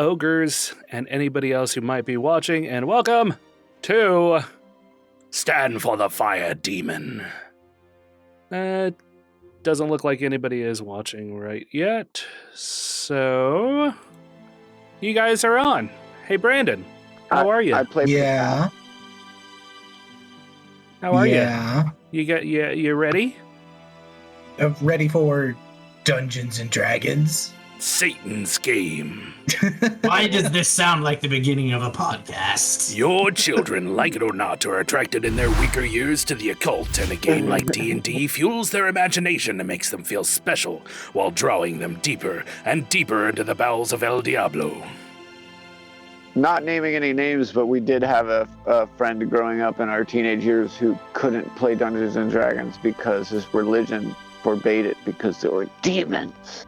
Ogres, and anybody else who might be watching, and welcome to Stand for the Fire Demon. Doesn't look like anybody is watching right yet, so you guys are on. Hey, Brandon, how are you? I played. Yeah. How are Yeah. you? You ready? Ready for Dungeons and Dragons? Satan's game. Why does this sound like the beginning of a podcast? Your children, like it or not, are attracted in their weaker years to the occult, and a game like D&D fuels their imagination and makes them feel special, while drawing them deeper and deeper into the bowels of El Diablo. Not naming any names, but we did have a friend growing up in our teenage years who couldn't play Dungeons and Dragons because his religion forbade it because there were demons.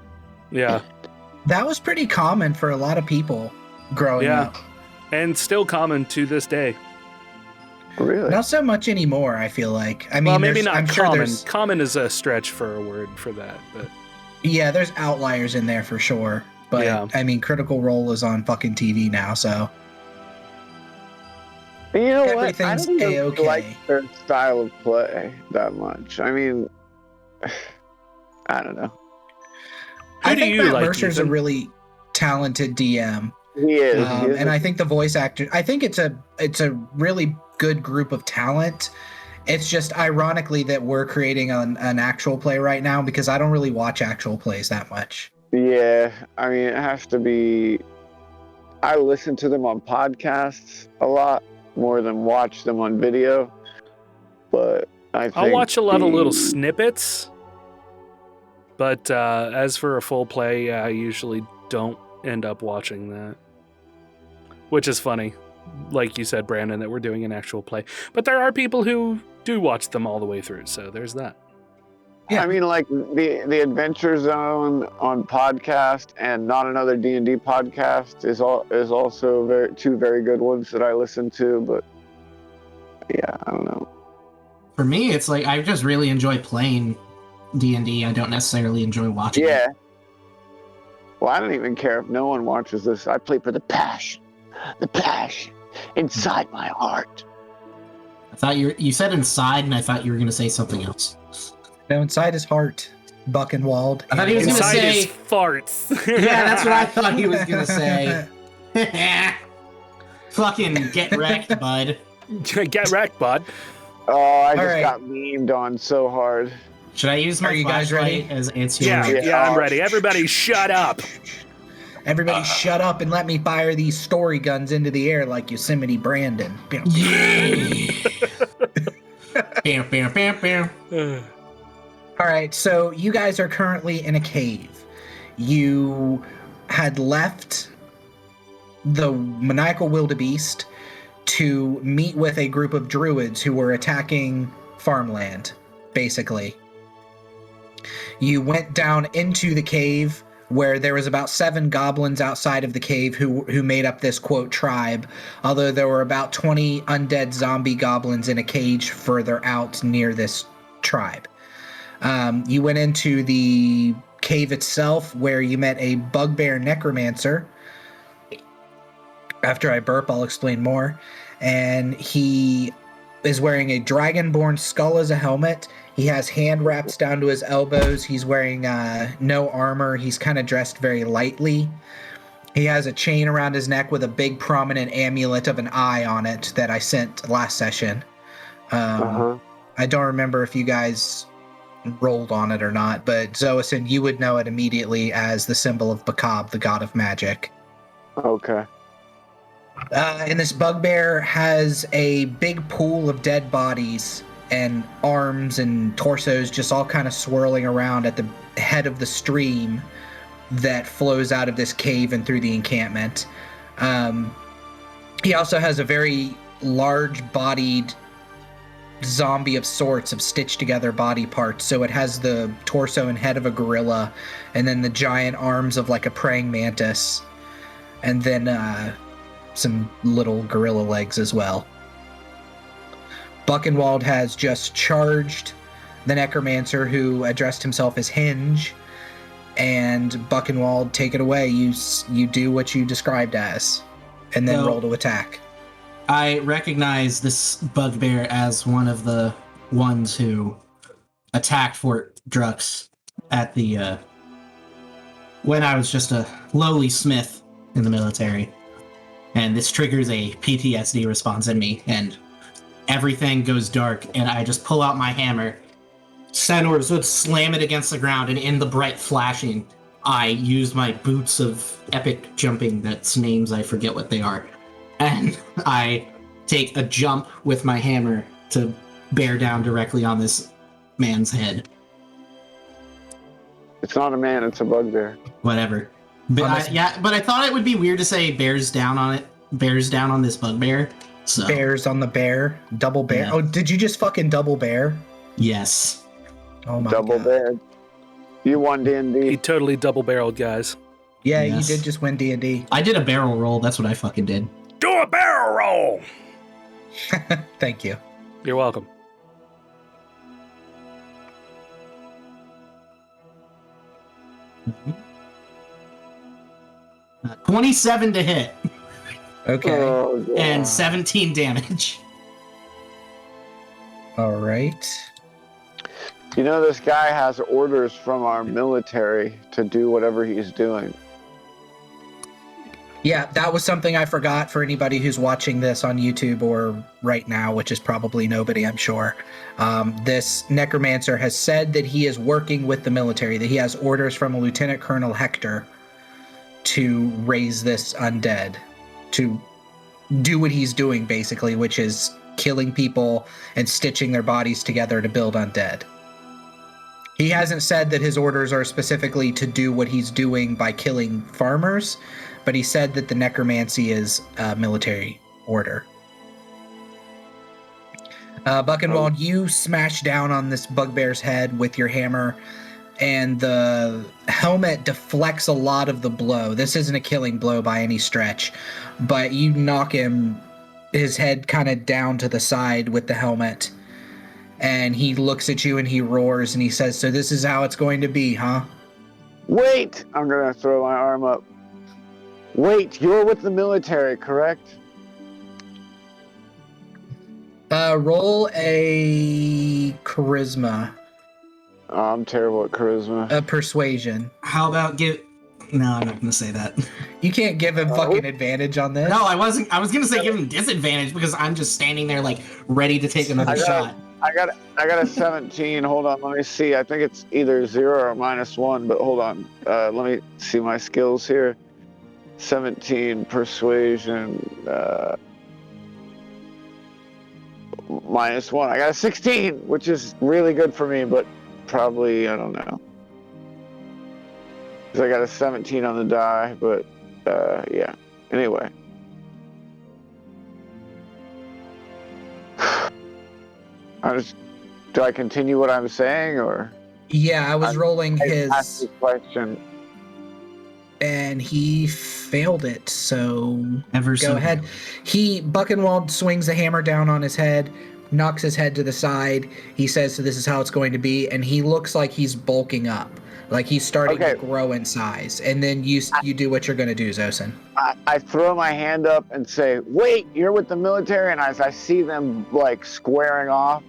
Yeah. That was pretty common for a lot of people growing up. And still common to this day. Really? Not so much anymore, I feel like. I mean, Well, maybe not I'm common. Sure common is a stretch for a word for that, but yeah, there's outliers in there for sure. But Yeah. I mean, Critical Role is on fucking TV now, so And you know what? I everything's don't even A-okay. like their style of play that much. I mean, I don't know. I do think you Matt like, Mercer's Ethan? a really talented DM. He is. And I think the voice actor, I think it's a really good group of talent. It's just ironically that we're creating an actual play right now because I don't really watch actual plays that much. Yeah, I mean, it has to be. I listen to them on podcasts a lot more than watch them on video. But I think I'll watch a lot of little snippets. But as for a full play, I usually don't end up watching that. Which is funny. Like you said, Brandon, that we're doing an actual play. But there are people who do watch them all the way through, so there's that. Yeah. I mean, like the Adventure Zone on podcast and Not Another D&D podcast is also two very good ones that I listen to. But yeah, I don't know. For me, it's like I just really enjoy playing D&D. I don't necessarily enjoy watching. Yeah. Well, I don't even care if no one watches this. I play for the passion inside my heart. I thought you said inside, and I thought you were going to say something else. No, inside his heart, Buckenwald. I thought he was gonna Inside say- his farts. Yeah, that's what I thought he was going to say. Fucking get wrecked, bud. Get wrecked, bud. Oh, I just right. got memed on so hard. Should I use my Are you guys flashlight ready? as answer? Yeah, I'm ready. Everybody shut up. Everybody shut up and let me fire these story guns into the air like Yosemite Brandon. Yeah. Bam, bam, bam, bam. All right, so you guys are currently in a cave. You had left the maniacal wildebeest to meet with a group of druids who were attacking farmland, basically. You went down into the cave where there was about 7 goblins outside of the cave who made up this, quote, tribe, although there were about 20 undead zombie goblins in a cage further out near this tribe. You went into the cave itself where you met a bugbear necromancer. After I burp, I'll explain more. And he is wearing a dragonborn skull as a helmet. He has hand wraps down to his elbows. He's wearing no armor. He's kind of dressed very lightly. He has a chain around his neck with a big prominent amulet of an eye on it that I sent last session. I don't remember if you guys rolled on it or not, but Zoason, you would know it immediately as the symbol of Bakab, the god of magic. Okay. And this bugbear has a big pool of dead bodies and arms and torsos just all kind of swirling around at the head of the stream that flows out of this cave and through the encampment. He also has a very large-bodied zombie of sorts of stitched together body parts. So it has the torso and head of a gorilla, and then the giant arms of like a praying mantis, and then some little gorilla legs as well. Buckenwald has just charged the necromancer, who addressed himself as Hinge, And Buckenwald, take it away. You do what you described as, and then Well, roll to attack. I recognize this bugbear as one of the ones who attacked Fort Drux at the when I was just a lowly smith in the military. And this triggers a PTSD response in me, and everything goes dark, and I just pull out my hammer, Senors would slam it against the ground, and in the bright flashing, I use my boots of epic jumping that's names I forget what they are. And I take a jump with my hammer to bear down directly on this man's head. It's not a man, it's a bugbear. Whatever. But I thought it would be weird to say bears down on it. Bears down on this bugbear. So Bears on the bear. Double bear. Yeah. Oh, did you just fucking double bear? yes. Oh my Double god. bear. You won He D&D. totally double-barreled, guys. Yeah, Yes. you did just win D&D. I did a barrel roll. That's what I fucking did. Do a barrel roll! Thank you. You're welcome. Mm-hmm. 27 to hit Okay. Oh, God. and 17 damage. All right. You know, this guy has orders from our military to do whatever he's doing. Yeah, that was something I forgot for anybody who's watching this on YouTube or right now, which is probably nobody, I'm sure. This necromancer has said that he is working with the military, that he has orders from a Lieutenant Colonel Hector to raise this undead, to do what he's doing, basically, which is killing people and stitching their bodies together to build undead. He hasn't said that his orders are specifically to do what he's doing by killing farmers, but he said that the necromancy is a military order. Buckenwald, you smash down on this bugbear's head with your hammer, and the helmet deflects a lot of the blow. This isn't a killing blow by any stretch, but you knock his head kind of down to the side with the helmet, and he looks at you and he roars and he says, "So this is how it's going to be, huh?" Wait! I'm gonna throw my arm up. Wait, you're with the military, correct? Roll a charisma, Oh, I'm terrible at charisma. a persuasion. How about No, I'm not going to say that. You can't give him fucking advantage on this. No, I wasn't. I was going to say give him disadvantage because I'm just standing there like ready to take another shot. I got a 17. Hold on, let me see. I think it's either 0 or -1, but hold on. Let me see my skills here. 17 persuasion -1. I got a 16, which is really good for me, but probably, I don't know. 'Cause I got a 17 on the die, but yeah. Anyway. Do I continue what I'm saying, or? Yeah, I was rolling I asked his, this question. and he failed it. So Ever go so ahead. Buckenwald swings the hammer down on his head, knocks his head to the side. He says, "So this is how it's going to be," and he looks like he's bulking up, like he's starting to grow in size. And then you do what you're going to do, Zosin. I throw my hand up and say, "Wait, you're with the military," and as I see them like squaring off,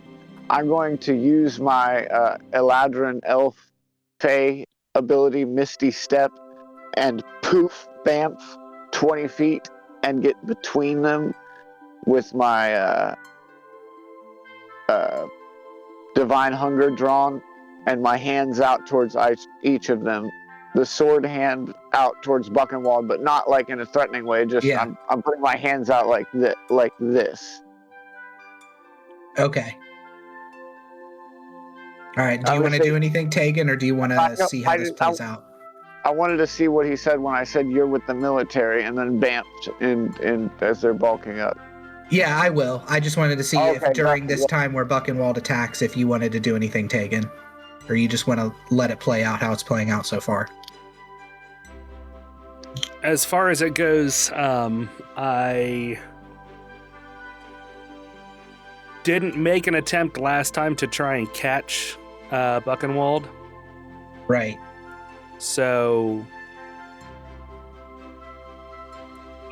I'm going to use my Eladrin Elf Fey ability, Misty Step, and poof, bamf, 20 feet, and get between them with my Divine Hunger drawn, and my hands out towards each of them. The sword hand out towards Buckenwald, but not like in a threatening way. Just I'm putting my hands out like this. Okay. All right. Do you want to do anything, Tegan, or do you want to see how this plays out? I wanted to see what he said when I said you're with the military, and then bamfed in as they're bulking up. Yeah, I will. I just wanted to see if during this time where Buckenwald attacks, if you wanted to do anything, Tegan, or you just want to let it play out how it's playing out so far. As far as it goes, I didn't make an attempt last time to try and catch Buckenwald. Right. So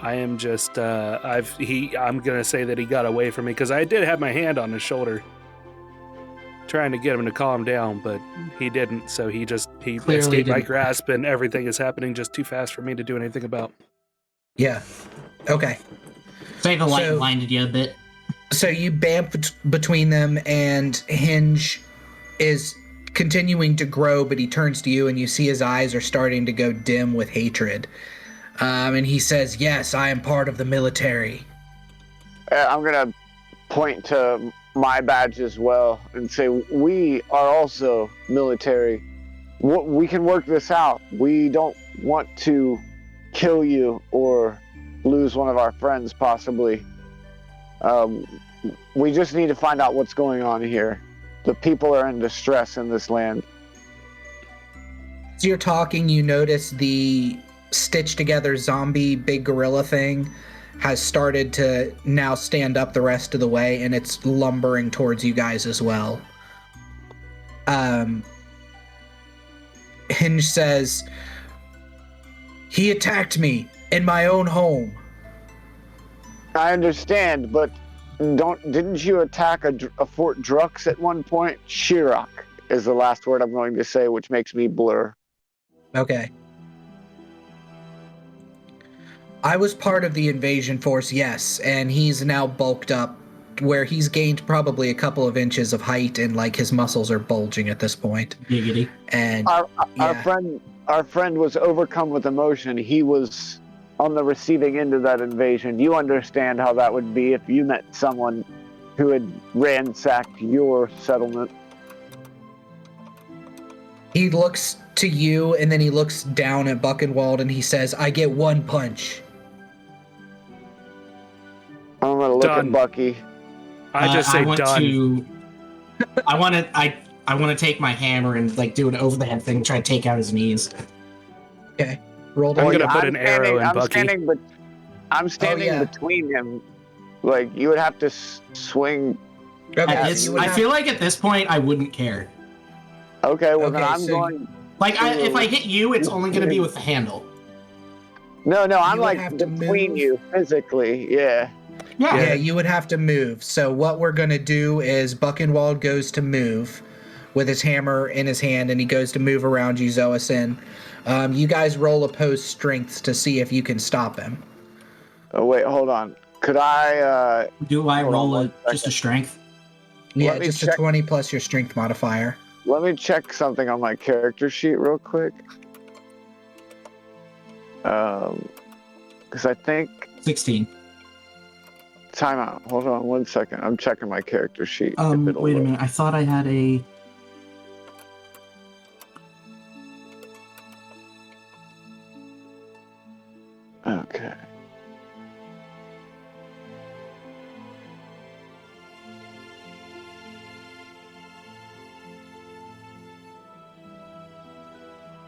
I am just I'm gonna say that he got away from me because I did have my hand on his shoulder, trying to get him to calm down, but he didn't. So he Clearly escaped my didn't. grasp, and everything is happening just too fast for me to do anything about. Yeah. Okay. Say the light So- blinded you a bit. So you bamf between them, and Hinge is continuing to grow, but he turns to you, and you see his eyes are starting to go dim with hatred. And he says, "Yes, I am part of the military." I'm gonna point to my badge as well and say we are also military. We can work this out. We don't want to kill you or lose one of our friends, possibly. We just need to find out what's going on here. The people are in distress in this land. As you're talking, you notice the stitched together zombie big gorilla thing has started to now stand up the rest of the way, and it's lumbering towards you guys as well. Hinge says, "He attacked me in my own home." I understand, but didn't you attack a Fort Drux at one point? Shirok is the last word I'm going to say, which makes me blur. Okay. I was part of the invasion force, yes, and he's now bulked up where he's gained probably a couple of inches of height, and like his muscles are bulging at this point. Giggity. And Our friend was overcome with emotion. He was on the receiving end of that invasion. You understand how that would be if you met someone who had ransacked your settlement. he looks to you, and then he looks down at Buckenwald, and he says, "I get one punch." I'm gonna look Done. at Bucky. I just say I want done. I want to take my hammer and like do an over the head thing, try to take out his knees. Okay. Roll I'm to gonna put an arrow in Bucky. I'm standing yeah. between him. Like, you would have to swing. Okay, Yeah, you would I have- feel like at this point I wouldn't care. Okay, well, then Okay, I'm so going. Like if I hit you, it's only going to be with the handle. No, I'm You would like have to between move. you physically. Yeah. Yeah, you would have to move. So what we're going to do is Buckenwald goes to move with his hammer in his hand, and he goes to move around you, Zoasin. You guys roll opposed strengths to see if you can stop him. Oh, wait, hold on. Could I? Do I Hold on roll one just a strength? Yeah, Let me just check. a 20 plus your strength modifier. Let me check something on my character sheet real quick. Because I think 16. time out. Hold on 1 second. I'm checking my character sheet. if it'll Wait a load. minute. I thought I had a. Okay.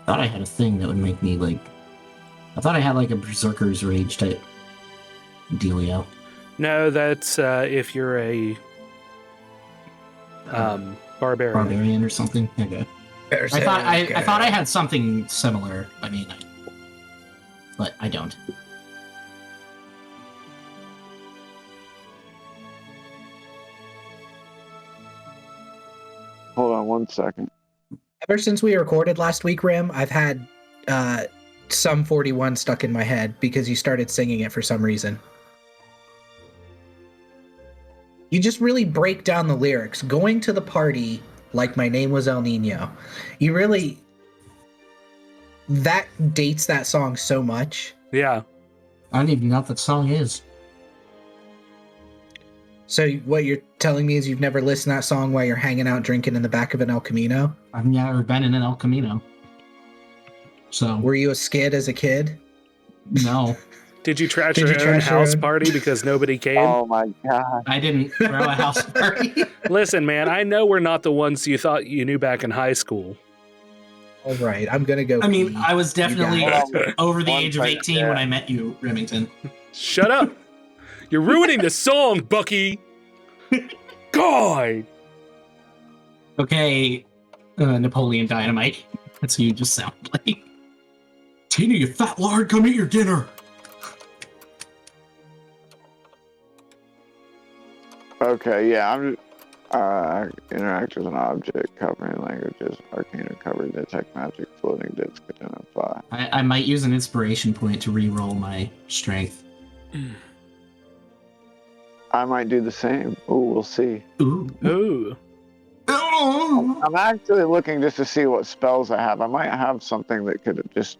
Thought I had a thing that would make me like. I thought I had like a berserker's rage type dealio. No, that's if you're a barbarian. Barbarian or something. Okay. I thought I had something similar. I mean, but I don't. Hold on 1 second. Ever since we recorded last week, Rim, I've had some 41 stuck in my head because you started singing it for some reason. You just really break down the lyrics. Going to the party like my name was El Nino. You really... That dates that song so much. Yeah. I don't even know what that song is. So what you're telling me is you've never listened to that song while you're hanging out drinking in the back of an El Camino? I've never been in an El Camino. So, Were you a skid as a kid? no. Did you trash Did your you own trash your house own? party because nobody came? Oh my god. I didn't throw a house party. Listen, man, I know we're not the ones you thought you knew back in high school. All right, I'm gonna go. I mean, pee. I was definitely Hold on. over the One age of second, 18 when I met you, Remington. Shut up. You're ruining the song, Bucky. God. Okay, Napoleon Dynamite. That's who you just sound like. Tina, you fat lard, come eat your dinner. Okay, yeah, I'm interact with an object covering languages, arcane recovery, detect magic, floating disc, identify. I might use an inspiration point to re-roll my strength. I might do the same. Ooh, we'll see. Ooh. Ooh. Oh. I'm actually looking just to see what spells I have. I might have something that could just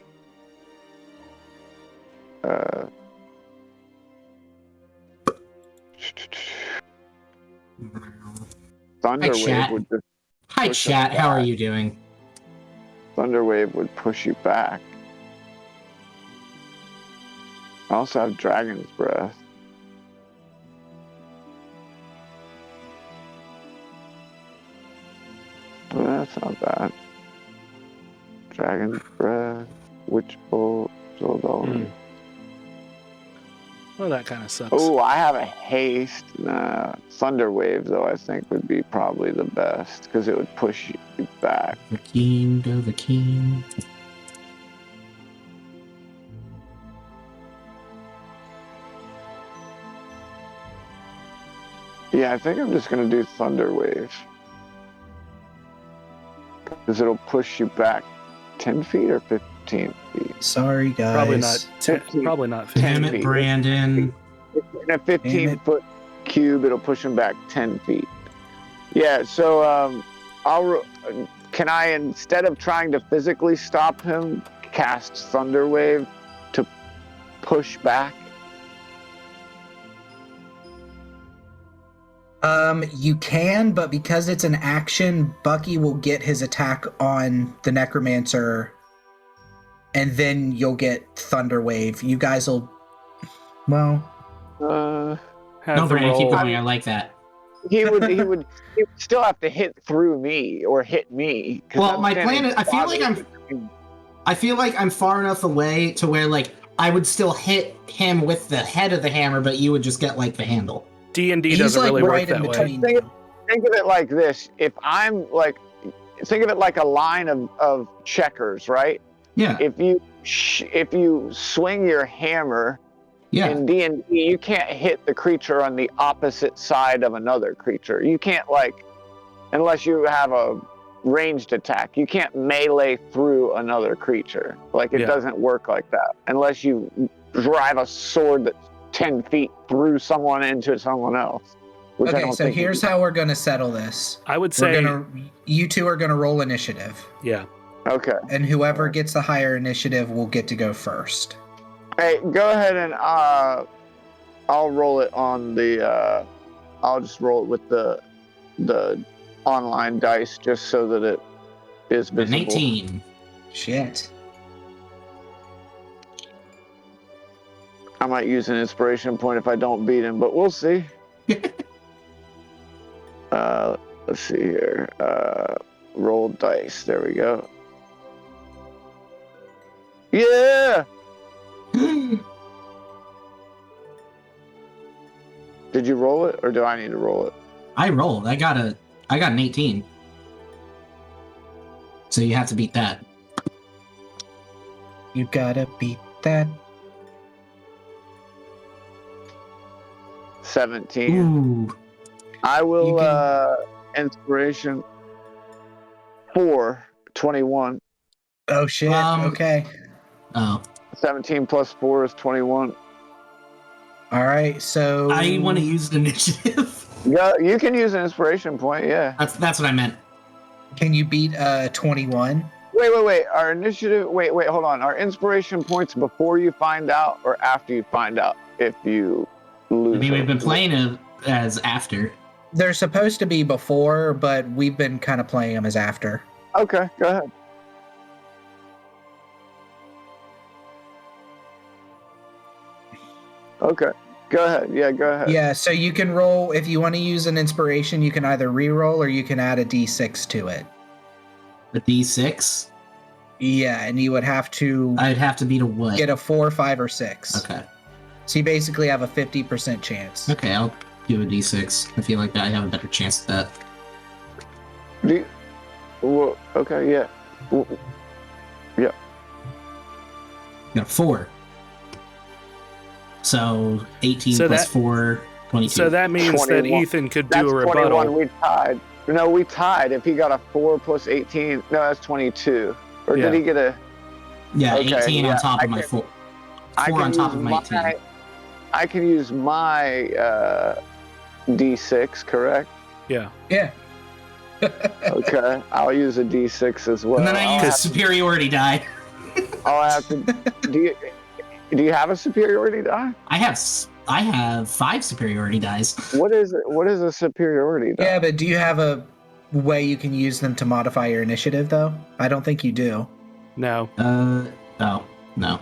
Thunderwave would just Hi, push chat. us How are back. you doing? Thunderwave would push you back. I also have Dragon's Breath. Well, that's not bad. Dragon's Breath, Witch Bolt, Soul. Well, that kind of sucks. Oh, I have a haste. Thunderwave, though, I think would be probably the best because it would push you back. The king, go the king. Yeah, I think I'm just going to do Thunderwave because it'll push you back 10 feet or 15 feet. Sorry, guys. Probably not. 15. Probably not. 10 Damn it, feet. Brandon. In a 15-foot cube, it'll push him back 10 feet. Yeah, so can I, instead of trying to physically stop him, cast Thunderwave to push back? You can, but because it's an action, Bucky will get his attack on the Necromancer, and then you'll get Thunderwave. You guys will, well... Have No, the Brandon, keep roll. going. I like that. He would still have to hit through me or hit me. 'cause Well, I'm my standing plan is, I feel like I'm far enough away to where, like, I would still hit him with the head of the hammer, but you would just get, like, the handle. D&D He's doesn't like really right work in that way. between. Think of it like this. If I'm like, think of it like a line of checkers, right? Yeah. If you swing your hammer Yeah. in D&D, you can't hit the creature on the opposite side of another creature. You can't, like, unless you have a ranged attack, you can't melee through another creature. Like, it doesn't work like that unless you drive a sword that's 10 feet through someone into someone else. Which I Okay, don't so think here's how we're going to settle this. I would say, You two are going to roll initiative, yeah. Okay. and whoever gets the higher initiative will get to go first. Hey, go ahead and I'll roll it on the I'll just roll it with the online dice just so that it is An visible. 18. Shit. I might use an inspiration point if I don't beat him, but we'll see. Let's see here. Roll dice. There we go. Yeah! Did you roll it, or do I need to roll it? I rolled. I got an 18. So you have to beat that. You gotta beat that. 17. Ooh. I will You inspiration 4, 21. Oh, shit. Okay. Oh. 17 plus 4 is 21. All right, so... I want to use initiative. Yeah, you can use an inspiration point, yeah. That's what I meant. Can you beat 21? Wait. Our initiative, wait, hold on. Our inspiration points before you find out or after you find out if you lose? I mean, we've been or- playing it as after. They're supposed to be before, but we've been kind of playing them as after. Okay, go ahead. Okay, go ahead. Yeah, go ahead. Yeah, so you can roll, if you want to use an inspiration, you can either re-roll or you can add a d6 to it. The D6? Yeah, and you would have to I'd have to beat a what? get a 4, 5, or 6. Okay. So you basically have a 50% chance. Okay, I'll do a D6. I feel like I have a better chance at that. Well, okay, yeah. Well, yeah. Got 4. So 18 So plus that- 4, 22. So that means that 21. Ethan could That's do a rebuttal. 21. We tied. No, we tied. If he got a 4 plus 18, no, that's 22. Or Yeah. did he get a? Yeah, Okay, 18 yeah, on top I of my can- 4. I 4 can on top use of my 18. I can use my D6, correct? Yeah. Yeah. Okay, I'll use a D6 as well. And then I use a superiority die. I'll have to. Do you have a superiority die? I have 5 superiority dice. What is it? What is a superiority die? Yeah, but do you have a way you can use them to modify your initiative, though? I don't think you do. No. Oh, no.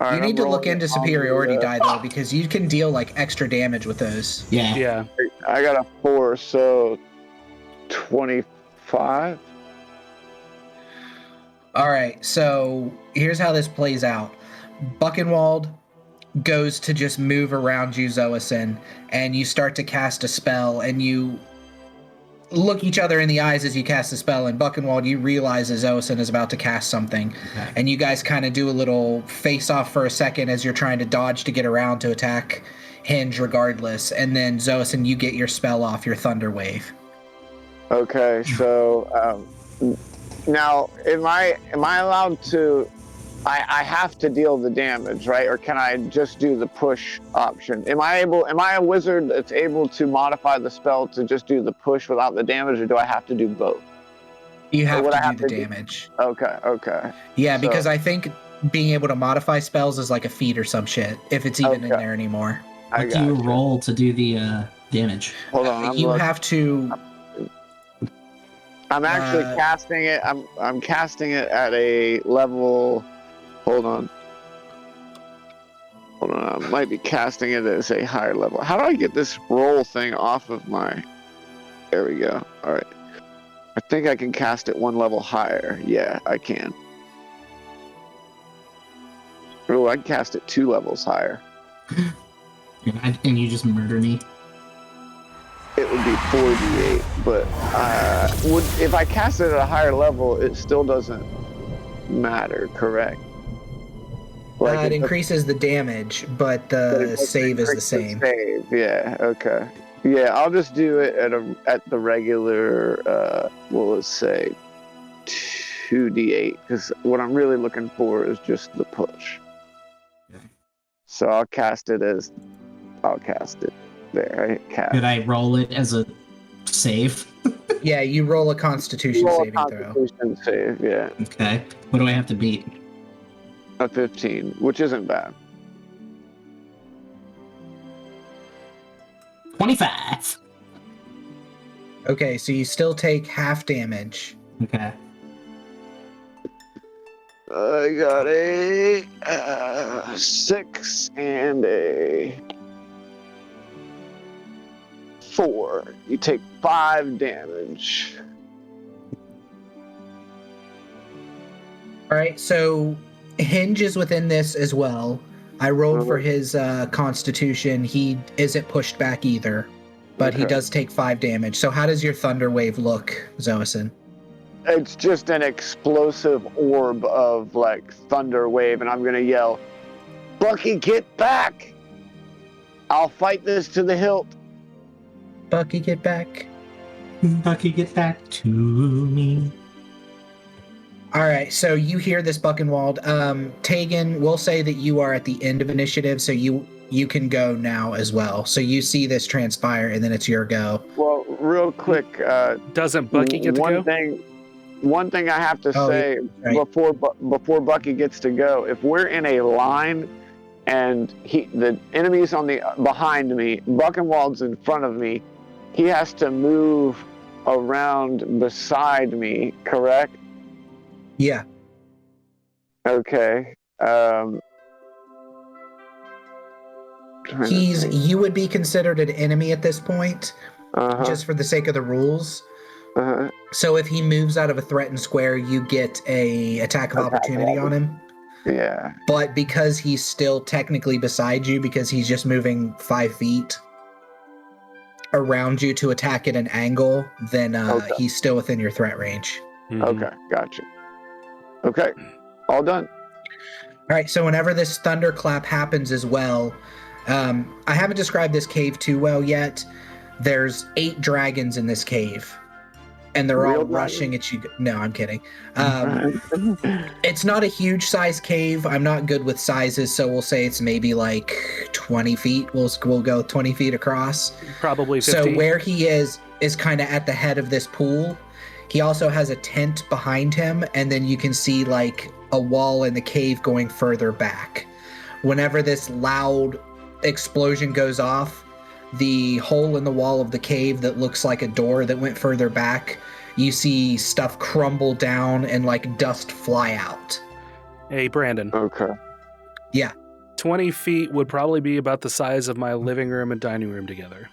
All right, You need I'm to look rolling into on superiority the, die, though, because you can deal, like, extra damage with those. Yeah. Yeah. I got a 4, so 25. All right, so here's how this plays out. Buchenwald goes to just move around you, Zoason, and you start to cast a spell, and you look each other in the eyes as you cast the spell, and Buchenwald, you realize that Zoason is about to cast something, Okay. and you guys kind of do a little face-off for a second as you're trying to dodge to get around to attack Hinge regardless, and then Zoason, you get your spell off, your Thunder Wave. Okay, so now am I allowed to? I have to deal the damage, right? Or can I just do the push option? Am I a wizard that's able to modify the spell to just do the push without the damage, or do I have to do both? You have what I to have do the to do- damage. Okay. Yeah, So- because I think being able to modify spells is like a feat or some shit, if it's even in Okay. there anymore. I What do you gotcha. roll to do the damage? Hold on, You have to. I'm actually uh, casting it. I'm casting it at a level. Hold on. I might be casting it as a higher level. How do I get this roll thing off of my? There we go. All right. I think I can cast it one level higher. Yeah, I can. Oh, I can cast it 2 levels higher. And you just murder me? It would be 4d8, but if I cast it at a higher level, it still doesn't matter, correct? It increases the damage, but the it save is the increases same. Save, yeah, okay. Yeah, I'll just do it at the regular, let's say 2d8, because what I'm really looking for is just the push. Okay. So I'll cast it there. Could I roll it as a save? Yeah, you roll a Constitution Roll a saving throw. Constitution save, yeah. Okay. What do I have to beat? A 15, which isn't bad. 25. Okay, so you still take half damage. Okay. I got a 6 and a 4. You take 5 damage. All right, so Hinge is within this as well. I rolled for Uh-huh. his Constitution. He isn't pushed back either, but he Okay. does take 5 damage. So how does your Thunder Wave look, Zoason? It's just an explosive orb of like thunder wave, and I'm gonna yell, "Bucky, get back! I'll fight this to the hilt." Bucky, get back. Bucky, get back to me. All right, so you hear this, Buchenwald. Tegan, we'll say that you are at the end of initiative, so you can go now as well. So you see this transpire, and then it's your go. Well, real quick, Doesn't Bucky get to go? One thing I have to Oh, say right. before Bucky gets to go, if we're in a line and the enemy's on the behind me, Buchenwald's in front of me, he has to move around beside me, correct? Yeah. Okay. You would be considered an enemy at this point, uh-huh, just for the sake of the rules. uh-huh. So if he moves out of a threatened square, you get a attack of opportunity on him. Yeah. But because he's still technically beside you, because he's just moving 5 feet around you to attack at an angle, then Okay. he's still within your threat range. Mhm. Okay, gotcha. Okay, all done. All right, so whenever this thunderclap happens as well, I haven't described this cave too well yet. There's 8 dragons in this cave, and they're Real all rushing at you. No, I'm kidding. It's not a huge size cave. I'm not good with sizes, so we'll say it's maybe like 20 feet. We'll go 20 feet across. Probably 50. So where he is kind of at the head of this pool. He also has a tent behind him, and then you can see like a wall in the cave going further back. Whenever this loud explosion goes off, the hole in the wall of the cave that looks like a door that went further back, you see stuff crumble down and like dust fly out. Hey, Brandon. Okay. Yeah. 20 feet would probably be about the size of my living room and dining room together.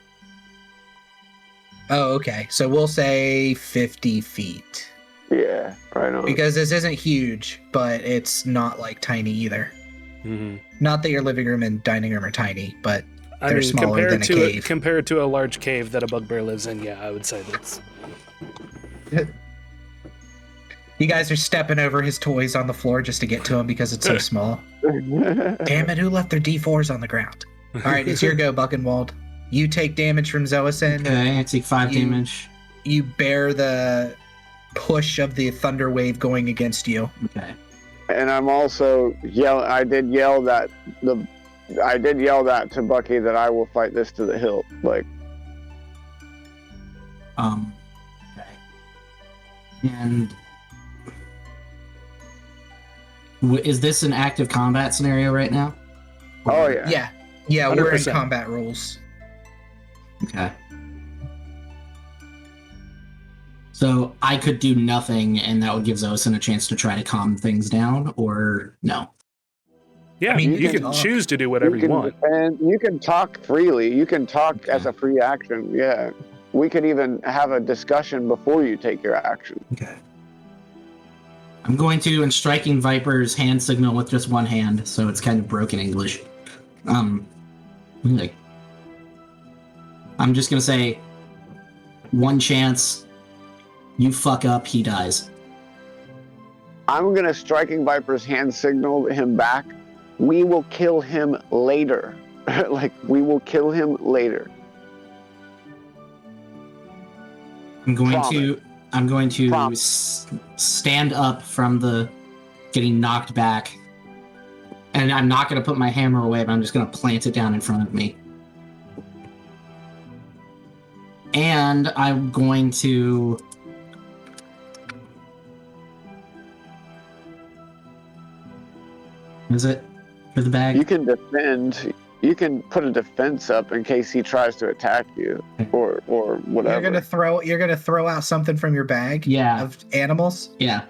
Oh, okay. So we'll say 50 feet. Yeah, right on. Because this isn't huge, but it's not like tiny either. Mm-hmm. Not that your living room and dining room are tiny, but I they're mean, smaller than a cave. Compared to a large cave that a bugbear lives in, yeah, I would say that's... You guys are stepping over his toys on the floor just to get to him because it's so small. Damn it, who left their D4s on the ground? All right, it's your go, Buckenwald. You take damage from Zoason. Okay, I take 5 damage. You bear the push of the thunder wave going against you. Okay. And I'm also I did yell that to Bucky that I will fight this to the hilt. Like, Okay. And is this an active combat scenario right now? oh yeah. Yeah, we're in 100%. combat rules. Okay. So I could do nothing, and that would give Zosin a chance to try to calm things down, or no? Yeah, I mean, you you can can choose to do whatever you want. And you can talk freely. You can talk Okay. as a free action. Yeah. We could even have a discussion before you take your action. Okay. I'm going to, and striking Viper's hand signal with just one hand, so it's kind of broken English. Like, I'm just gonna say, one chance, you fuck up, he dies. I'm gonna striking Viper's hand signal him back. We will kill him later. Like, we will kill him later. I'm going Promise. to Promise. stand up from the getting knocked back, and I'm not going to put my hammer away, but I'm just going to plant it down in front of me. And I'm going to... Is it for the bag? You can defend. You can put a defense up in case he tries to attack you, or whatever. You're gonna throw out something from your bag Yeah. of animals? Yeah.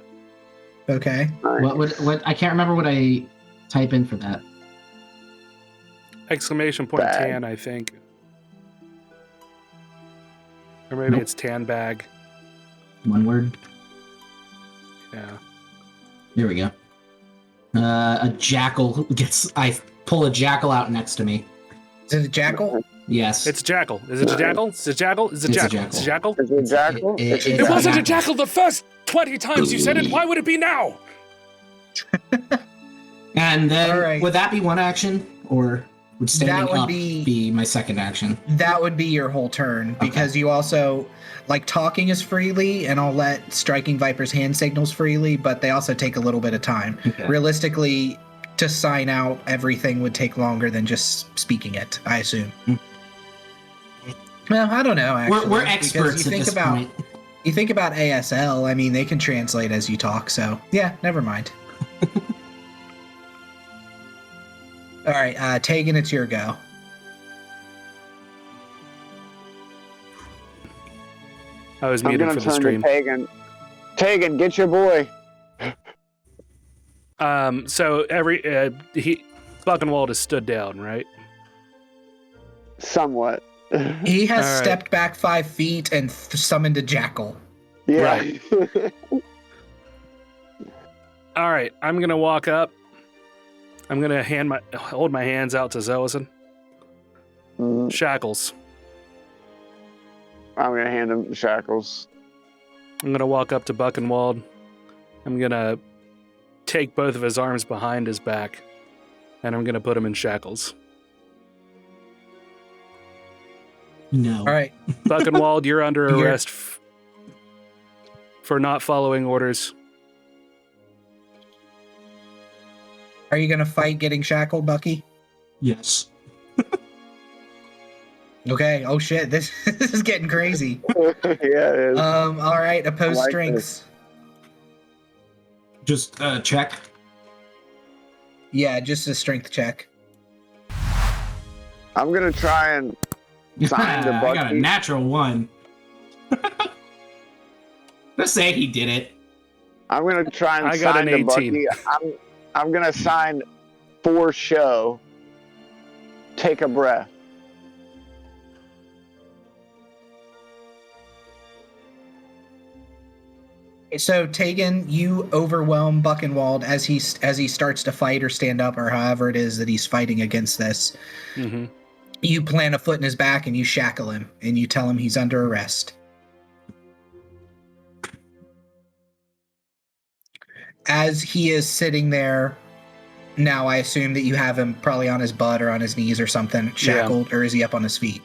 Okay. Nice. What I can't remember what I type in for that. Exclamation point Bag. tan, I think. Or maybe Nope. it's tan bag. One word. Yeah. There we go. A jackal gets... I pull a jackal out next to me. Is it a jackal? Yes. It's a jackal. Is it a jackal? Is it a jackal? Is it a It's a jackal? It's a jackal? Is it a jackal? It- It's a it- It jackal. wasn't a jackal the first 20 times you said it. Why would it be now? And then, All right. would that be one action? Or would standing That would up be- be my second action? That would be your whole turn because you also like talking is freely, and I'll let striking Viper's hand signals freely, but they also take a little bit of time. Okay. Realistically, to sign out everything would take longer than just speaking it, I assume. Mm. Well, I don't know. Actually, We're because experts at this point. You think about ASL. I mean, they can translate as you talk. So yeah, never mind. All right, Tegan, it's your go. I was I'm muted gonna for the turn stream. to Tegan. Tegan, get your boy. So Buckenwald has stood down, right? Somewhat. He has All right. stepped back 5 feet and summoned a jackal. Yeah. Right. All right, I'm gonna walk up. I'm gonna hold my hands out to Zoason. Mm, Shackles. I'm gonna hand him shackles. I'm gonna walk up to Buckenwald. I'm gonna take both of his arms behind his back, and I'm going to put him in shackles. No. All right. Buchenwald, you're under arrest for not following orders. Are you gonna fight getting shackled, Bucky? Yes. Okay. Oh shit. This is getting crazy. Yeah, it is. All right. Opposed I like strengths. Just check. Yeah, just a strength check. I'm gonna try and sign the I got a Bucky. natural 1. Let's say he did it. I'm gonna try and I got sign an the 18. Bucky. I'm gonna sign for show. Take a breath. So Tegan, you overwhelm Buchenwald as he starts to fight or stand up or however it is that he's fighting against this. Mm-hmm. You plant a foot in his back and you shackle him and you tell him he's under arrest. As he is sitting there, now I assume that you have him probably on his butt or on his knees or something, shackled, or is he up on his feet?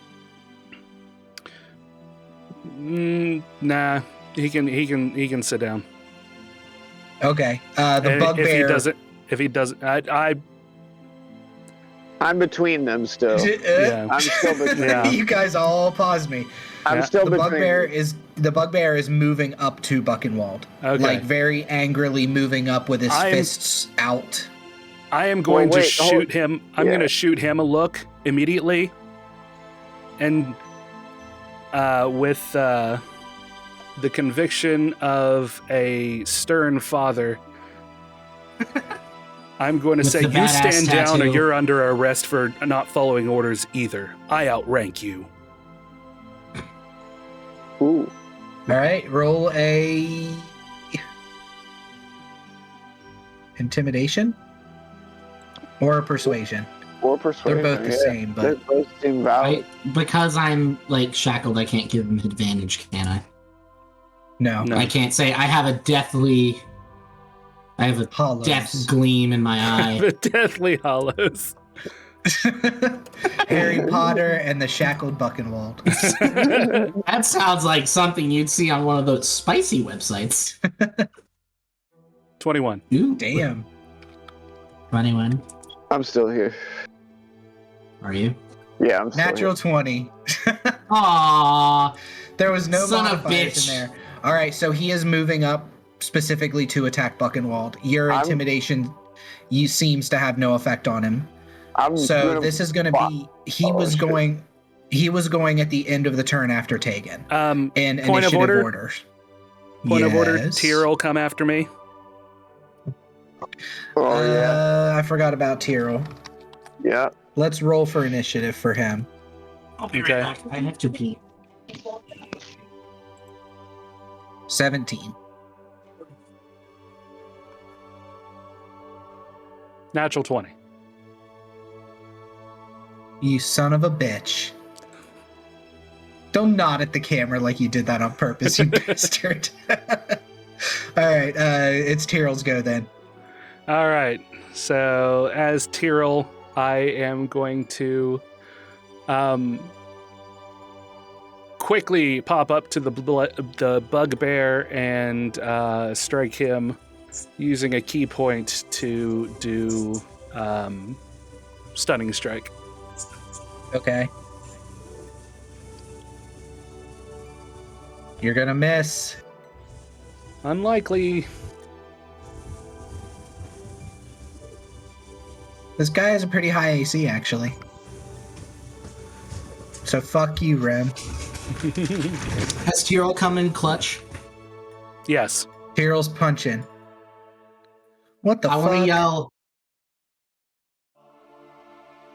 Nah, he can sit down. Okay. The bugbear. If he doesn't, I'm between them still. yeah. I'm still between. Yeah. You guys all pause me. I'm Yeah. still The between. bugbear is moving up to Buchenwald, Okay. like very angrily moving up with his fists out. I am going to wait, shoot him. I'm yeah. going to shoot him a look immediately, and with the conviction of a stern father, I'm going to With say, the "You badass stand down, or tattoo." you're under arrest for not following orders either. I outrank you." Ooh. All right, roll a intimidation or a persuasion. Or persuasion. They're both the same, They but both seem valid. Because I'm like shackled, I can't give him advantage, can I? no. No. I can't say I have a death Hollows. gleam in my eye. The Deathly Hollows. Harry Potter and the Shackled Buchenwald. That sounds like something you'd see on one of those spicy websites. 21. Ooh, Damn. 21. I'm still here. Are you? Yeah, I'm still Natural 20. Aww. There was no Son of modifiers bitch. in there. All right, so he is moving up specifically to attack Buchenwald. Your I'm- intimidation seems to have no effect on him. I'm So gonna this is going to block. be he Oh, was shit. going at the end of the turn after Tegan in Point of initiative order? order. Point of order, Yes. Tyr will come after me. Oh yeah, I forgot about Tyrrell. yeah. Let's roll for initiative for him. I'll be Okay. right back. I have to pee. 17. Natural 20. You son of a bitch. Don't nod at the camera like you did that on purpose, you bastard. Alright, it's Tyrrell's go then. All right. So as Tyrrell, I am going to quickly pop up to the bugbear and strike him using a key point to do stunning strike. Okay. You're gonna miss. Unlikely. This guy has a pretty high AC, actually. So fuck you, Rem. Has Tyrrell come in clutch? Yes. Tyrrell's punching. What the I want to fuck? yell.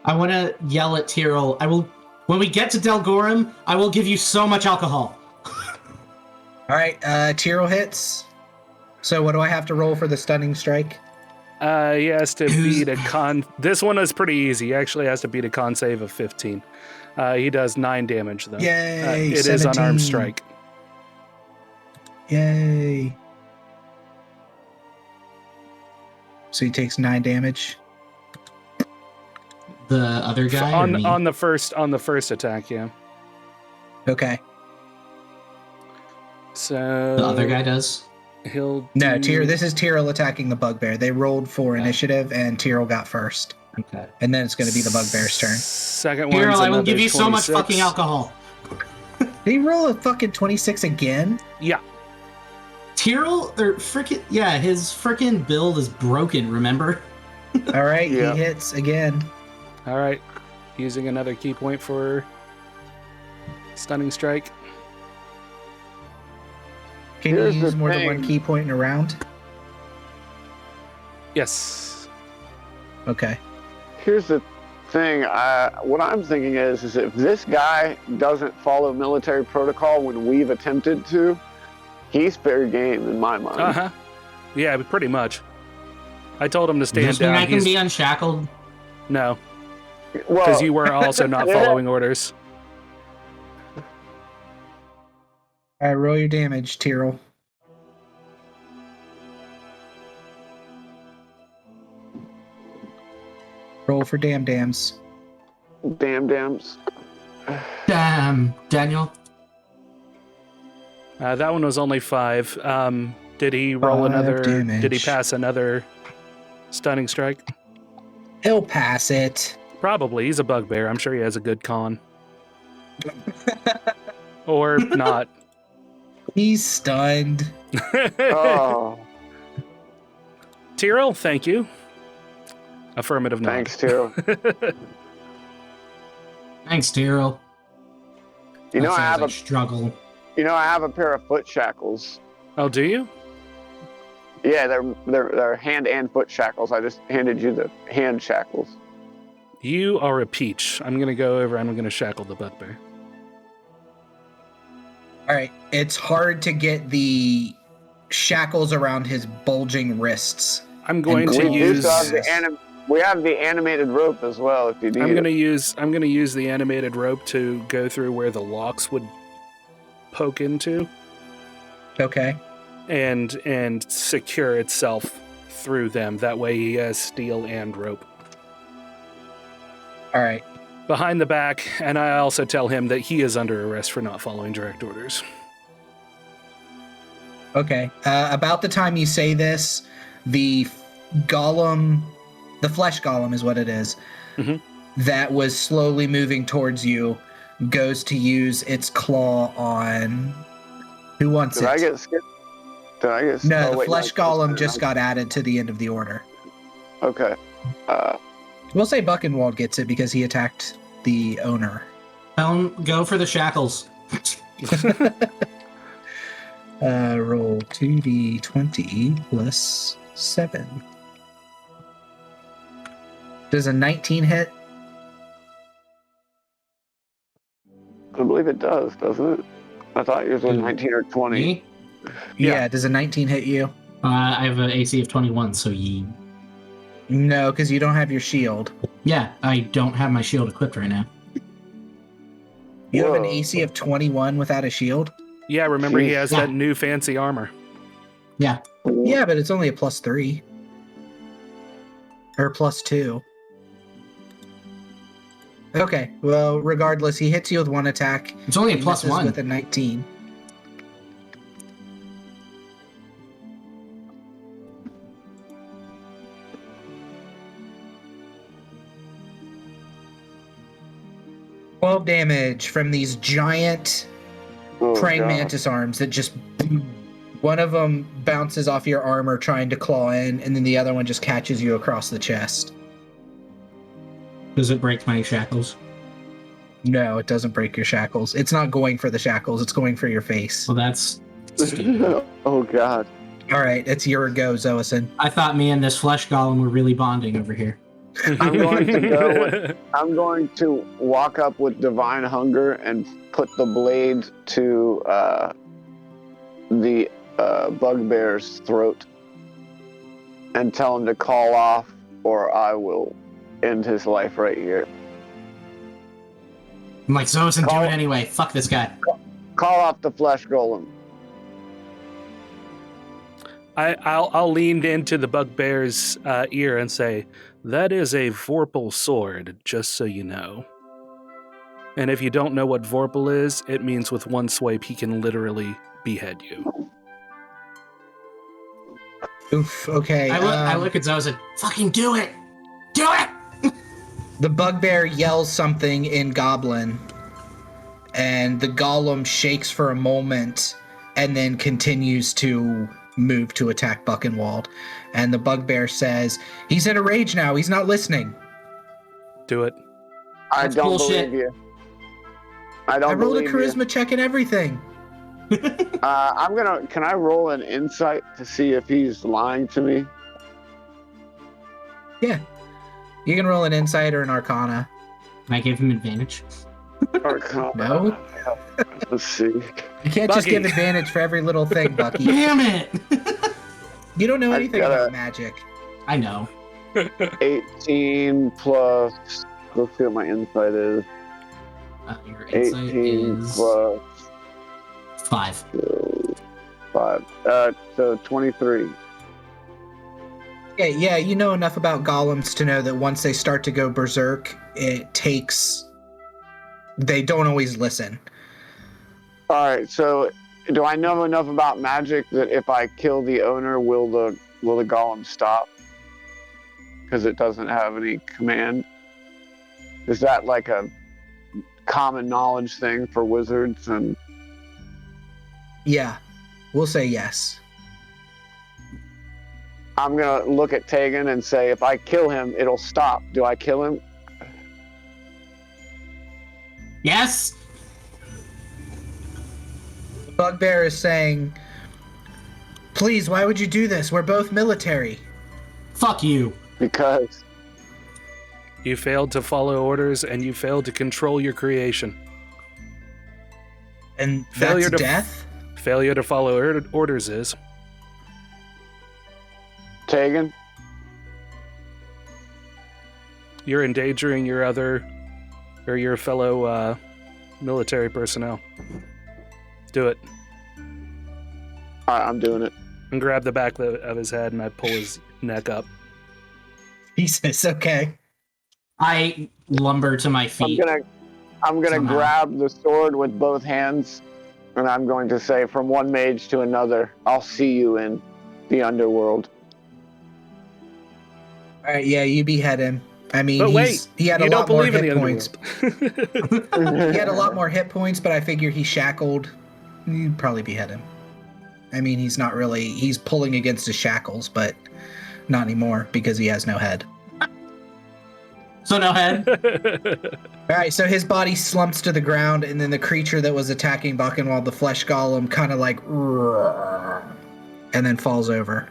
I want to yell at Tyrrell. When we get to Delgorum, I will give you so much alcohol. Alright, Tyrrell hits. So what do I have to roll for the stunning strike? He has to beat a con. This one is pretty easy. He actually has to beat a con save of 15. He does 9 damage, though. Yay, It is unarmed 17. strike. Yay. So he takes 9 damage. The other guy or me? on the first attack, yeah. Okay. So The other guy does? He'll No, do- this is Tyrrell attacking the bugbear. They rolled for initiative, and Tyrrell got first. Okay. And then it's going to be the bugbear's turn. Second one. Hero, I will give you so much 26. fucking alcohol. Did he roll a fucking 26 again? Yeah. Tyrrell, or frickin', yeah, his frickin' build is broken, remember? All right, Yeah. he hits again. All right. Using another key point for stunning strike. Can Here's you the use more than one thing. key point in a round? Yes. Okay. Here's the thing. What I'm thinking is if this guy doesn't follow military protocol when we've attempted to, he's fair game in my mind. Uh huh. Yeah, pretty much. I told him to Does stand this mean down. I can be unshackled? No, Well, because you were also not Yeah. following orders. All right, roll your damage, Tyrrell. Roll for dams. Dams. Damn, Daniel. That one was only 5. Did he roll 5 another? damage. Did he pass another stunning strike? He'll pass it. Probably. He's a bugbear. I'm sure he has a good con. Or not. He's stunned. Oh, Tyrrell, thank you. Affirmative nod. thanks, too. Thanks, Tyrrell. You know, That I sounds have like a struggle. I have a pair of foot shackles. Oh, do you? Yeah, they're hand and foot shackles. I just handed you the hand shackles. You are a peach. I'm going to go over and I'm going to shackle the bugbear. All right, it's hard to get the shackles around his bulging wrists. I'm going And to We do use. still have we have the animated rope as well if you need I'm it. going to use the animated rope to go through where the locks would poke into Okay. and secure itself through them. That way he has steel and rope All right. behind the back, and I also tell him that he is under arrest for not following direct orders. Okay. About the time you say this, the golem, the flesh golem is what it is, Mhm. that was slowly moving towards you, goes to use its claw on. Who wants Did it? I get skipped? No, oh, the wait, flesh no, golem no, just got added to the end of the order. Okay. We'll say Buckenwald gets it because he attacked the owner. Tell him, go for the shackles. Roll 2d20 plus 7. Does a 19 hit? I believe it does, doesn't it? I thought yours was Who? 19 or 20. Me? Yeah. Does a 19 hit you? I have an AC of 21, so No, because you don't have your shield. yeah, I don't have my shield equipped right now. You have an Whoa. AC of 21 without a shield? Yeah, remember he Jeez. has Yeah. that new fancy armor. Yeah, Yeah, but it's only a plus 3. Or plus 2. Okay, well, regardless, he hits you with one attack. it's only a He plus misses 1. with a 19. Damage from these giant Oh, praying God. mantis arms that just one of them bounces off your armor trying to claw in, and then the other one just catches you across the chest. Does it break my shackles? No, it doesn't break your shackles. It's not going for the shackles, it's going for your face. Well, that's... Oh, God. All right, it's your go, Zoason. I thought me and this flesh golem were really bonding over here. I'm going to go I'm going to walk up with divine hunger and put the blade to the bugbear's throat and tell him to call off, or I will end his life right here. I'm like, Zosin, do Call- it anyway. Fuck this guy. Call off the flesh golem. I'll lean into the bugbear's ear and say, "That is a Vorpal sword, just so you know. And if you don't know what Vorpal is, it means with one swipe he can literally behead you." Oof. Okay. I look at Zoe and say, "Fucking do it! Do it!" The bugbear yells something in Goblin, and the golem shakes for a moment and then continues to move to attack Buchenwald. And the bugbear says, "He's in a rage now. He's not listening." Do it. I That's don't bullshit. believe you. I don't I rolled a believe charisma you. check and everything. Can I roll an insight to see if he's lying to me? Yeah. You can roll an insight or an arcana. Can I give him advantage? Arcana. No? Let's see. You can't just Bucky. give advantage for every little thing, Bucky. Damn it! You don't know I've anything got about a- magic. I know. 18 plus. Let's see what my insight is. Your insight 18 is plus 5. 5. So 23. Yeah, you know enough about golems to know that once they start to go berserk, they don't always listen. All right. So, do I know enough about magic that if I kill the owner, will the golem stop? Because it doesn't have any command. Is that like a common knowledge thing for wizards? And Yeah, we'll say yes. I'm gonna look at Tegan and say, if I kill him, it'll stop. Do I kill him? Yes! The bugbear is saying, "Please, why would you do this? We're both military." Fuck you. Because You failed to follow orders, and you failed to control your creation. And Failure that's to- death? Failure to follow orders is. Tegan, You're endangering your fellow military personnel. Do it. all right, I'm doing it. And grab the back of his head, and I pull his neck up. Jesus, okay. I lumber to my I'm feet. gonna Somehow. grab the sword with both hands, and I'm going to say, from one mage to another, I'll see you in the underworld. All right, yeah, you behead him. I mean, But wait, he had a you lot don't more believe in hit the points. underworld. He had a lot more hit points, but I figure he's shackled. You'd probably behead him. I mean, he's pulling against his shackles, but not anymore because he has no head. So no head. All right, so his body slumps to the ground, and then the creature that was attacking Buchenwald, the flesh golem, kind of like, and then falls over.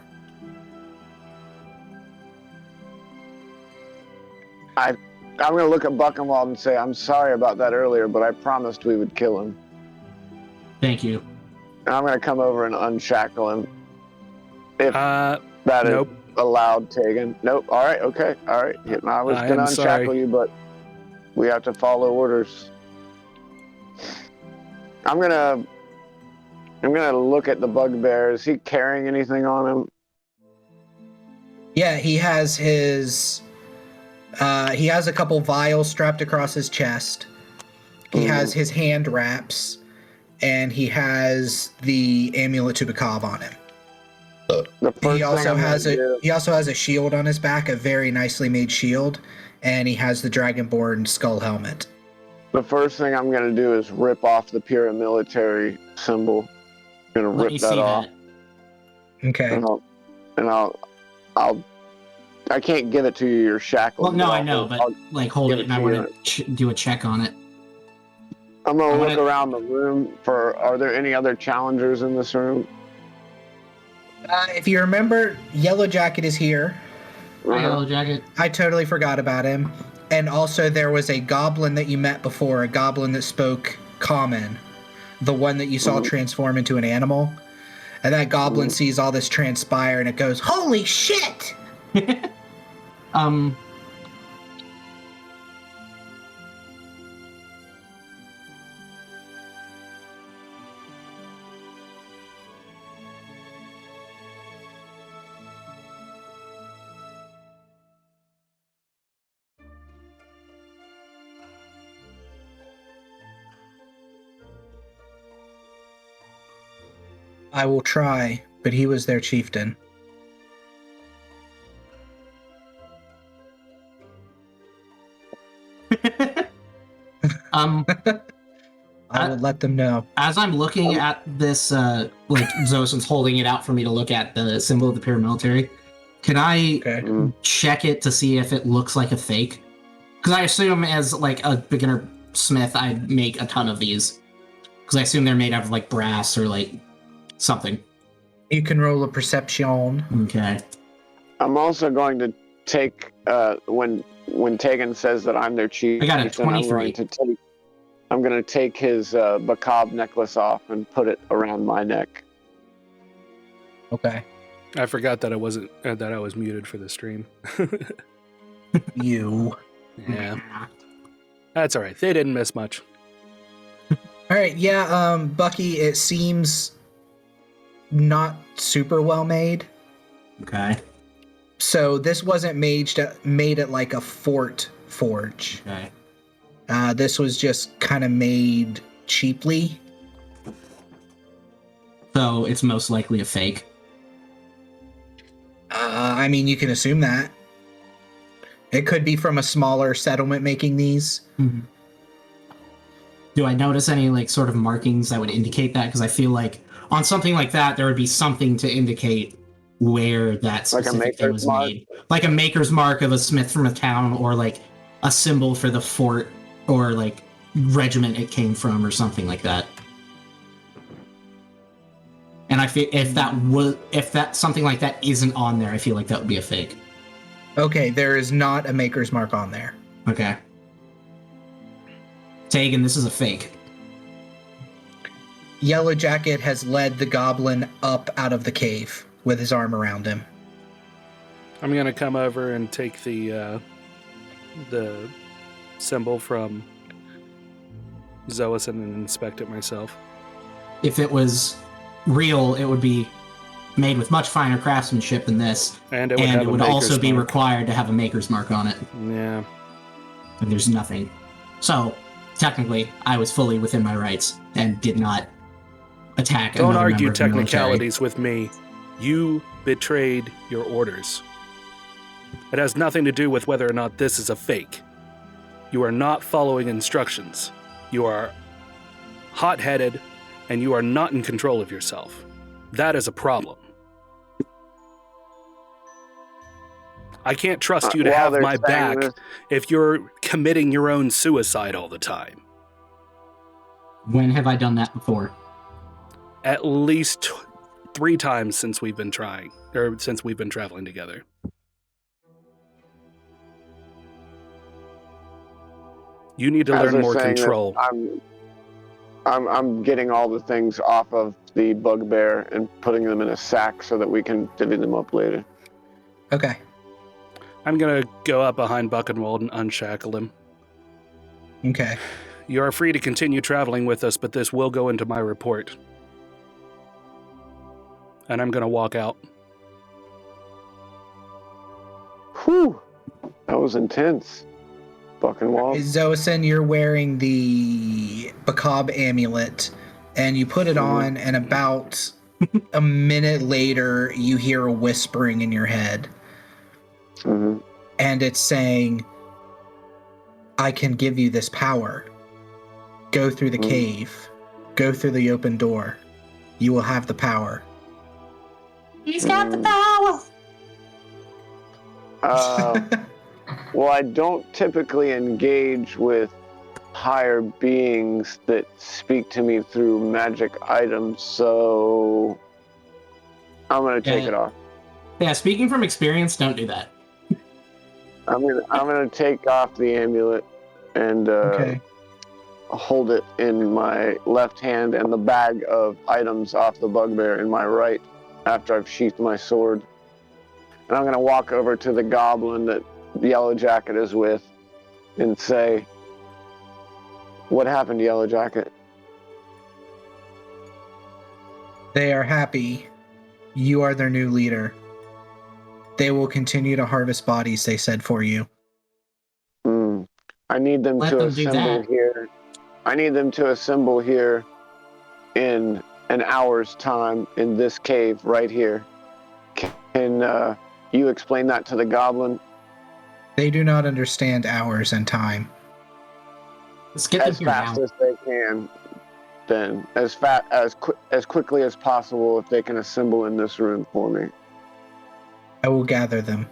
I'm gonna look at Buchenwald and say, I'm sorry about that earlier, but I promised we would kill him. Thank you. And I'm gonna come over and unshackle him. If that is nope. allowed, Tegan. Nope. All right. Okay. All right. I was I gonna am sorry. unshackle you, but we have to follow orders. I'm gonna look at the bugbear. Is he carrying anything on him? Yeah, he has a couple vials strapped across his chest. He has his hand wraps, and he has the amulet to Bakov on him. The first He also thing I'm has gonna do- he also has a shield on his back, a very nicely made shield, and he has the Dragonborn skull helmet. The first thing I'm gonna do is rip off the Pyrrah military symbol. I'm gonna Let rip me that see off, that. Okay. and I'll. I can't give it to you. You're shackled. Well, no, but I I'll- know, but I'll- like hold give it, it and I to want to do a check on it. I'm gonna I look wanna- around the room for. Are there any other challengers in this room? If you remember, Yellow Jacket is here. Hi, Yellow Jacket. I totally forgot about him. And also, there was a goblin that you met before, a goblin that spoke common, the one that you saw transform into an animal. And that goblin sees all this transpire, and it goes, "Holy shit!" I will try, but he was their chieftain. I will let them know. As I'm looking at this, like Zosen's holding it out for me to look at the symbol of the paramilitary, can I check it to see if it looks like a fake? Because I assume as like a beginner smith, I'd make a ton of these. Because I assume they're made out of like brass or like something. You can roll a perception. Okay. I'm also going to take when Tegan says that I'm their chief. I got a 23. I'm going to take his macabre necklace off and put it around my neck. Okay. I forgot that I was muted for the stream. You. Yeah. That's all right. They didn't miss much. All right. Yeah. Bucky, it seems not super well made. Okay. So this wasn't made at like a fort forge. Okay. This was just kind of made cheaply. So it's most likely a fake. I mean, you can assume that. It could be from a smaller settlement making these. Mm-hmm. Do I notice any like sort of markings that would indicate that? Because I feel like on something like that, there would be something to indicate where that specific thing was made. Like a maker's mark of a smith from a town, or like a symbol for the fort, or like regiment it came from, or something like that. And I feel if that something like that isn't on there, I feel like that would be a fake. Okay, there is not a maker's mark on there. Okay. Tegan, this is a fake. Yellow Jacket has led the goblin up out of the cave with his arm around him. I'm gonna come over and take the symbol from Zoesen and inspect it myself. If it was real, it would be made with much finer craftsmanship than this, and it would also be mark. required to have a maker's mark on it. Yeah. And there's nothing. So, technically, I was fully within my rights and did not attack. Don't another argue member of the military. technicalities with me. You betrayed your orders. It has nothing to do with whether or not this is a fake. You are not following instructions. You are hot-headed, and you are not in control of yourself. That is a problem. I can't trust you to have my back if you're committing your own suicide all the time. When have I done that before? At least 3 times since we've been since we've been traveling together. You need to learn more control. I'm getting all the things off of the bugbear and putting them in a sack so that we can divvy them up later. Okay. I'm gonna go up behind Buckenwald and unshackle him. Okay. You are free to continue traveling with us, but this will go into my report. And I'm gonna walk out. Whew. That was intense. Buckenwald. Zoesen, you're wearing the macabre amulet, and you put it on, and about a minute later, you hear a whispering in your head. Mm-hmm. And it's saying, I can give you this power. Go through the cave. Go through the open door. You will have the power. He's got the power! Well, I don't typically engage with higher beings that speak to me through magic items, so I'm going to take it off. Yeah, speaking from experience, don't do that. I'm gonna take off the amulet and hold it in my left hand and the bag of items off the bugbear in my right after I've sheathed my sword. And I'm gonna walk over to the goblin that Yellow Jacket is with and say, "What happened, Yellow Jacket?" They are happy. You are their new leader. They will continue to harvest bodies, they said, for you. I need them to assemble here. I need them to assemble here in an hour's time in this cave right here. Can you explain that to the goblin? They do not understand hours and time. Let's get them As here fast now. as they can, then. As quickly as possible if they can assemble in this room for me. I will gather them.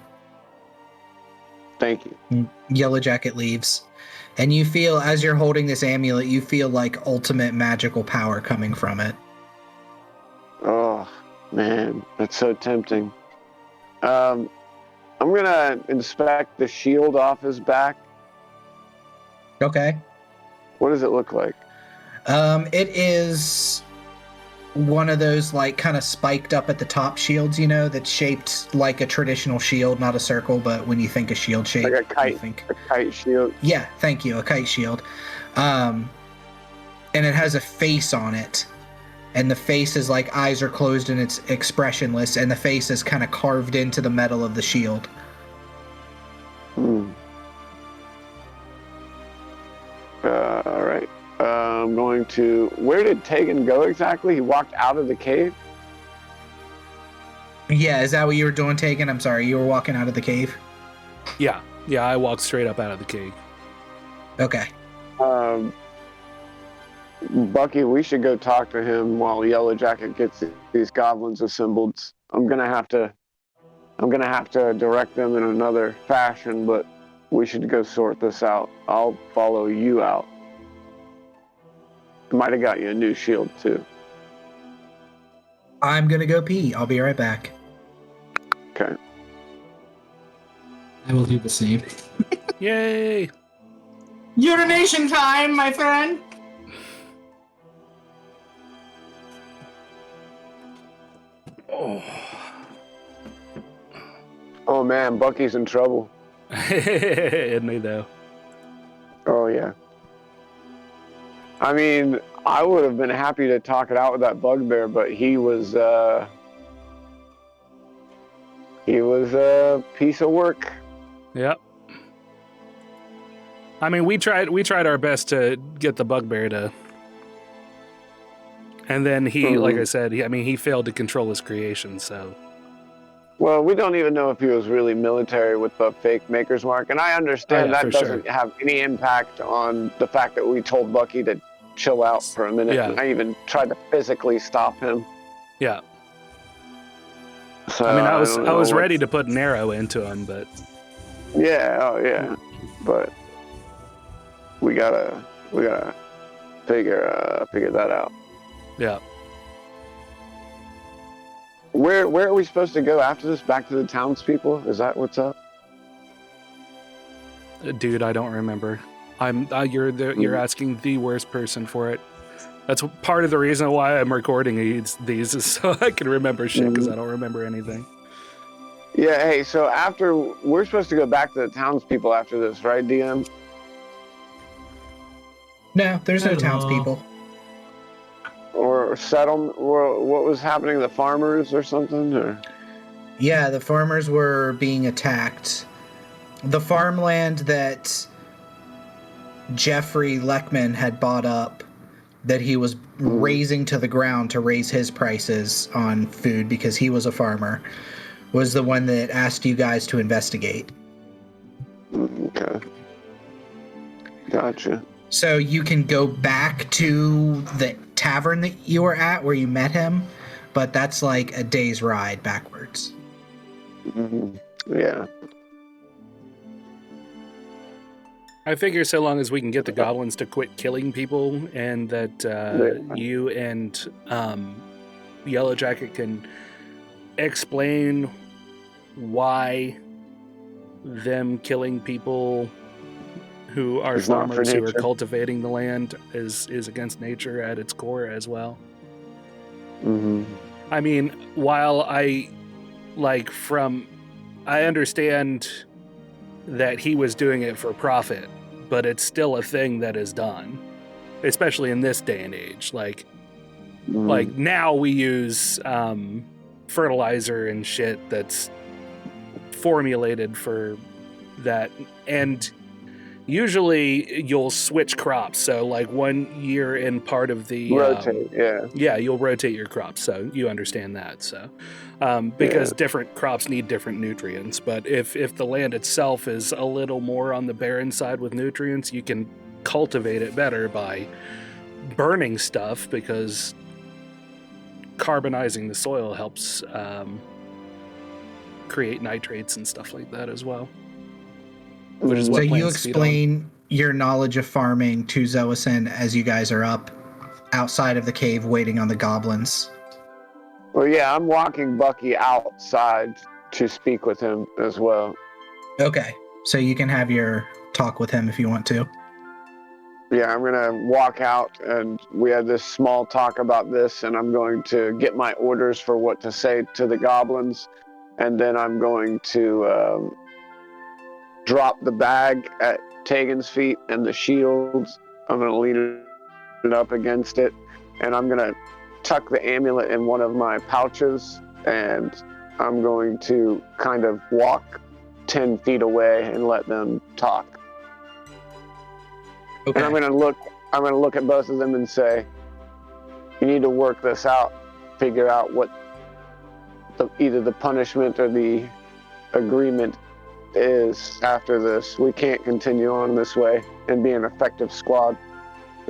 Thank you. Yellow Jacket leaves. And you feel, as you're holding this amulet, you feel like ultimate magical power coming from it. Oh, man, that's so tempting. I'm gonna inspect the shield off his back. Okay. What does it look like? It is one of those like kind of spiked up at the top shields, you know, that's shaped like a traditional shield, not a circle, but when you think a shield shape, Like a kite. you think... A kite shield. Yeah, thank you, a kite shield. And it has a face on it. And the face is like eyes are closed and it's expressionless, and the face is kind of carved into the metal of the shield. All right. I'm going to... Where did Tegan go exactly? He walked out of the cave? Yeah, is that what you were doing, Tegan? I'm sorry, you were walking out of the cave? Yeah, I walked straight up out of the cave. Okay. Bucky, we should go talk to him while Yellow Jacket gets these goblins assembled. I'm gonna have to direct them in another fashion, but we should go sort this out. I'll follow you out. I might have got you a new shield too. I'm gonna go pee. I'll be right back. Okay. I will do the same. Yay! Urination time, my friend! Oh man, Bucky's in trouble. Isn't he though? Oh yeah. I mean, I would have been happy to talk it out with that bugbear, but he was a piece of work. Yep. I mean, we tried our best to get the bugbear to, and then he, like I said, he failed to control his creation. So, well, we don't even know if he was really military with the fake Maker's Mark, and I understand that doesn't have any impact on the fact that we told Bucky to chill out for a minute. Yeah. And I even tried to physically stop him. Yeah. So, I mean, I was ready to put an arrow into him, but yeah, oh yeah, but we gotta figure that out. yeah. Where are we supposed to go after this? Back to the townspeople? Is that what's up? Dude, I don't remember. You're asking the worst person for it. That's part of the reason why I'm recording these is so I can remember shit, because I don't remember anything. Yeah, hey, so after we're supposed to go back to the townspeople after this, right, DM? No, there's no townspeople. Or settlement? Or what was happening? The farmers or something? Or Yeah, the farmers were being attacked. The farmland that Jeffrey Leckman had bought up, that he was razing to the ground to raise his prices on food because he was a farmer, was the one that asked you guys to investigate. Okay. Gotcha. So you can go back to the tavern that you were at where you met him, but that's like a day's ride backwards. Yeah. I figure so long as we can get the goblins to quit killing people, and that you and Yellow Jacket can explain why them killing people who are farmers who are cultivating the land is against nature at its core as well. I mean, while I understand that he was doing it for profit, but it's still a thing that is done, especially in this day and age. Like now we use fertilizer and shit that's formulated for that, and Usually you'll switch crops. So like 1 year in part of the Rotate, yeah. Yeah, you'll rotate your crops, so you understand that. So, because different crops need different nutrients, but if the land itself is a little more on the barren side with nutrients, you can cultivate it better by burning stuff, because carbonizing the soil helps create nitrates and stuff like that as well. Which is So what you plants feed on. explain your knowledge of farming to Zoason as you guys are up outside of the cave waiting on the goblins. Well, yeah, I'm walking Bucky outside to speak with him as well. Okay, so you can have your talk with him if you want to. Yeah, I'm going to walk out, and we had this small talk about this, and I'm going to get my orders for what to say to the goblins, and then I'm going to drop the bag at Tegan's feet and the shields. I'm going to lean it up against it, and I'm going to tuck the amulet in one of my pouches, and I'm going to kind of walk 10 feet away and let them talk. Okay. And I'm going to look at both of them and say, you need to work this out, figure out what either the punishment or the agreement is after this. We can't continue on this way and be an effective squad.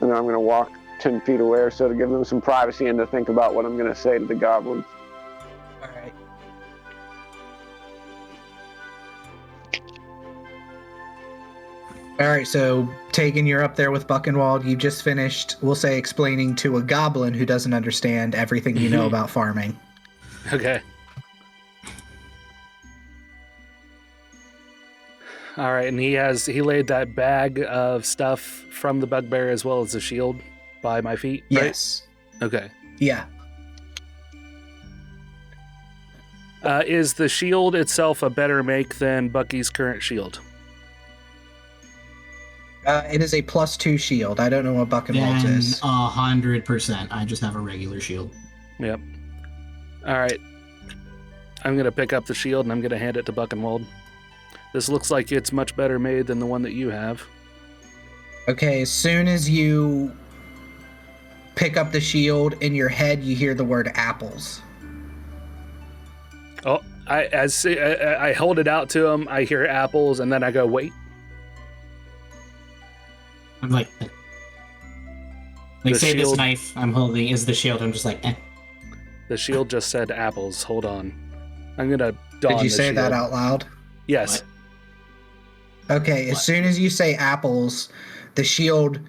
And I'm going to walk 10 feet away or so to give them some privacy and to think about what I'm going to say to the goblins. All right. All right, so Tegan, you're up there with Buchenwald. You just finished, we'll say, explaining to a goblin who doesn't understand everything you know about farming. Okay. All right, and he laid that bag of stuff from the bugbear as well as the shield by my feet, right? Yes. Okay. Yeah. Is the shield itself a better make than Bucky's current shield? It is a +2 shield. I don't know what Buchenwald's Then is. 100%. I just have a regular shield. Yep. All right. I'm going to pick up the shield and I'm going to hand it to Buchenwald. This looks like it's much better made than the one that you have. Okay, as soon as you pick up the shield, in your head you hear the word apples. Oh, I hold it out to him. I hear apples, and then I go, wait. I'm like The say this shield- knife I'm holding is the shield. I'm just like, eh. The shield just said apples. Hold on. I'm going to don Did you the say that shield. out loud? Yes. Okay, as soon as you say apples, the shield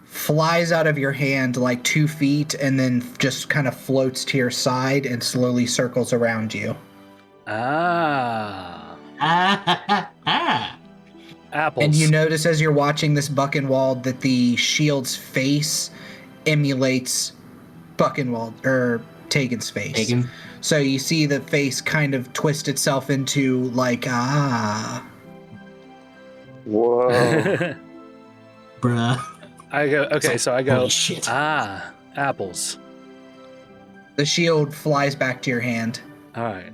flies out of your hand like 2 feet and then just kind of floats to your side and slowly circles around you. Ah. Apples. And you notice as you're watching this Buchenwald that the shield's face emulates Buchenwald, or Tegan's face. Tegan. So you see the face kind of twist itself into like, Whoa. Bruh. I go, okay, so I go, Holy shit. apples. The shield flies back to your hand. All right.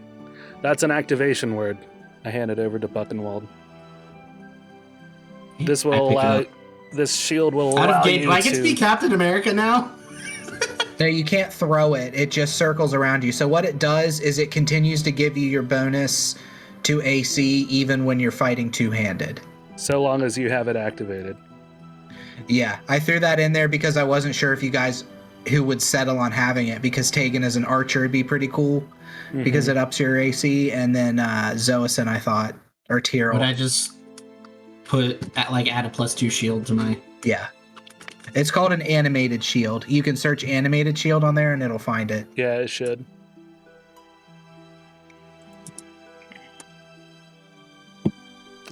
That's an activation word. I hand it over to Buchenwald. This I will pick it allow, up. this shield will Out allow of game, you do I get to be Captain America now? No, you can't throw it. It just circles around you. So what it does is it continues to give you your bonus to AC even when you're fighting two-handed. So long as you have it activated. Yeah, I threw that in there because I wasn't sure if you guys who would settle on having it, because Tegan as an archer would be pretty cool because it ups your AC, and then Zoason, I thought, or Tyrrell. Would I just add a +2 shield to my... Yeah. It's called an animated shield. You can search animated shield on there and it'll find it. Yeah, it should.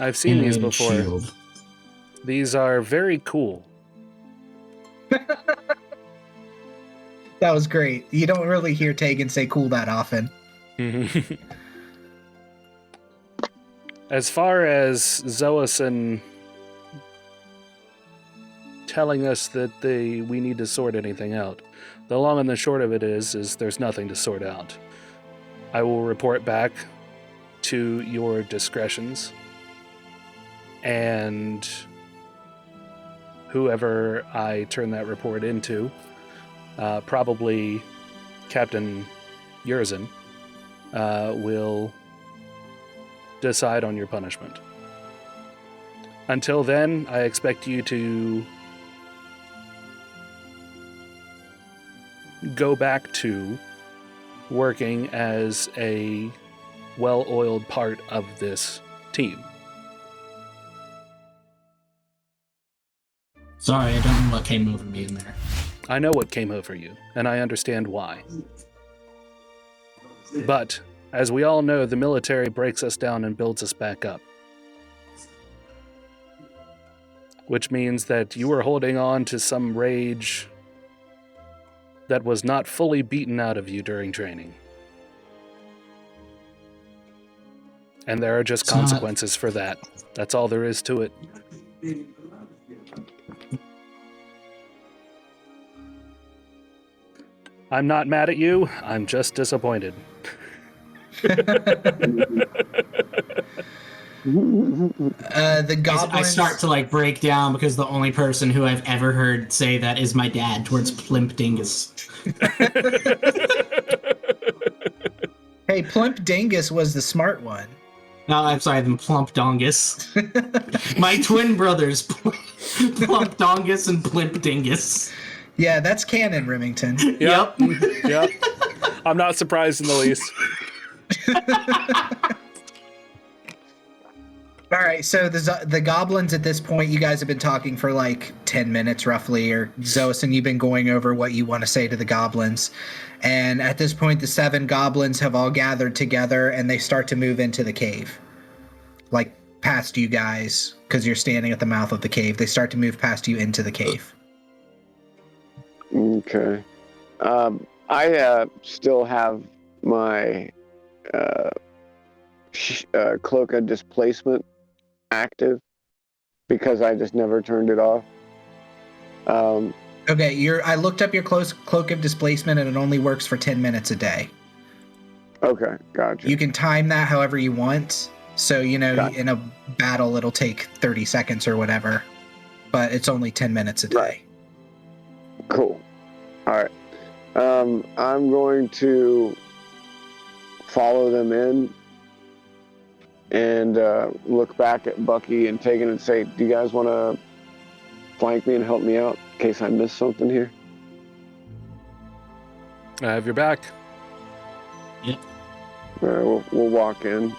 I've seen these animated before. shield. These are very cool. That was great. You don't really hear Tegan say cool that often. As far as Zoason telling us that we need to sort anything out, the long and the short of it is there's nothing to sort out. I will report back to your discretions, and whoever I turn that report into, probably Captain Yurzin, will decide on your punishment. Until then, I expect you to go back to working as a well-oiled part of this team. Sorry, I don't know what came over me in there. I know what came over you, and I understand why. But, as we all know, the military breaks us down and builds us back up. Which means that you were holding on to some rage that was not fully beaten out of you during training. And there are just consequences for that. That's all there is to it. I'm not mad at you, I'm just disappointed. The goblins... I start to like break down because the only person who I've ever heard say that is my dad towards Plimp Dingus. Hey, Plimp Dingus was the smart one. No, I'm sorry, then Plump Dongus. My twin brothers, Plump Dongus and Plimp Dingus. Yeah, that's canon, Remington. Yep. Yep. I'm not surprised in the least. All right, so the goblins at this point, you guys have been talking for like 10 minutes roughly, or Zoison, you've been going over what you want to say to the goblins. And at this point, the 7 goblins have all gathered together and they start to move into the cave. Like past you guys, because you're standing at the mouth of the cave. They start to move past you into the cave. Okay. I still have my cloak of displacement active because I just never turned it off. Okay, I looked up your cloak of displacement and it only works for 10 minutes a day. Okay, gotcha. You can time that however you want. So, Gotcha. in a battle, it'll take 30 seconds or whatever. But it's only 10 minutes a day. Right. Cool. All right. I'm going to follow them in and look back at Bucky and take it and say, do you guys want to flank me and help me out in case I miss something here? I have your back. Yep. All right, we'll walk in.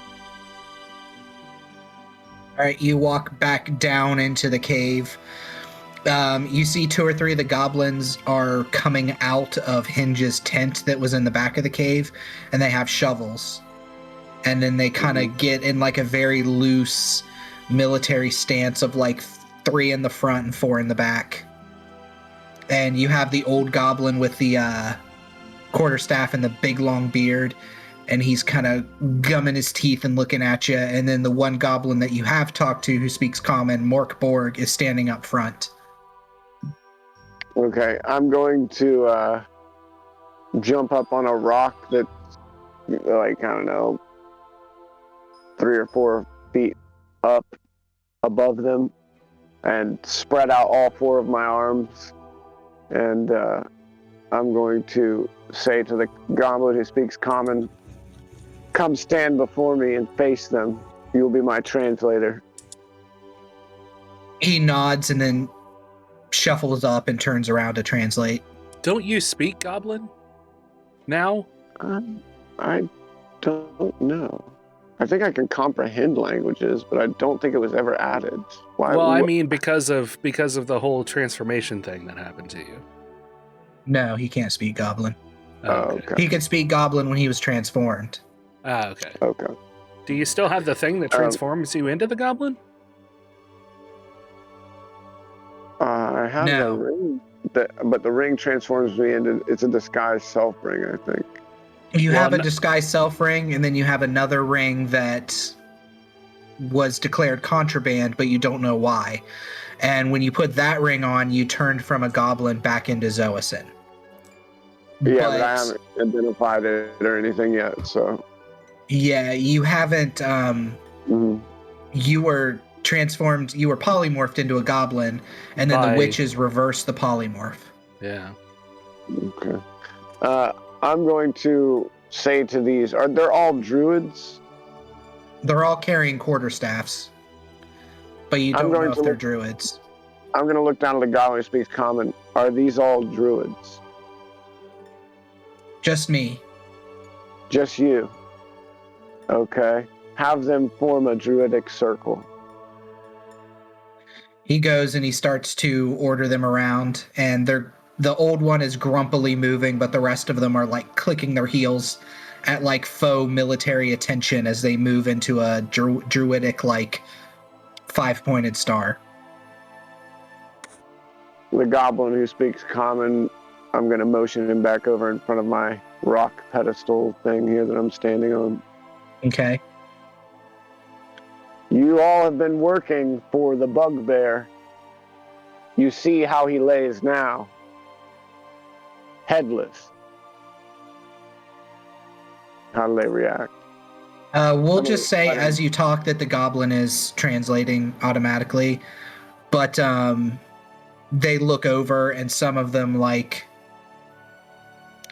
All right, you walk back down into the cave. You see 2 or 3 of the goblins are coming out of Hinge's tent that was in the back of the cave, and they have shovels. And then they kind of get in like a very loose military stance of like 3 in the front and 4 in the back. And you have the old goblin with the quarterstaff and the big long beard, and he's kind of gumming his teeth and looking at you. And then the one goblin that you have talked to who speaks common, Mork Borg, is standing up front. Okay, I'm going to jump up on a rock that's like, I don't know, 3 or 4 feet up above them and spread out all 4 of my arms. And I'm going to say to the goblin who speaks common, come stand before me and face them. You'll be my translator. He nods and then shuffles up and turns around to translate. Don't you speak Goblin? Now? I don't know. I think I can comprehend languages, but I don't think it was ever added. Why? Well, I mean, because of the whole transformation thing that happened to you. No, he can't speak Goblin. Okay. He could speak Goblin when he was transformed. Ah, okay. Okay. Do you still have the thing that transforms you into the Goblin? I have No. the ring, but the ring transforms me into, it's a disguised self ring, I think. You Well, have a disguised self ring, and then you have another ring that was declared contraband, but you don't know why. And when you put that ring on, you turned from a goblin back into Zoison. Yeah, but I haven't identified it or anything yet, so. Yeah, you haven't. Mhm. You were transformed, you were polymorphed into a goblin, and then the witches reversed the polymorph. Yeah. Okay. I'm going to say to these, they're all druids? They're all carrying quarterstaffs, but you don't know if they're druids. I'm going to look down at the goblin who speaks common. Are these all druids? Just me. Just you? Okay. Have them form a druidic circle. He goes and he starts to order them around, and the old one is grumpily moving, but the rest of them are like clicking their heels at like faux military attention as they move into a druidic like 5-pointed star. The goblin who speaks common, I'm going to motion him back over in front of my rock pedestal thing here that I'm standing on. Okay. You all have been working for the bugbear. You see how he lays now. Headless. How do they react? We'll just say as you talk that the goblin is translating automatically, but they look over and some of them like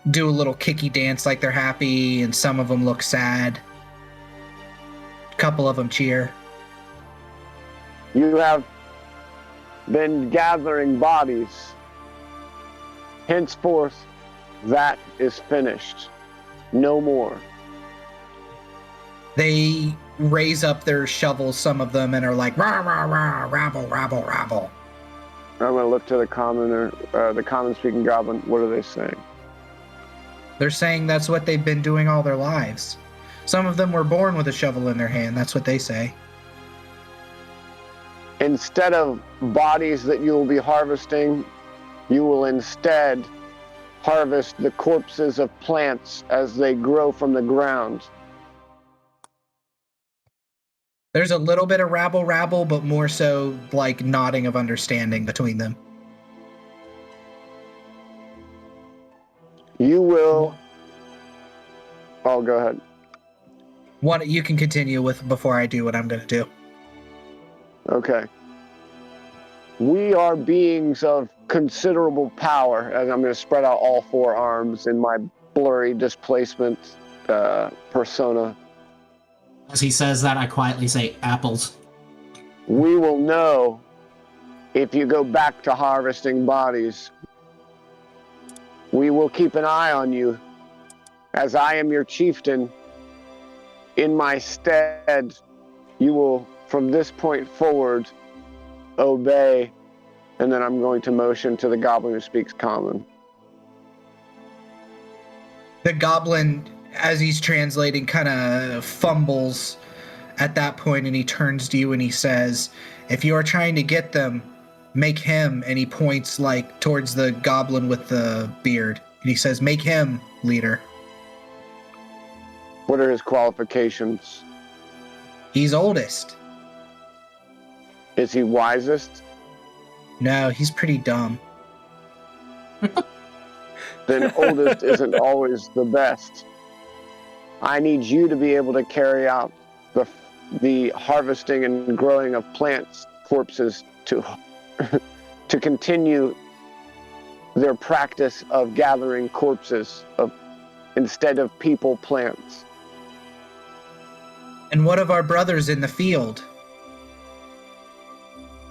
do a little kicky dance like they're happy, and some of them look sad. A couple of them cheer. You have been gathering bodies. Henceforth, that is finished. No more. They raise up their shovels, some of them, and are like, rah, rah, rah, rabble, rabble, rabble. I'm going to look to the commoner, the common-speaking goblin. What are they saying? They're saying that's what they've been doing all their lives. Some of them were born with a shovel in their hand. That's what they say. Instead of bodies that you will be harvesting, you will instead harvest the corpses of plants as they grow from the ground. There's a little bit of rabble, but more so like nodding of understanding between them. You will... Oh, go ahead. One, you can continue with before I do what I'm going to do. Okay. We are beings of considerable power, and I'm going to spread out all 4 arms in my blurry displacement persona. As he says that, I quietly say, apples. We will know if you go back to harvesting bodies. We will keep an eye on you, as I am your chieftain. In my stead, you will, from this point forward, obey, and then I'm going to motion to the goblin who speaks common. The goblin, as he's translating, kind of fumbles at that point, and he turns to you and he says, if you are trying to get them, make him, and he points like towards the goblin with the beard, and he says, make him leader. What are his qualifications? He's oldest. Is he wisest? No, he's pretty dumb. Then oldest isn't always the best. I need you to be able to carry out the harvesting and growing of plants, corpses, to continue their practice of gathering corpses instead of people, plants. And what of our brothers in the field?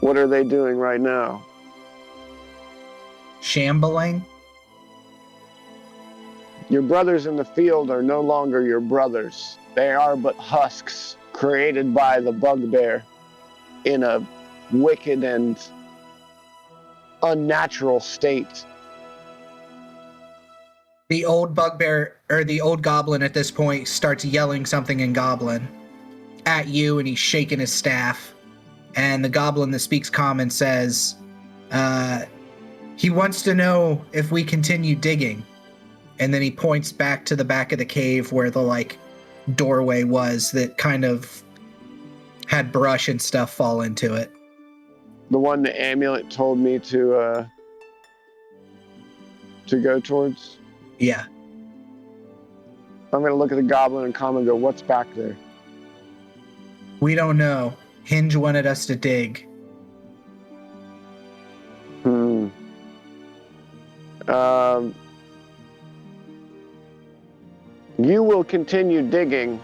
What are they doing right now? Shambling? Your brothers in the field are no longer your brothers. They are but husks created by the bugbear in a wicked and unnatural state. The old bugbear, or the old goblin at this point, starts yelling something in goblin at you, and he's shaking his staff. And the goblin that speaks common says, he wants to know if we continue digging. And then he points back to the back of the cave where the doorway was that kind of had brush and stuff fall into it. The one the amulet told me to go towards? Yeah. I'm going to look at the goblin and common and go, what's back there? We don't know. Hinge wanted us to dig. You will continue digging,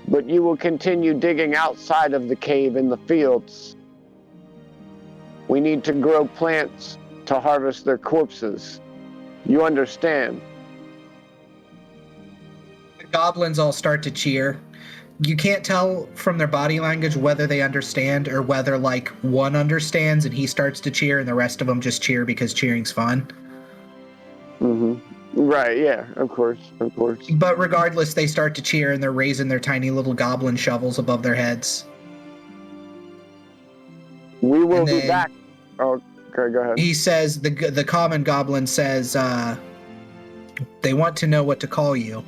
but you will continue digging outside of the cave in the fields. We need to grow plants to harvest their corpses. You understand? The goblins all start to cheer. You can't tell from their body language whether they understand or whether, like, one understands and he starts to cheer and the rest of them just cheer because cheering's fun. Right, yeah, of course. But regardless, they start to cheer and they're raising their tiny little goblin shovels above their heads. We will be back. Oh, okay, go ahead. He says, the common goblin says, they want to know what to call you.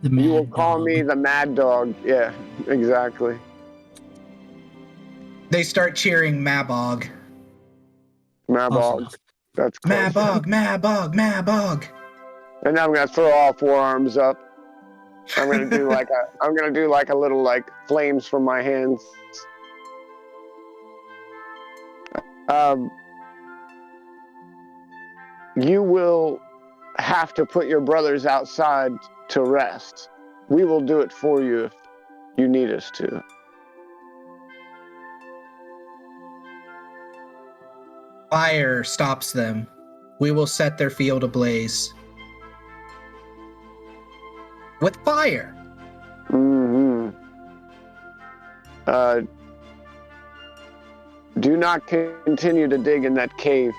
You will call me the Mad Dog. Yeah, exactly. They start cheering Mabog. Mabog. That's close. Mabog, Mabog, Mabog. And I'm gonna throw all four arms up. I'm gonna do like a little like flames from my hands. You will have to put your brothers outside to rest. We will do it for you if you need us to. Fire stops them. We will set their field ablaze. With fire. Do not continue to dig in that cave.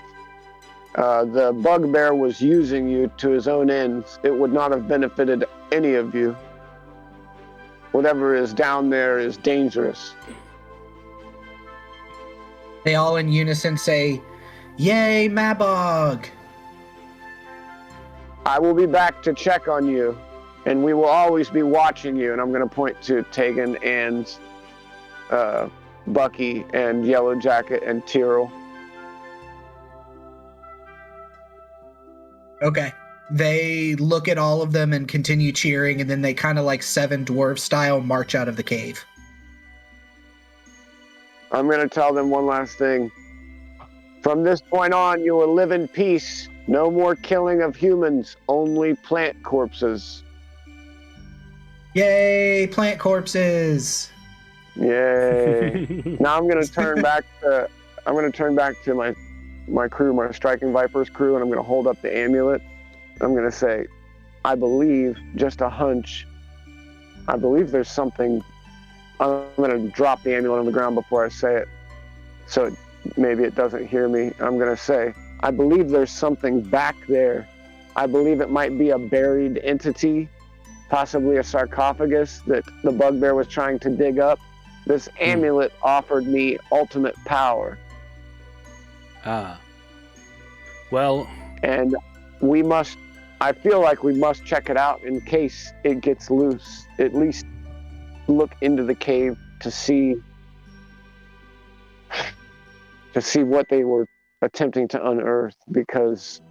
The bugbear was using you to his own ends. It would not have benefited any of you. Whatever is down there is dangerous. They all in unison say, "Yay, Mabog!" I will be back to check on you, and we will always be watching you. And I'm going to point to Tegan and Bucky and Yellow Jacket and Tyrrell. Okay. They look at all of them and continue cheering, and then they kind of like Seven Dwarves style march out of the cave. I'm going to tell them one last thing. From this point on, you will live in peace. No more killing of humans, only plant corpses. Yay, plant corpses! Yay. Now I'm going to turn back to my crew, my Striking Vipers crew, and I'm going to hold up the amulet. I'm going to say, I believe, just a hunch, I believe there's something. I'm going to drop the amulet on the ground before I say it, so maybe it doesn't hear me. I'm going to say, I believe there's something back there. I believe it might be a buried entity, possibly a sarcophagus that the bugbear was trying to dig up. This amulet offered me ultimate power. Well. And I feel like we must check it out in case it gets loose. At least look into the cave to see what they were attempting to unearth, because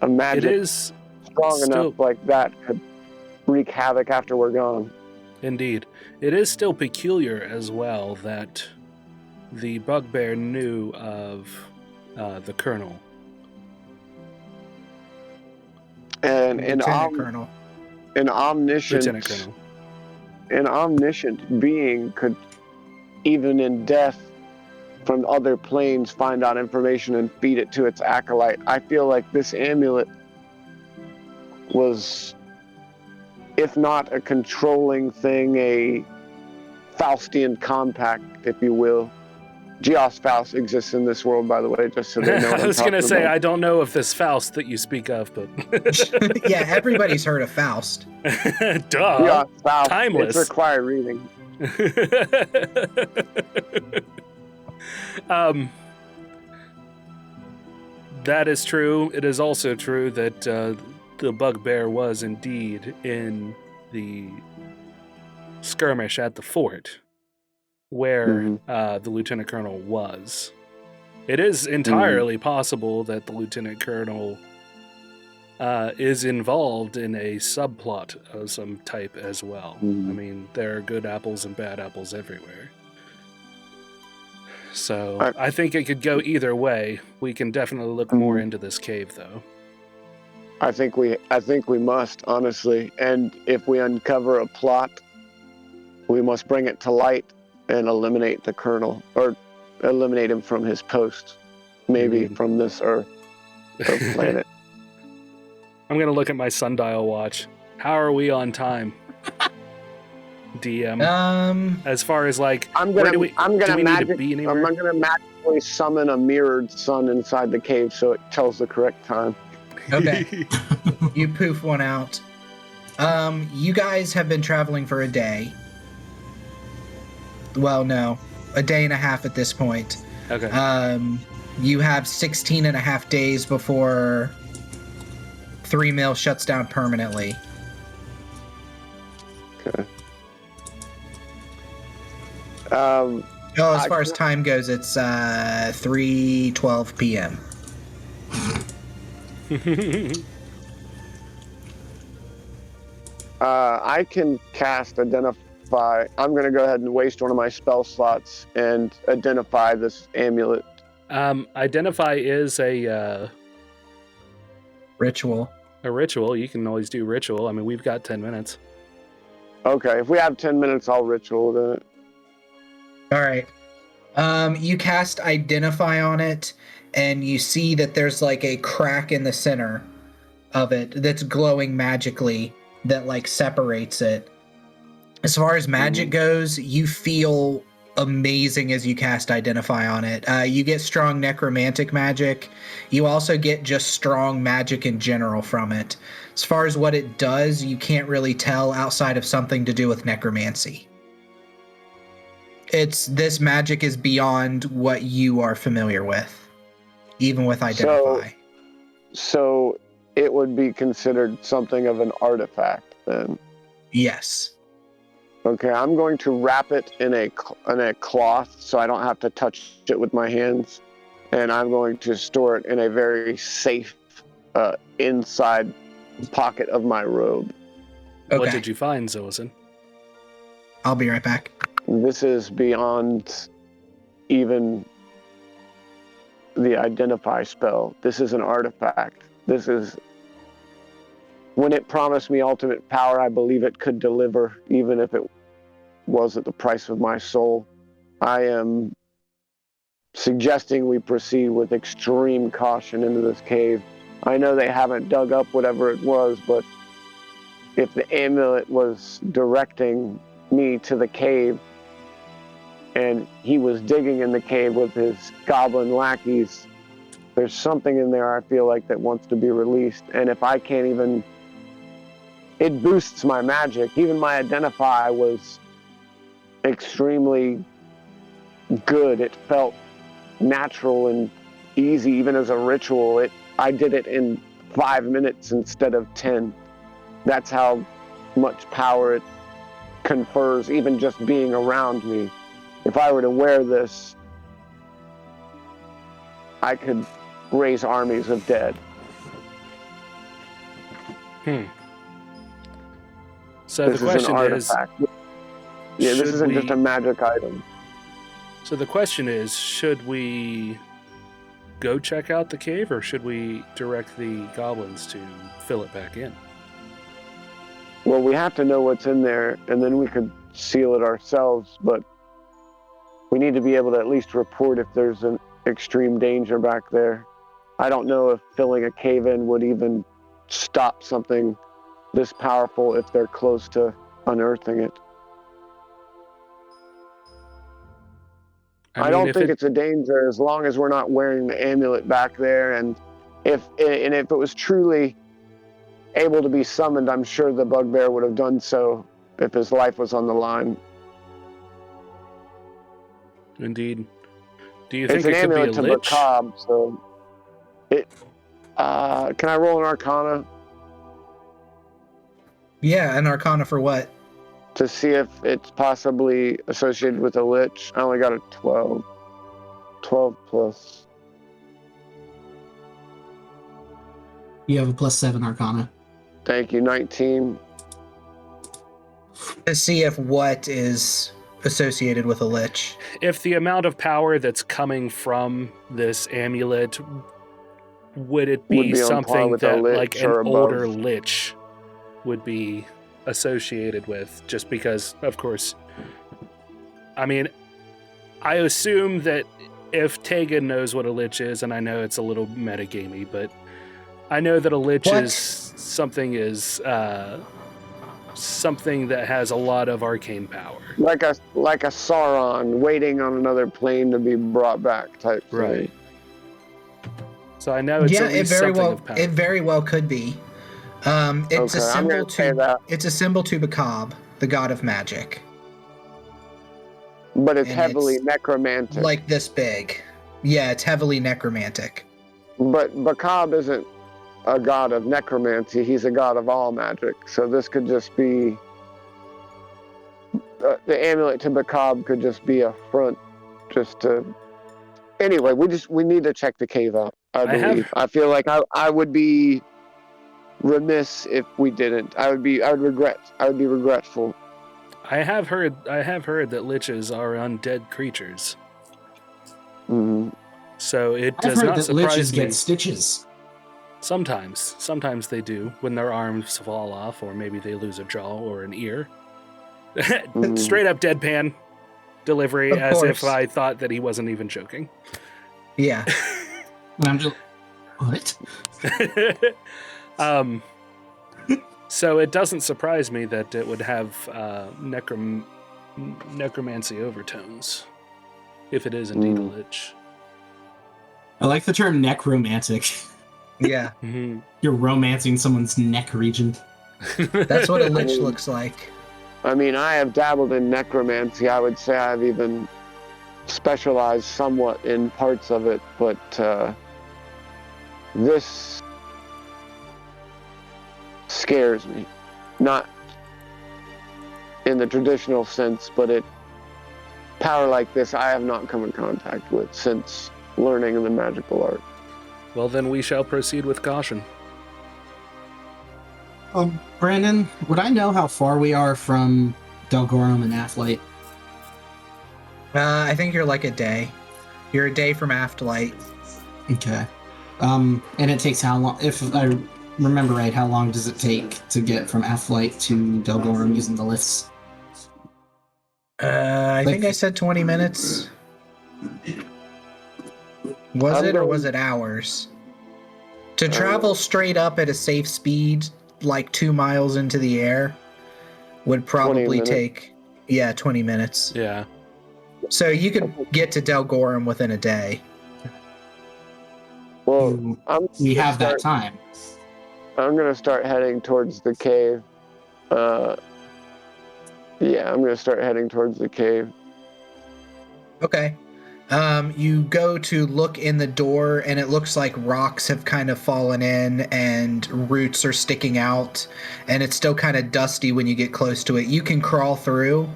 a magic strong enough like that could wreak havoc after we're gone. Indeed. It is still peculiar as well that the bugbear knew of the Colonel. And Colonel. An omniscient Lieutenant Colonel. An omniscient being could, even in death, from other planes, find out information and feed it to its acolyte. I feel like this amulet was, if not a controlling thing, a Faustian compact, if you will. Geos Faust exists in this world, by the way, just so they know what I was going to say, I don't know if this Faust that you speak of, but... Yeah, everybody's heard of Faust. Duh. Geos Faust, Timeless. it's required reading. That is true. It is also true that the bugbear was indeed in the skirmish at the fort where the Lieutenant Colonel was. It is entirely possible that the Lieutenant Colonel is involved in a subplot of some type as well. I mean, there are good apples and bad apples everywhere. So I think it could go either way. We can definitely look more into this cave, though. I think we must, honestly. And if we uncover a plot, we must bring it to light and eliminate the colonel, or eliminate him from his post, maybe from this Earth or planet. I'm gonna look at my sundial watch. How are we on time? DM. As far as like, I'm gonna magically summon a mirrored sun inside the cave so it tells the correct time. Okay. You poof one out. You guys have been traveling for a day. Well, no, a day and a half at this point. Okay. You have 16 and a half days before 3 Mill shuts down permanently. Okay. As far as time goes, it's 3:12 p.m. I can cast Identify. I'm going to go ahead and waste one of my spell slots and identify this amulet. Identify is a Ritual. a ritual. You can always do ritual. I mean, we've got 10 minutes. Okay, if we have 10 minutes, I'll ritual it. All right. You cast Identify on it, and you see that there's like a crack in the center of it that's glowing magically that like separates it. As far as magic goes, you feel amazing as you cast Identify on it. You get strong necromantic magic. You also get just strong magic in general from it. As far as what it does, you can't really tell outside of something to do with necromancy. This magic is beyond what you are familiar with, even with Identify. So it would be considered something of an artifact then? Yes. Okay, I'm going to wrap it in a cloth so I don't have to touch it with my hands, and I'm going to store it in a very safe inside pocket of my robe. Okay. What did you find, Zoazin? I'll be right back. This is beyond even the Identify spell. This is an artifact. This is... When it promised me ultimate power, I believe it could deliver, even if it was at the price of my soul. I am suggesting we proceed with extreme caution into this cave. I know they haven't dug up whatever it was, but if the amulet was directing me to the cave, and he was digging in the cave with his goblin lackeys, there's something in there I feel like that wants to be released. And if I can't even... It boosts my magic. Even my Identify was extremely good. It felt natural and easy, even as a ritual. I did it in 5 minutes instead of 10. That's how much power it confers, even just being around me. If I were to wear this, I could raise armies of dead. So the question is... Yeah, this isn't just a magic item. So the question is, should we go check out the cave, or should we direct the goblins to fill it back in? Well, we have to know what's in there, and then we could seal it ourselves, but we need to be able to at least report if there's an extreme danger back there. I don't know if filling a cave in would even stop something this powerful if they're close to unearthing it. I don't think it's a danger as long as we're not wearing the amulet back there, and if it was truly able to be summoned, I'm sure the bugbear would have done so if his life was on the line. Indeed. Do you think it's it an could be a amulet to lich? Macabre, so it. Can I roll an Arcana Yeah, an Arcana for what? to see if it's possibly associated with a lich? I only got a 12. 12 plus. You have a +7 Arcana. Thank you. 19. To see if what is associated with a lich. If the amount of power that's coming from this amulet, would it Would be be on par something with a that lich like an or above. older lich would be associated with? Just because, of course, I mean, I assume that if Tegan knows what a lich is, and I know it's a little metagamey, but I know that a lich What? is something that has a lot of arcane power. Like a Sauron waiting on another plane to be brought back type thing. Right. So I know it's at least something of power. It very well could be. It's Okay, a I'm symbol gonna say that. It's a symbol to Macabre, the god of magic. But it's And heavily it's necromantic. Like this big. Yeah, it's heavily necromantic. But Macabre isn't a god of necromancy. He's a god of all magic. So this could just be... the amulet to Macabre could just be a front just to... Anyway, we need to check the cave out, I believe. I feel like I would be remiss if we didn't. I would be regretful. I have heard that liches are undead creatures. Mm-hmm. So it I've does heard not that surprise liches me. get stitches. Sometimes they do when their arms fall off, or maybe they lose a jaw or an ear. Straight up deadpan delivery, Of as course. if I thought that he wasn't even joking. Yeah. And I'm just, what? So it doesn't surprise me that it would have necromancy overtones, if it is indeed a lich. I like the term necromantic. Yeah. Mm-hmm. You're romancing someone's neck region. That's what a lich looks like. I mean, I have dabbled in necromancy. I would say I've even specialized somewhat in parts of it, but this scares me. Not in the traditional sense, but power like this I have not come in contact with since learning the magical art. Well, then we shall proceed with caution. Brandon, would I know how far we are from Delgorum and Athlite? I think you're like a day. You're a day from Afterlight. Okay. And it takes how long? If I remember right, how long does it take to get from Athlite to Delgorum using the lifts? I think I said 20 minutes. Was it, or was it hours? To travel straight up at a safe speed, like 2 miles into the air, would probably take, 20 minutes. Yeah. So you could get to Delgorum within a day. Well, We have that time. I'm going to start heading towards the cave. I'm going to start heading towards the cave. Okay. You go to look in the door, and it looks like rocks have kind of fallen in and roots are sticking out, and it's still kind of dusty when you get close to it. You can crawl through.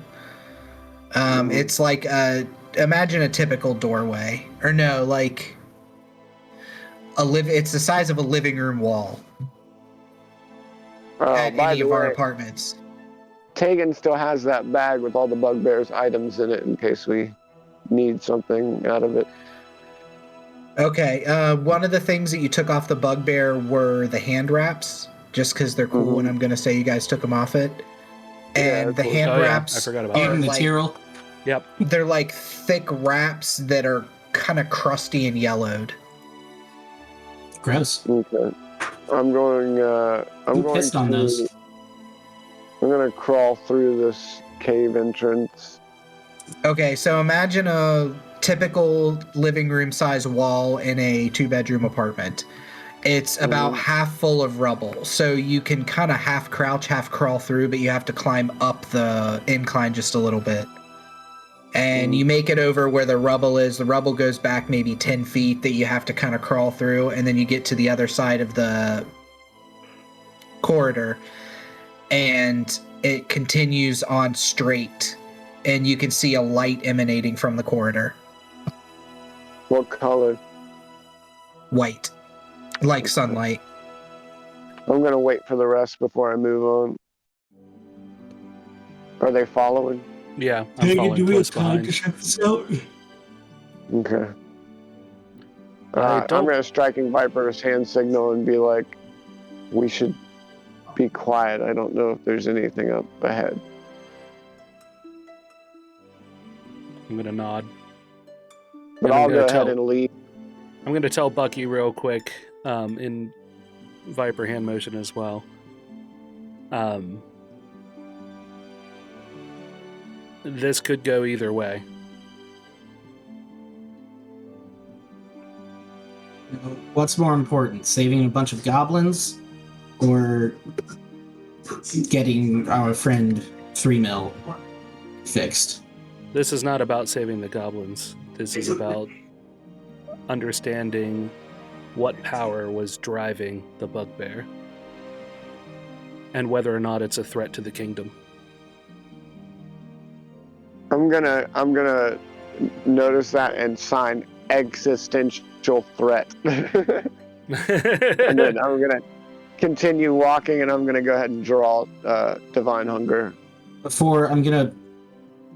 It's like imagine a typical doorway, or no, like it's the size of a living room wall at any of our apartments. Tegan still has that bag with all the bugbear's items in it in case we need something out of it. Okay, one of the things that you took off the bugbear were the hand wraps, just because they're cool, and I'm going to say you guys took them off it. And the hand wraps I forgot about are Even the like, Tyrrell? Yep. they're like thick wraps that are kind of crusty and yellowed. Gross. Okay. I'm going pissed on those? I'm going to crawl through this cave entrance. Okay, so imagine a typical living room size wall in a 2-bedroom apartment. It's about half full of rubble, so you can kind of half crouch, half crawl through, but you have to climb up the incline just a little bit. And you make it over where the rubble is. The rubble goes back maybe 10 feet that you have to kind of crawl through, and then you get to the other side of the corridor, and it continues on straight, and you can see a light emanating from the corridor. What color? White. Like sunlight. I'm gonna wait for the rest before I move on. Are they following? Yeah, I'm following close behind. this out? Okay. I I'm don't. gonna Striking Viper's hand signal and be like, we should be quiet. I don't know if there's anything up ahead. I'm gonna nod. But And I'm I'll gonna go tell- ahead and leave. I'm gonna tell Bucky real quick, in Viper hand motion as well. This could go either way. What's more important, saving a bunch of goblins or getting our friend 3 mil fixed? This is not about saving the goblins. This is about understanding what power was driving the bugbear and whether or not it's a threat to the kingdom. I'm gonna notice that and sign existential threat. And then I'm gonna continue walking, and I'm gonna go ahead and draw Divine Hunger. Before, I'm gonna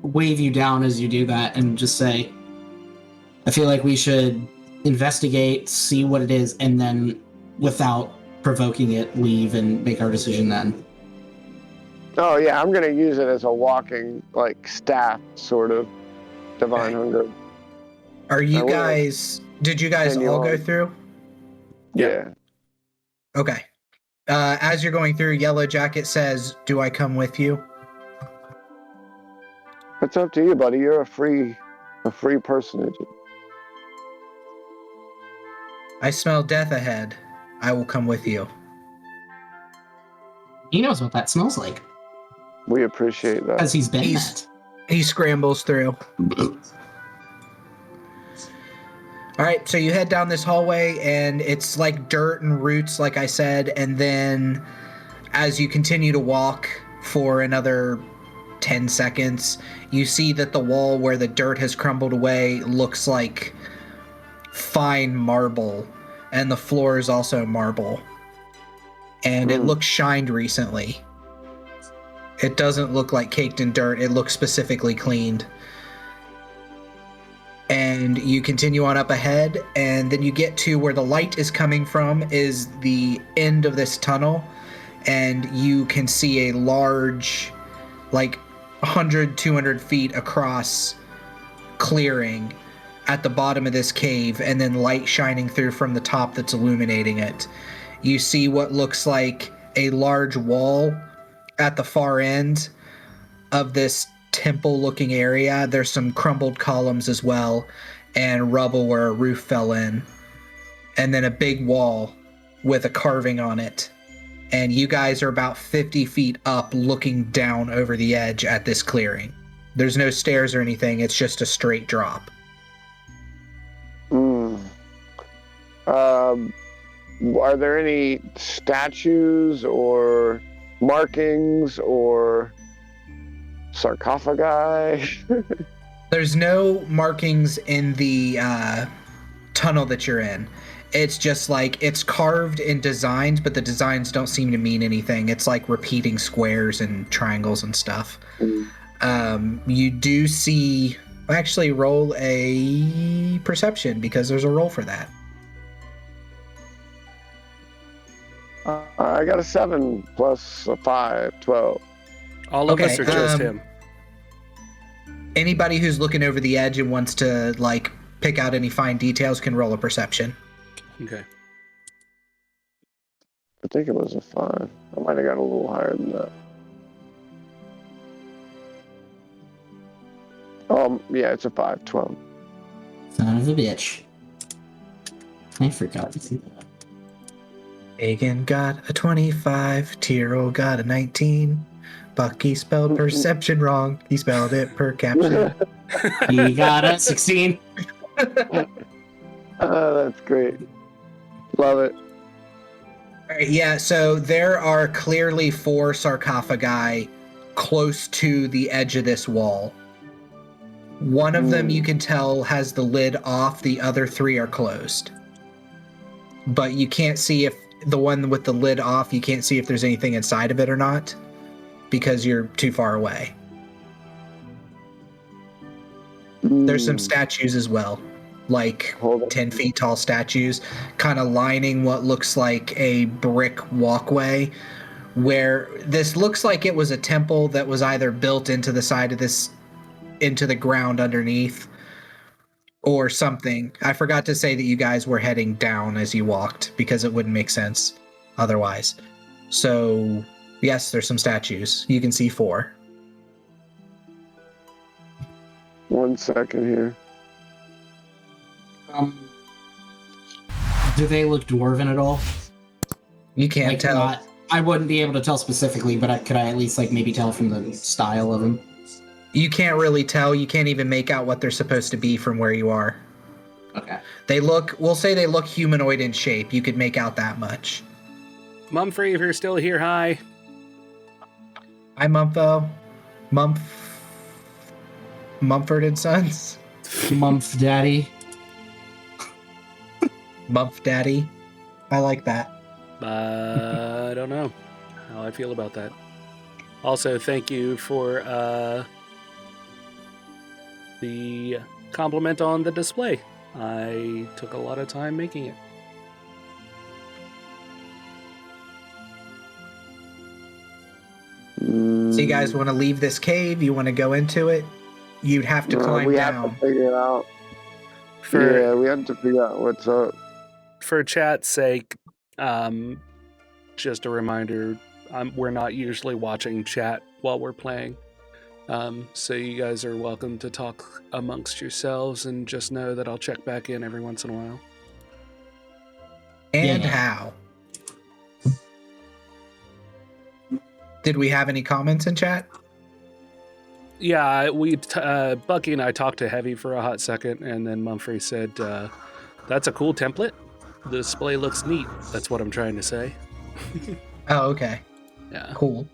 wave you down as you do that and just say, I feel like we should investigate, see what it is, and then, without provoking it, leave and make our decision then. Oh yeah, I'm gonna use it as a walking like staff, sort of. Divine Hunger. Are I you will guys? Did you guys continue all go on. through? Yeah. Okay. As you're going through, Yellow Jacket says, "Do I come with you?" It's up to you, buddy. You're a free personage. I smell death ahead. I will come with you. He knows what that smells like, We appreciate that. because he's been He's- that. He scrambles through. All right, so you head down this hallway, and it's like dirt and roots, like I said, and then as you continue to walk for another 10 seconds, you see that the wall where the dirt has crumbled away looks like fine marble, and the floor is also marble. And it looks shined recently. It doesn't look like caked in dirt, it looks specifically cleaned. And you continue on up ahead, and then you get to where the light is coming from is the end of this tunnel, and you can see a large, like 100, 200 feet across clearing at the bottom of this cave, and then light shining through from the top that's illuminating it. You see what looks like a large wall at the far end of this temple-looking area. There's some crumbled columns as well, and rubble where a roof fell in. And then a big wall with a carving on it. And you guys are about 50 feet up looking down over the edge at this clearing. There's no stairs or anything, it's just a straight drop. Are there any statues or markings or sarcophagi? There's no markings in the tunnel that you're in. It's just like, it's carved and designed, but the designs don't seem to mean anything. It's like repeating squares and triangles and stuff. You do see... Actually, roll a perception, because there's a roll for that. I got a 7 plus a 5, 12. All of us Okay, or just him? Anybody who's looking over the edge and wants to, like, pick out any fine details can roll a perception. Okay. I think it was a 5. I might have got a little higher than that. Yeah, it's a 5, 12. Son of a bitch. I forgot to do that. Hagen got a 25, Tyrrell got a 19. Bucky spelled perception wrong. He spelled it per caption. He got a 16. Oh, that's great. Love it. All right, yeah, so there are clearly 4 sarcophagi close to the edge of this wall. One of them you can tell has the lid off, the other 3 are closed. But you can't see if the one with the lid off, you can't see if there's anything inside of it or not because you're too far away. There's some statues as well, like 10 feet tall statues, kind of lining what looks like a brick walkway, where this looks like it was a temple that was either built into the side of this, into the ground underneath, or something. I forgot to say that you guys were heading down as you walked, because it wouldn't make sense otherwise. So, yes, there's some statues. You can see 4. 1 second here. Do they look dwarven at all? You can't tell. I wouldn't be able to tell specifically, but could I at least maybe tell from the style of them? You can't really tell. You can't even make out what they're supposed to be from where you are. Okay. We'll say they look humanoid in shape. You could make out that much. Mumfrey, if you're still here, hi. Hi, Mumfo. Mumford and Sons. Mumph Daddy. Mumph Daddy. I like that. I don't know how I feel about that. Also, thank you for the compliment on the display. I took a lot of time making it. So you guys want to leave this cave? You want to go into it? You'd have to climb we down. have to figure it out. For we have to figure out what's up. for chat's sake, just a reminder, we're not usually watching chat while we're playing. So you guys are welcome to talk amongst yourselves, and just know that I'll check back in every once in a while. And Yeah. how? Did we have any comments in chat? Yeah, Bucky and I talked to Heavy for a hot second, and then Mumfrey said, that's a cool template. The display looks neat. That's what I'm trying to say. Oh, okay. Yeah. Cool.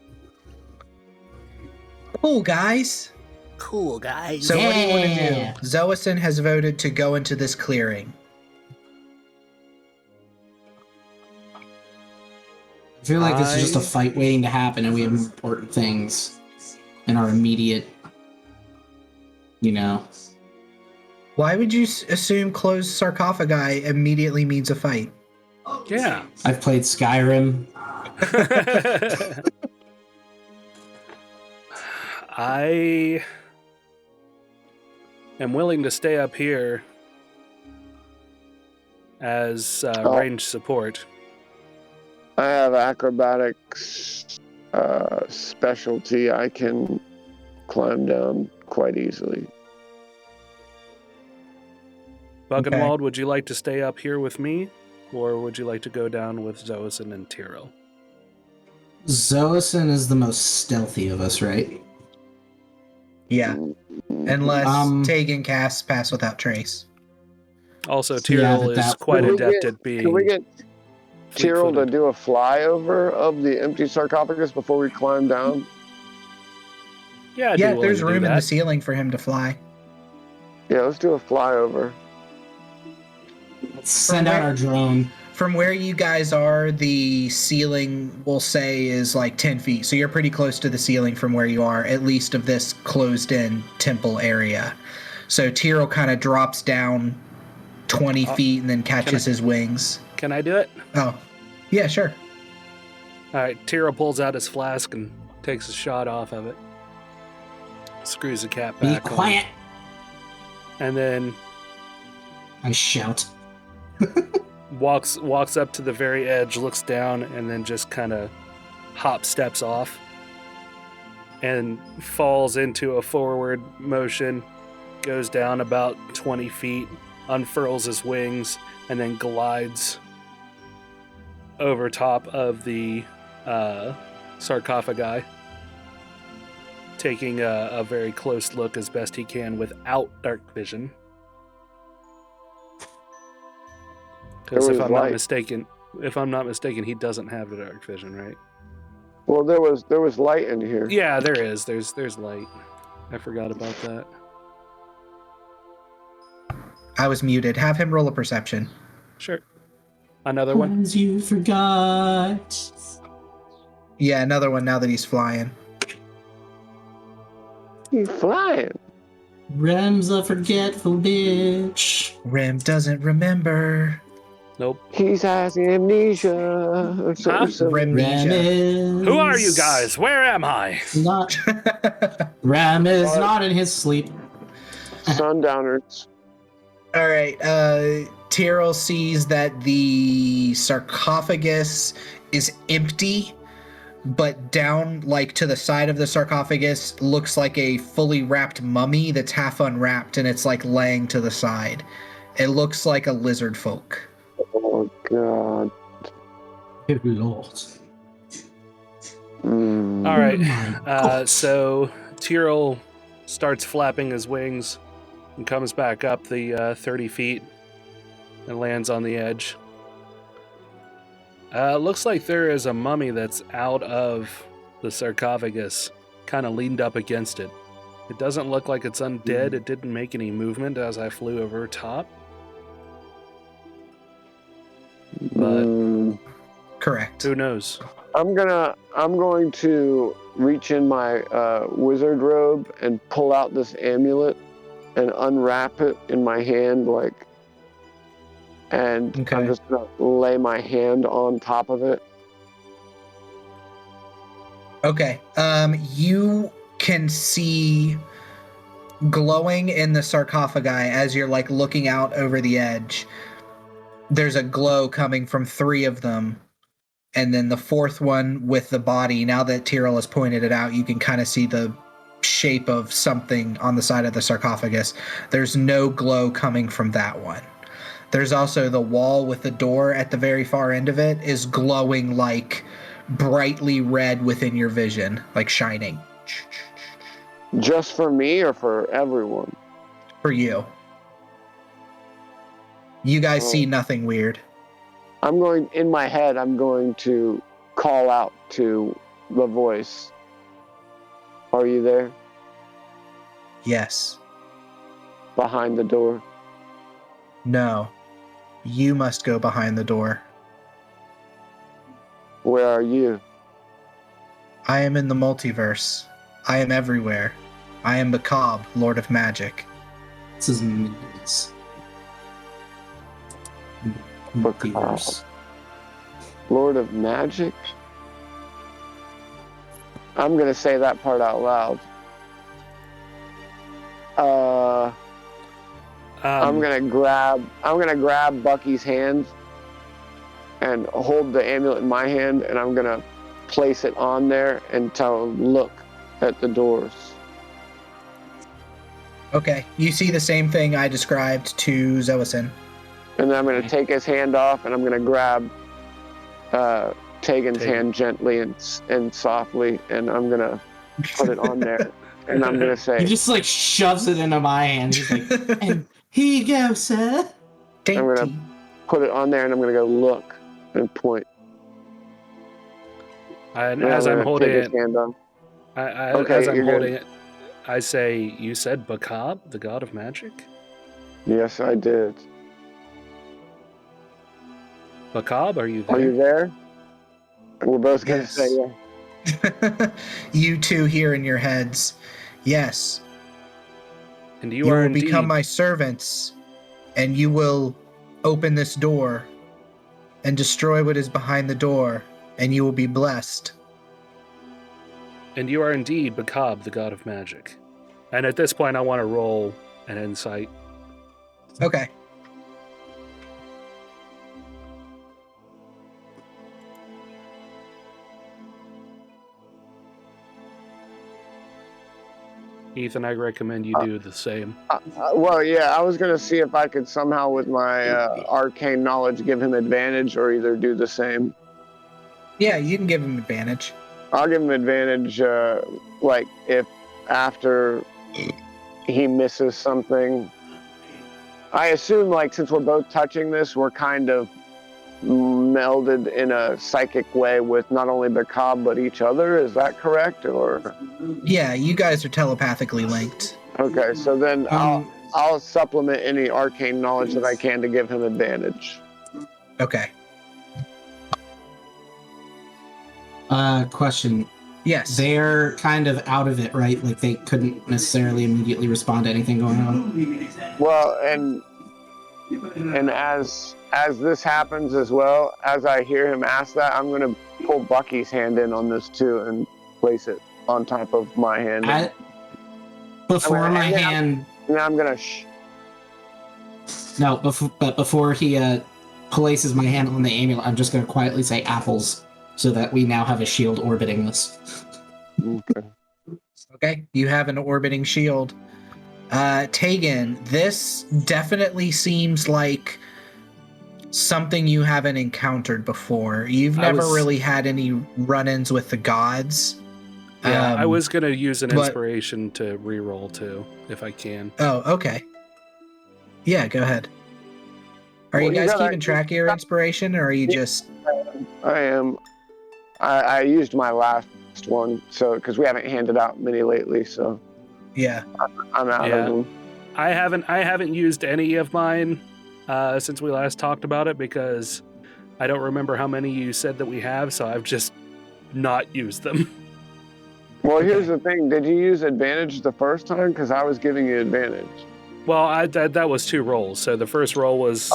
Cool, guys. Cool, guys. So what do you want to Yeah. do? Zoason has voted to go into this clearing. I feel like this is just a fight waiting to happen, and we have more important things in our immediate, Why would you assume closed sarcophagi immediately means a fight? Yeah. I've played Skyrim. I am willing to stay up here as range support. I have acrobatics specialty. I can climb down quite easily. Buckenwald, would you like to stay up here with me, or would you like to go down with Zoason and Tyrrell? Zoason is the most stealthy of us, right? Yeah. Unless Tegan casts Pass Without Trace. Also, Tyrrell is quite Can we adept get- at being... Can we get Tyrrell to fleet-footed. do a flyover of the empty sarcophagus before we climb down? Yeah, I'd be Yeah, willing there's to do room in that. the ceiling for him to fly. Yeah, let's do a flyover. Let's send out our drone. From where you guys are, the ceiling, we'll say, is like 10 feet. So you're pretty close to the ceiling from where you are, at least of this closed-in temple area. So Tyrrell kind of drops down 20 feet and then catches his wings. Can I do it? Oh, yeah, sure. All right, Tyrrell pulls out his flask and takes a shot off of it. Screws the cap Be back on. quiet! And then I shout. walks up to the very edge, looks down, and then just kind of hop steps off and falls into a forward motion, goes down about 20 feet, unfurls his wings, and then glides over top of the sarcophagi, taking a very close look as best he can without dark vision. Because There if was I'm not light. mistaken, he doesn't have the dark vision, right? Well, there was light in here. Yeah, there is. There's light. I forgot about that. I was muted. Have him roll a perception. Sure. Another one? As you forgot. Yeah, another one now that he's flying. He's flying. Rem's a forgetful bitch. Rem doesn't remember. Nope. He has amnesia. Or Huh? so. Rem Remnesia. is. Who are you guys? Where am I? Not. Rem is not in his sleep. Sundowners. All right. Tyrrell sees that the sarcophagus is empty, but down, like, to the side of the sarcophagus looks like a fully wrapped mummy that's half unwrapped, and it's, like, laying to the side. It looks like a lizard folk. Oh, God. Good lord. Mm. All right. my God. So Tyrrell starts flapping his wings and comes back up the 30 feet and lands on the edge. Looks like there is a mummy that's out of the sarcophagus, kind of leaned up against it. It doesn't look like it's undead. It didn't make any movement as I flew over top. But Correct. who knows? I'm going to reach in my wizard robe and pull out this amulet and unwrap it in my hand, and Okay. I'm just gonna lay my hand on top of it. Okay. You can see glowing in the sarcophagi as you're, like, looking out over the edge. There's a glow coming from 3 of them. And then the 4th one with the body, now that Tyrrell has pointed it out, you can kind of see the shape of something on the side of the sarcophagus. There's no glow coming from that one. There's also the wall with the door at the very far end of it is glowing, like, brightly red within your vision, like shining. Just for me or for everyone? For you. You guys see nothing weird. In my head, I'm going to call out to the voice. Are you there? Yes. Behind the door? No. You must go behind the door. Where are you? I am in the multiverse. I am everywhere. I am Macabre, Lord of Magic. This is minions. Multiverse. Lord of Magic? I'm gonna say that part out loud. I'm gonna grab Bucky's hand and hold the amulet in my hand, and I'm gonna place it on there and tell him, look at the doors. Okay, you see the same thing I described to Zoasin. And then I'm gonna take his hand off, and I'm gonna grab Tegan's hand gently and softly, and I'm gonna put it on there. And I'm gonna say, He just, like, shoves it into my hand. He's like, and here you go, sir. Dainty. I'm gonna put it on there, and I'm gonna go look and point. And And as I'm gonna holding take it, his hand off. Okay, as I'm you're holding good. it, I say, "You said Macabre, the god of magic? Yes, I did. Macabre, are you there?" Are you there? We're both gonna Yes. say yeah. You two hear in your heads, yes. And You you are will indeed. become my servants, and you will open this door and destroy what is behind the door, and you will be blessed. And you are indeed Macabre, the god of magic. And at this point, I want to roll an insight. Okay. Ethan, I recommend you do the same. Well, yeah, I was gonna see if I could somehow, with my arcane knowledge, give him advantage, or either do the same. Yeah, you can give him advantage. I'll give him advantage, like if after he misses something. I assume, like, since we're both touching this, we're kind of melded in a psychic way with not only Macabre but each other. Is that correct? Or Yeah, you guys are telepathically linked. okay, so then I'll supplement any arcane knowledge that I can to give him advantage. Okay. Question. Yes. They're kind of out of it, right? Like they couldn't necessarily immediately respond to anything going on. Well, and as this happens as well, as I hear him ask that, I'm gonna pull Bucky's hand in on this too and place it on top of my hand. Before my hand. I'm gonna. No, before he places my hand on the amulet, I'm just gonna quietly say apples, so that we now have a shield orbiting this. Okay, you have an orbiting shield. Tegan, this definitely seems like something you haven't encountered before. You've never really had any run-ins with the gods. Yeah, I was going to use an inspiration to reroll too, if I can. Oh, okay. Yeah, go ahead. Are you guys keeping track of your inspiration, or are you just... I am. I used my last one, so because we haven't handed out many lately, so... Yeah. I'm out of them. I haven't used any of mine since we last talked about it, because I don't remember how many you said that we have, so I've just not used them. Well, here's the thing. Did you use advantage the first time? Because I was giving you advantage. Well, that was 2 rolls, so the first roll was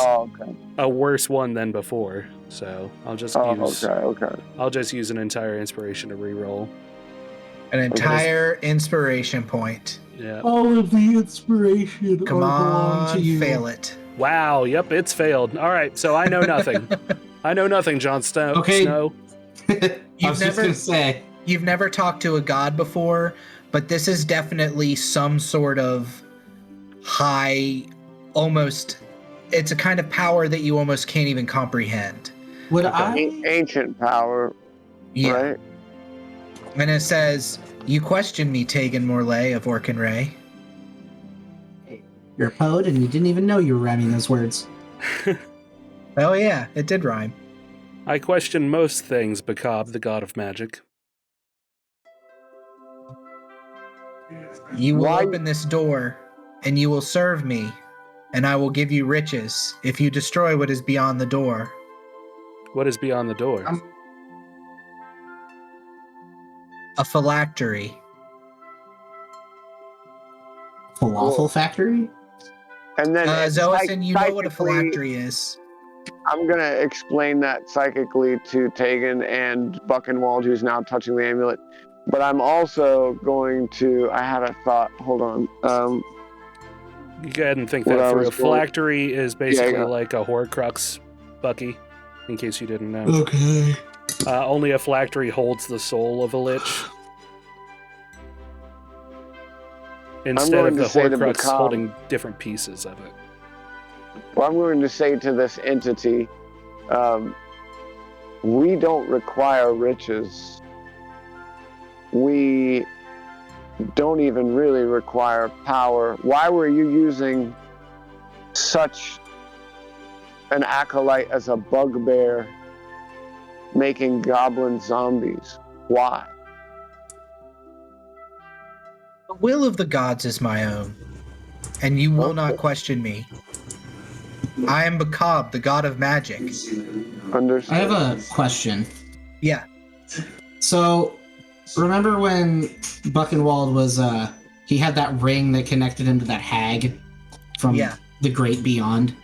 a worse one than before. So I'll just I'll just use an entire inspiration to reroll. An entire inspiration point. Yeah. All of the inspiration. Come on, fail it. Wow. Yep, it's failed. All right, so I know nothing. I know nothing, Jon Snow. Okay. Snow. You've never talked to a god before, but this is definitely some sort of high, almost, it's a kind of power that you almost can't even comprehend. Ancient power, right? And it says, you question me, Tegan Morley of Orkinray. You're a poet and you didn't even know you were rhyming those words. Oh yeah, it did rhyme. I question most things, Bacab, the god of magic. You will open this door, and you will serve me, and I will give you riches if you destroy what is beyond the door. What is beyond the door? A phylactery. Falafel factory? And then Zoason, you know what a phylactery is. I'm going to explain that psychically to Tegan and Buckenwald, who's now touching the amulet. But I'm also going to... I had a thought. Hold on. You go ahead and think that through. A phylactery is basically like a Horcrux, Bucky, in case you didn't know. Okay. Only a phylactery holds the soul of a lich. Instead of the Horcrux holding different pieces of it. Well, I'm going to say to this entity, we don't require riches. We don't even really require power. Why were you using such an acolyte as a bugbear making goblin zombies? Why? The will of the gods is my own, and you will not question me. I am Bacab, the god of magic. Understood. I have a question. Yeah. So, remember when Buckenwald was, he had that ring that connected him to that hag from the Great Beyond?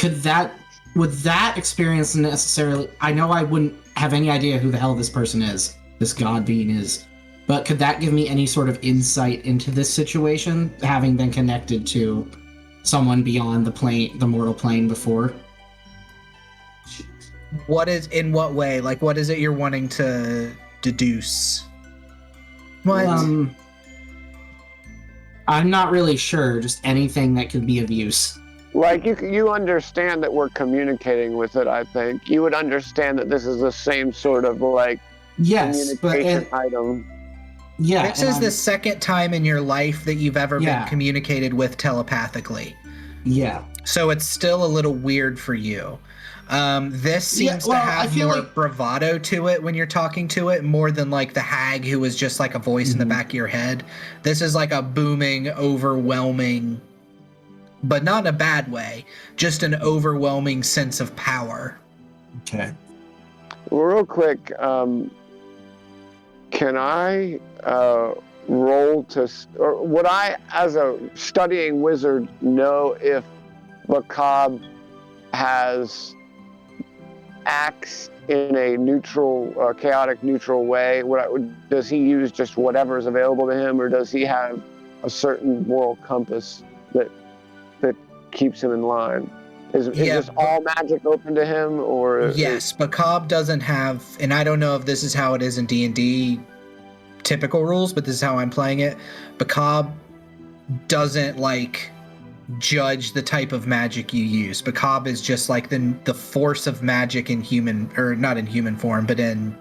Would that experience necessarily... I know I wouldn't have any idea who the hell this person is, this god being is, but could that give me any sort of insight into this situation, having been connected to someone beyond the mortal plane before? In what way? Like, what is it you're wanting to deduce? What? I'm not really sure. Just anything that could be of use. Like, you understand that we're communicating with it, I think. You would understand that this is the same sort of, like, communication item. Yeah. This is the second time in your life that you've ever been communicated with telepathically. Yeah. So it's still a little weird for you. This seems to have more bravado to it when you're talking to it, more than like the hag who was just like a voice in the back of your head. This is like a booming, overwhelming, but not in a bad way, just an overwhelming sense of power. Okay. Well, real quick, Can I roll to, or would I, as a studying wizard, know if Macabre has acts in a neutral, chaotic neutral way? Does he use just whatever is available to him, or does he have a certain moral compass that keeps him in line? Is just all magic open to him, or? Yes, Macabre doesn't have, and I don't know if this is how it is in D&D typical rules, but this is how I'm playing it. Macabre doesn't like judge the type of magic you use. Macabre is just like the force of magic in human, or not in human form, but in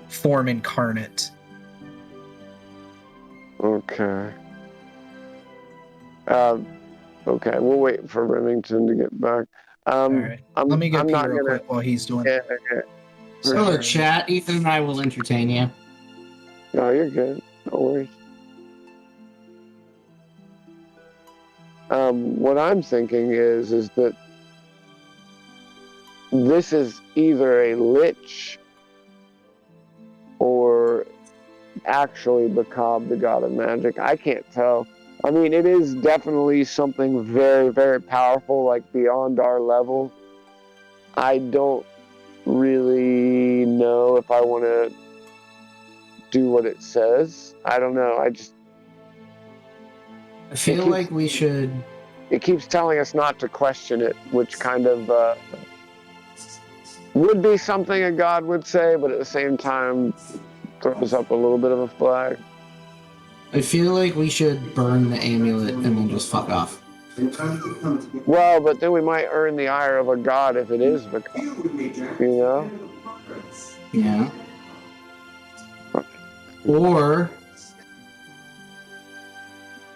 form incarnate. Okay. Okay, we'll wait for Remington to get back. All right. Let me get Pete real quick while he's doing it. So, chat, Ethan and I will entertain you. No, you're good. No worries. What I'm thinking is that this is either a lich or actually Macabre, the god of magic. I can't tell. I mean, it is definitely something very, very powerful, like beyond our level. I don't really know if I want to do what it says. I don't know. I feel like we should... It keeps telling us not to question it, which kind of would be something a god would say, but at the same time throws up a little bit of a flag. I feel like we should burn the amulet and then just fuck off. Well, but then we might earn the ire of a god if it is Macabre, you know? Yeah. Or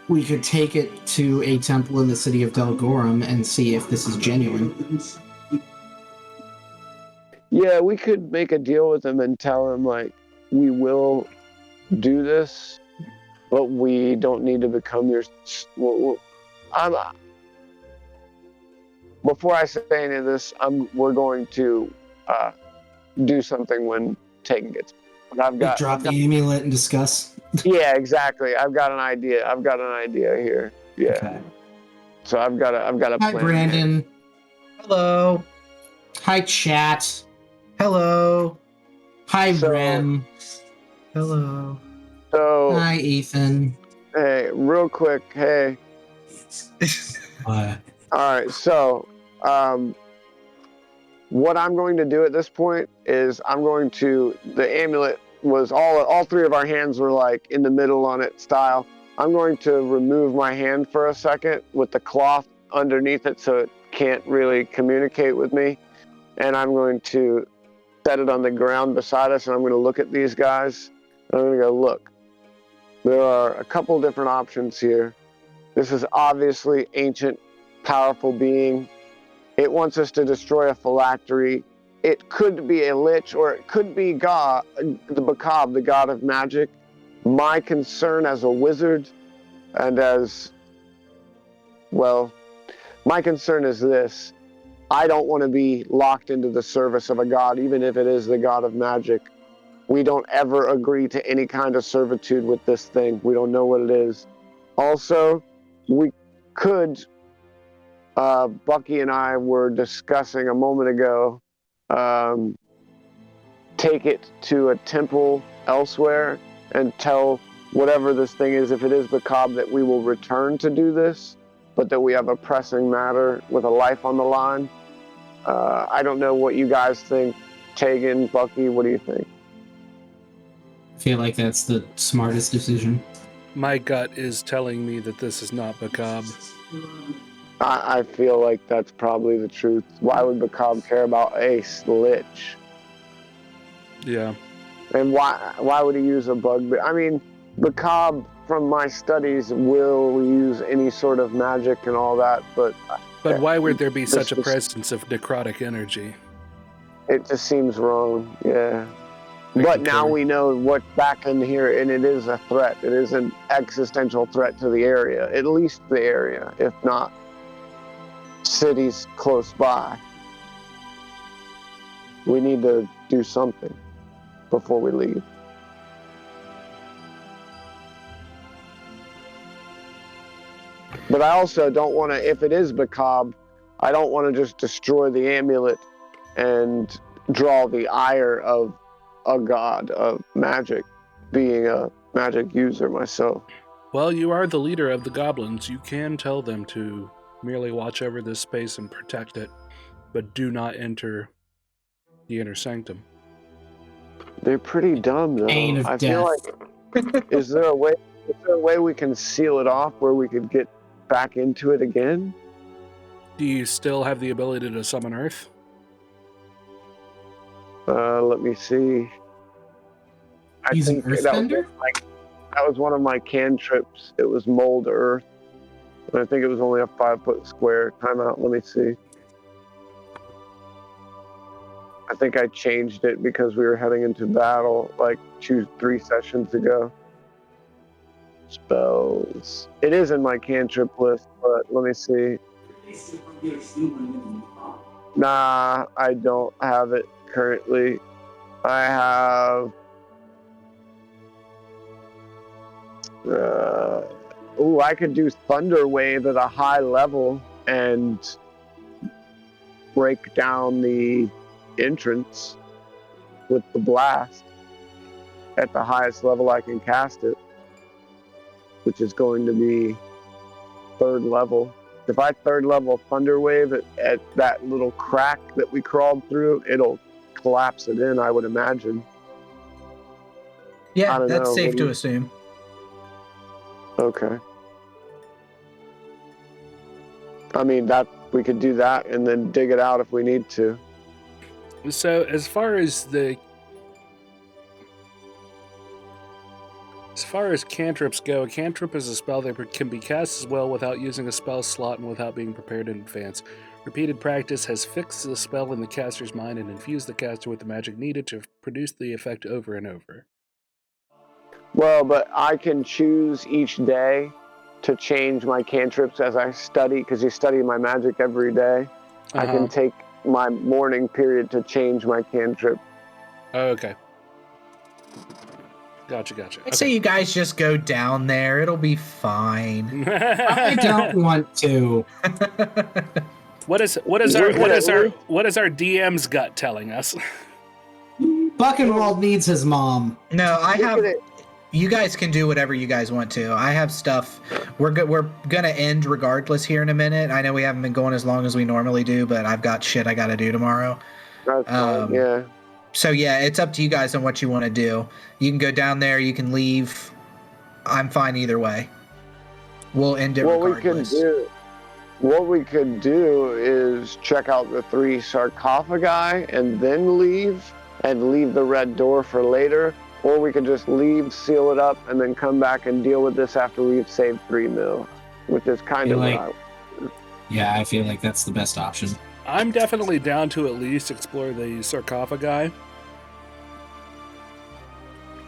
we could take it to a temple in the city of Delgorum and see if this is genuine. Yeah, we could make a deal with him and tell him, like, we will do this, but we don't need to become your... before I say any of this, we're going to do something when Tegan gets... But drop the amulet and discuss. Yeah, exactly. I've got an idea. Here. Yeah. Okay. So I've got a plan. Hi, Brandon. Hello. Hi, chat. Hello. Hi, Rem. Hello. So. Hi, Ethan. Hey, real quick. Hey. All right. So, what I'm going to do at this point is the amulet was all three of our hands were like in the middle on it style. I'm going to remove my hand for a second with the cloth underneath it so it can't really communicate with me. And I'm going to set it on the ground beside us, and I'm going to look at these guys. And I'm going to go, look, there are a couple different options here. This is obviously ancient, powerful being. It wants us to destroy a phylactery. It could be a lich, or it could be God, the Macabre, the god of magic. My concern as a wizard, and my concern is this. I don't want to be locked into the service of a god, even if it is the god of magic. We don't ever agree to any kind of servitude with this thing. We don't know what it is. Also, we could... Bucky and I were discussing a moment ago, take it to a temple elsewhere and tell whatever this thing is, if it is Macabre, that we will return to do this, but that we have a pressing matter with a life on the line. I don't know what you guys think. Tegan, Bucky, what do you think? I feel like that's the smartest decision. My gut is telling me that this is not Macabre. I feel like that's probably the truth. Why would Macabre care about a lich? Yeah. And why would he use a bugbear? I mean, Macabre, from my studies, will use any sort of magic and all that, but why would there be such a presence of necrotic energy? It just seems wrong, yeah. But now we know what's back in here, and it is a threat. It is an existential threat to the area, at least the area, if not cities close by. We need to do something. before we leave. But I also don't want to, if it is macabre, I don't want to just destroy the amulet and draw the ire of a god of magic, being a magic user myself. Well, you are the leader of the goblins. You can tell them to merely watch over this space and protect it, but do not enter the inner sanctum. They're pretty dumb, though. Pain of I death. feel like, is there a way we can seal it off where we could get back into it again? Do you still have the ability to summon Earth? Let me see. I Using think that was one of my cantrips. It was mold earth. And I think it was only a 5-foot square. Timeout, let me see. I think I changed it because we were heading into battle like 2-3 sessions ago. Spells. It is in my cantrip list, but let me see. Nah, I don't have it currently. I have... I could do Thunder Wave at a high level and break down the entrance with the blast at the highest level I can cast it, which is going to be 3rd level. If I 3rd level Thunder Wave at that little crack that we crawled through, it'll collapse it in, I would imagine. Yeah, I don't that's know. safe to assume. Okay. I mean, that we could do that and then dig it out if we need to. So, as far as cantrips go, a cantrip is a spell that can be cast as well without using a spell slot and without being prepared in advance. Repeated practice has fixed the spell in the caster's mind and infused the caster with the magic needed to produce the effect over and over. Well, but I can choose each day to change my cantrips as I study, because you study my magic every day. I can take my morning period to change my cantrip. Oh, okay. Gotcha. I'd say you guys just go down there. It'll be fine. I don't want to. What is our DM's gut telling us? Buckenwald needs his mom. No, I have... You guys can do whatever you guys want to. I have stuff. We're gonna end regardless here in a minute. I know we haven't been going as long as we normally do, but I've got shit I gotta do tomorrow. That's fine, yeah. So yeah, it's up to you guys on what you want to do. You can go down there. You can leave. I'm fine either way. We'll end it regardless. What we could do is check out the 3 sarcophagi and then leave the red door for later. Or we could just leave, seal it up, and then come back and deal with this after we've saved 3 mil, which is kind of Yeah, I feel like that's the best option. I'm definitely down to at least explore the sarcophagi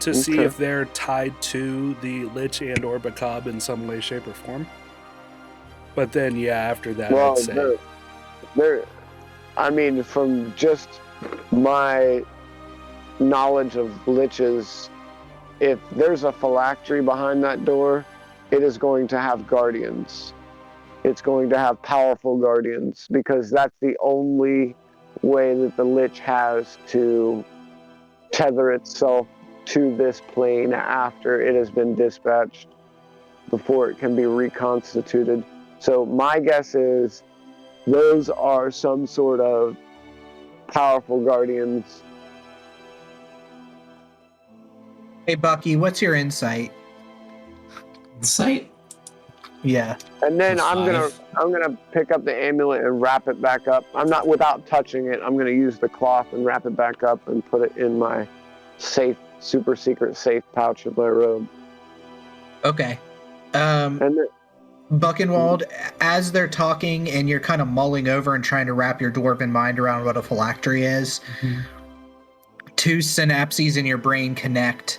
to see if they're tied to the Lich and or Macabre in some way, shape, or form. But then, yeah, after that, I'd say... I mean, from just my knowledge of liches, if there's a phylactery behind that door, it is going to have guardians. It's going to have powerful guardians, because that's the only way that the lich has to tether itself to this plane after it has been dispatched, before it can be reconstituted. So my guess is those are some sort of powerful guardians. Hey Bucky, what's your insight? Insight? Yeah. And then I'm gonna pick up the amulet and wrap it back up. I'm not, without touching it, I'm gonna use the cloth and wrap it back up and put it in my safe, super secret safe pouch of my robe. Okay. And then, Buckenwald, as they're talking and you're kind of mulling over and trying to wrap your dwarven mind around what a phylactery is, 2 synapses in your brain connect,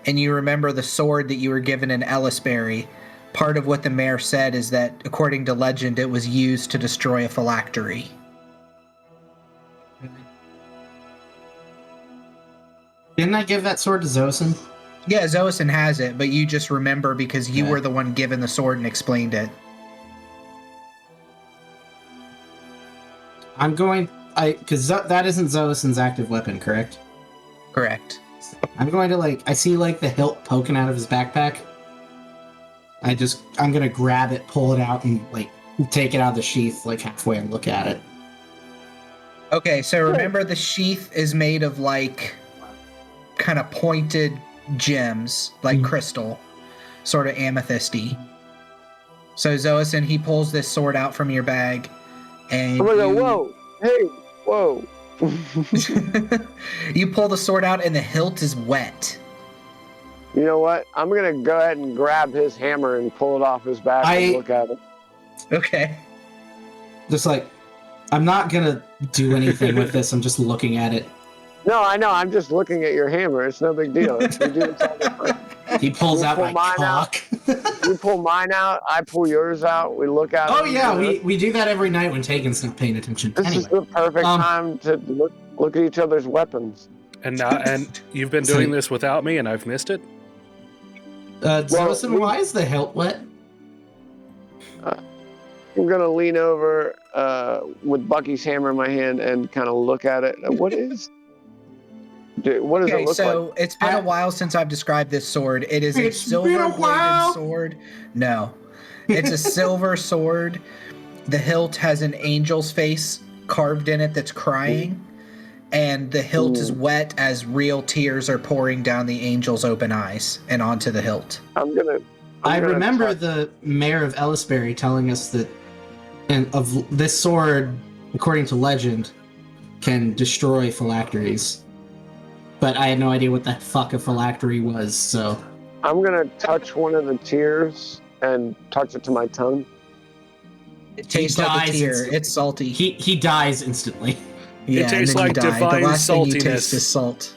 and you remember the sword that you were given in Ellisbury. Part of what the mayor said is that, according to legend, it was used to destroy a phylactery. Didn't I give that sword to Zosin? Yeah, Zosin has it, but you just remember because you Okay. were the one given the sword and explained it. I'm going... Because that isn't Zosin's active weapon, correct? Correct. I'm going to, I see, the hilt poking out of his backpack. I'm going to grab it, pull it out, and, take it out of the sheath, halfway and look at it. Okay, so remember the sheath is made of, kind of pointed gems, crystal, sort of amethysty. So Zosin, he pulls this sword out from your bag, and I'm gonna go, whoa, hey, whoa. you pull the sword out, and the hilt is wet. You know what? I'm gonna go ahead and grab his hammer and pull it off his back and look at it. Okay. Just I'm not gonna do anything with this. I'm just looking at it. No, I know. I'm just looking at your hammer. It's no big deal. We do this all the time. He pulls out pull my mine out. cock. You pull mine out. I pull yours out. We look at it. Oh yeah, we do that every night when Tegan's not paying attention. This is the perfect time to look at each other's weapons. And you've been doing this without me, and I've missed it. Zosin, why is the hilt wet? I'm gonna lean over with Bucky's hammer in my hand and kind of look at it. What does it look like? So it's been a while since I've described this sword. It is a silver-bladed sword. No, it's a silver sword. The hilt has an angel's face carved in it that's crying, and the hilt is wet as real tears are pouring down the angel's open eyes and onto the hilt. I remember the mayor of Ellisbury telling us that this sword, according to legend, can destroy phylacteries. But I had no idea what the fuck a phylactery was, so... I'm gonna touch one of the tears and touch it to my tongue. It tastes like a tear. It's salty. He dies instantly. Yeah, it tastes like divine the last saltiness. thing you taste is salt.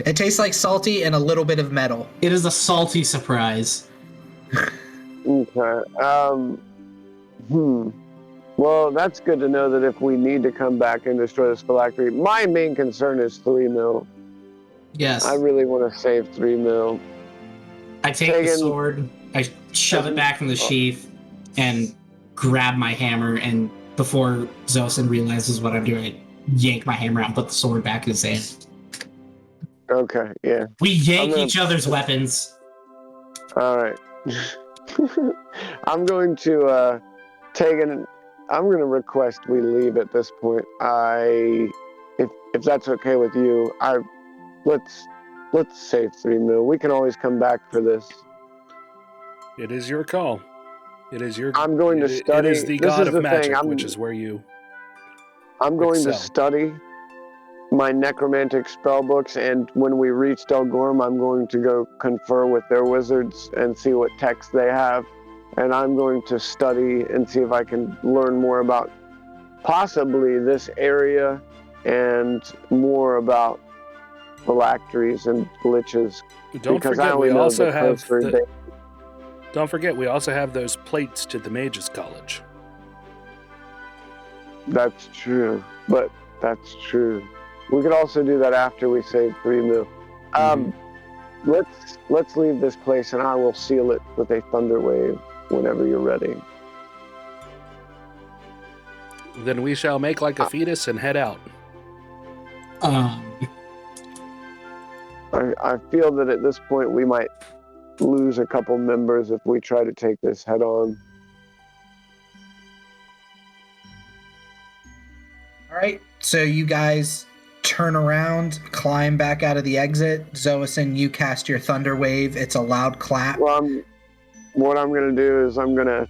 It tastes like salty and a little bit of metal. It is a salty surprise. Okay. Well, that's good to know that if we need to come back and destroy this phylactery, my main concern is 3 mil. Yes. I really want to save 3 mil. I take the sword, I shove it back in the sheath, and grab my hammer, and before Zosin realizes what I'm doing, I yank my hammer out and put the sword back in his hand. Okay, yeah. We yank each other's weapons. All right. I'm going to I'm going to request we leave at this point. If that's okay with you, let's save 3 mil. We can always come back for this. It is your call. It is your. I'm going to study. It is the god of magic, which is where you. I'm going excel. to study my necromantic spell books, and when we reach Delgorm, I'm going to go confer with their wizards and see what texts they have. And I'm going to study and see if I can learn more about possibly this area and more about phylacteries and glitches. Don't forget, we also have. Don't forget, we also have those plates to the Mages College. That's true, but that's true. We could also do that after we save 3 mil. Let's leave this place, and I will seal it with a thunder wave whenever you're ready. Then we shall make like a fetus and head out. I feel that at this point we might lose a couple members if we try to take this head on. All right, so you guys turn around, climb back out of the exit. Zosin, you cast your thunder wave. It's a loud clap. Well, what I'm going to do is I'm going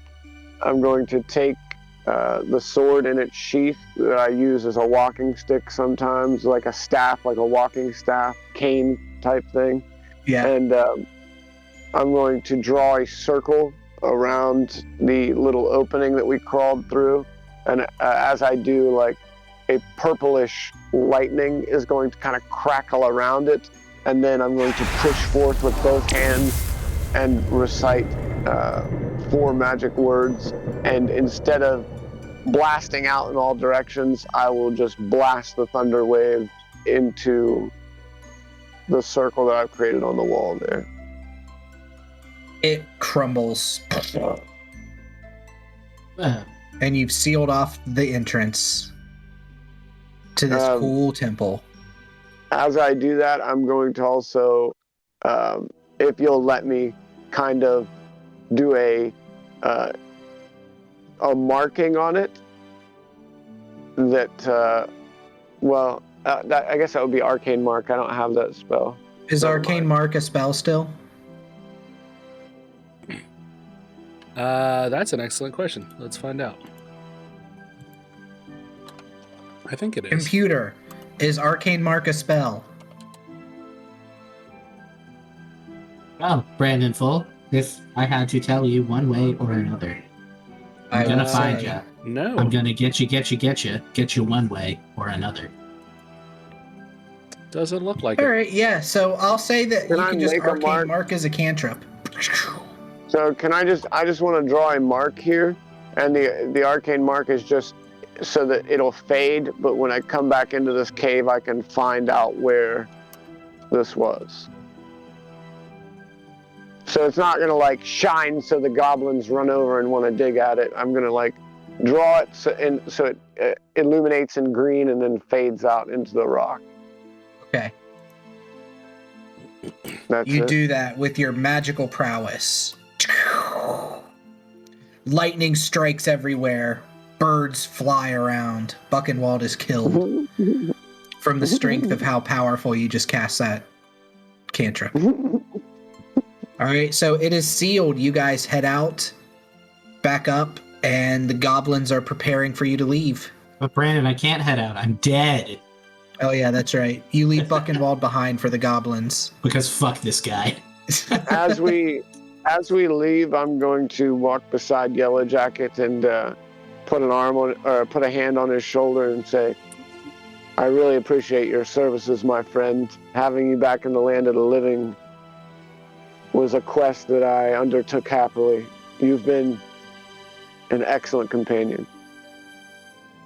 to take the sword in its sheath that I use as a walking stick sometimes, like a staff, like a walking staff, cane type thing. Yeah. And I'm going to draw a circle around the little opening that we crawled through. And as I do, like a purplish lightning is going to kind of crackle around it. And then I'm going to push forth with both hands and recite 4 magic words. And instead of blasting out in all directions, I will just blast the thunder wave into the circle that I've created on the wall there. It crumbles, Uh, and you've sealed off the entrance to this cool temple. As I do that, I'm going to also, if you'll let me, kind of do a marking on it that, I guess that would be Arcane Mark. I don't have that spell. Is Arcane Mark a spell still? That's an excellent question. Let's find out. I think it is. Computer, is Arcane Mark a spell? well, Brandon Full, if I had to tell you one way or another, I'm gonna find you. No. I'm gonna get you one way or another. Doesn't look like All it. right, yeah. So I'll say that Can you I can just make a Arcane mark? Mark as a cantrip. So can I just want to draw a mark here, and the Arcane Mark is just so that it'll fade, but when I come back into this cave, I can find out where this was. So it's not gonna like shine so the goblins run over and want to dig at it. I'm gonna like draw it so it illuminates in green and then fades out into the rock. Okay. That's You it. do that with your magical prowess. Lightning strikes everywhere. Birds fly around. Buchenwald is killed from the strength of how powerful you just cast that cantrip. All right, so it is sealed. You guys head out, back up, and the goblins are preparing for you to leave. But Brandon, I can't head out. I'm dead. Oh yeah, that's right. You leave Buchenwald behind for the goblins. Because fuck this guy. As we leave, I'm going to walk beside Yellow Jacket and put a hand on his shoulder and say, "I really appreciate your services, my friend. Having you back in the land of the living was a quest that I undertook happily. You've been an excellent companion."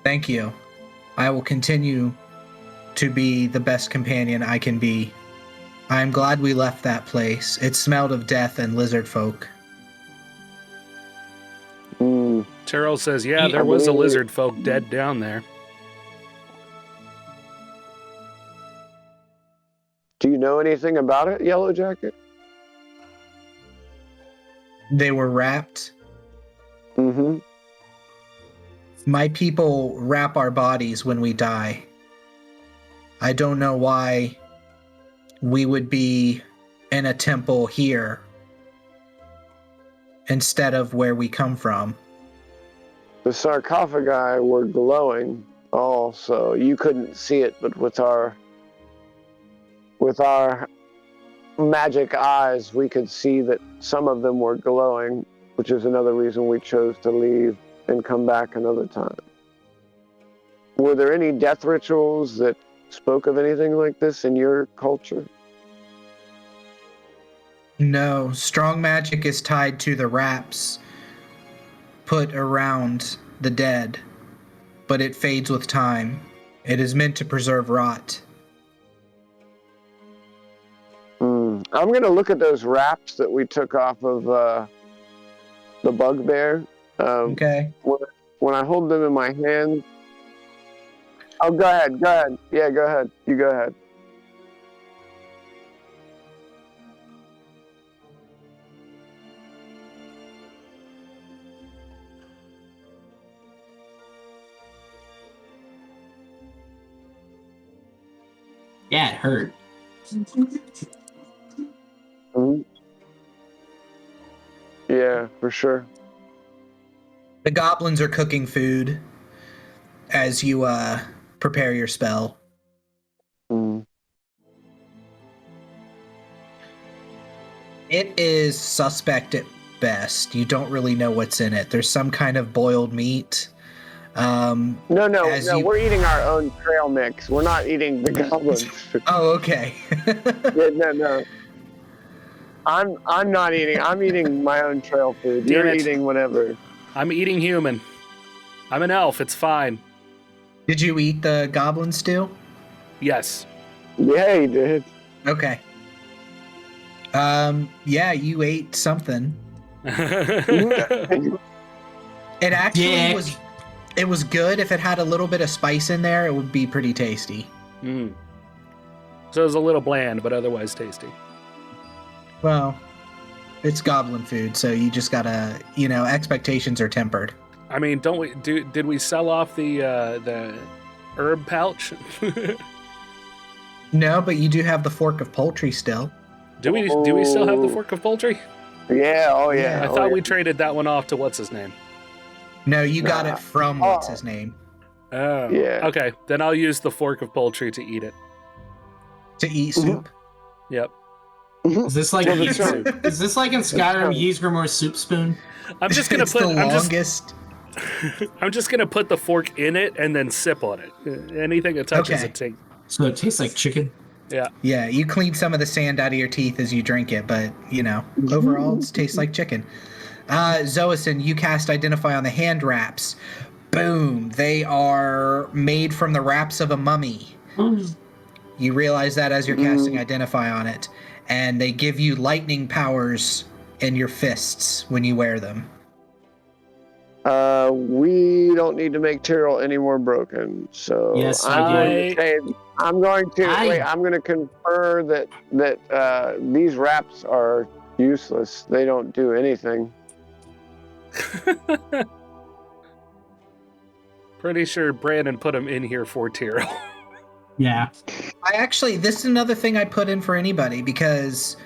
Thank you. I will continue to be the best companion I can be. I'm glad we left that place. It smelled of death and lizard folk. Terrell says, yeah, I there was a believe- lizard folk dead down there. Do you know anything about it, Yellow Jacket? They were wrapped. Mm-hmm. My people wrap our bodies when we die. I don't know why we would be in a temple here instead of where we come from. The sarcophagi were glowing also. You couldn't see it, but with our magic eyes, we could see that some of them were glowing, which is another reason we chose to leave and come back another time. Were there any death rituals that spoke of anything like this in your culture? No, strong magic is tied to the wraps put around the dead, but it fades with time. It is meant to preserve rot. I'm going to look at those wraps that we took off of the bugbear. Okay. When I hold them in my hand. Oh, go ahead. Yeah, go ahead. You go ahead. Yeah, it hurt. Mhm. Yeah, for sure. The goblins are cooking food as you prepare your spell. Mm. It is suspect at best. You don't really know what's in it. There's some kind of boiled meat. No, we're eating our own trail mix. We're not eating the goblins. Oh, okay. Yeah, no. I'm not eating. I'm eating my own trail food. Damn You're it. eating whatever. I'm eating human. I'm an elf. It's fine. Did you eat the goblin stew? Yes. Yeah, he did. Okay. Yeah, you ate something. It actually Dick. was. It was good. If it had a little bit of spice in there, it would be pretty tasty. Mm. So it was a little bland, but otherwise tasty. Well, it's goblin food, so you just gotta, expectations are tempered. I mean, did we sell off the herb pouch? No, but you do have the fork of poultry still. Do we still have the fork of poultry? Yeah, oh yeah. I thought we traded that one off to what's his name. No, you got it from what's his name Oh. Yeah. Okay, then I'll use the fork of poultry to eat it. to eat soup. Yep. Is this like Well, is this like in Skyrim Ysgrimmar's soup spoon? I'm just gonna It's put. the longest. I'm just gonna put the fork in it and then sip on it. Anything it touches, Okay. it tastes. So it tastes like chicken. Yeah. Yeah, you clean some of the sand out of your teeth as you drink it, but overall it tastes like chicken. Zoison, you cast Identify on the hand wraps. Boom! They are made from the wraps of a mummy. You realize that as you're casting Identify on it, and they give you lightning powers in your fists when you wear them. We don't need to make Tyrrell any more broken. So Yes, I'm going to confer that these wraps are useless. They don't do anything. Pretty sure Brandon put him in here for Tyrrell. Yeah. This is another thing I put in for anybody, because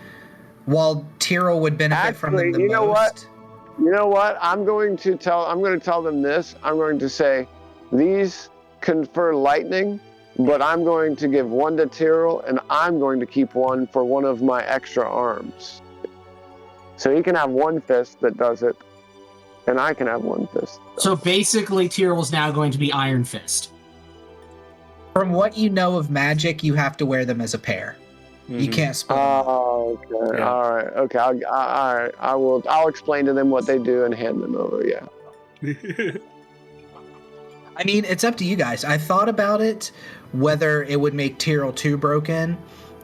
while Tyrrell would benefit from them the Actually, most. You know what? I'm going to tell them this. I'm going to say these confer lightning, but I'm going to give one to Tyrrell, and I'm going to keep one for one of my extra arms. So he can have one fist that does it, and I can have one fist. So basically, Tyrrell's now going to be Iron Fist. From what you know of magic, you have to wear them as a pair. You can't split them up. Oh, okay. Yeah. All right. Okay. All right. I'll explain to them what they do and hand them over. Yeah. I mean, it's up to you guys. I thought about it, whether it would make Tyrrell too broken,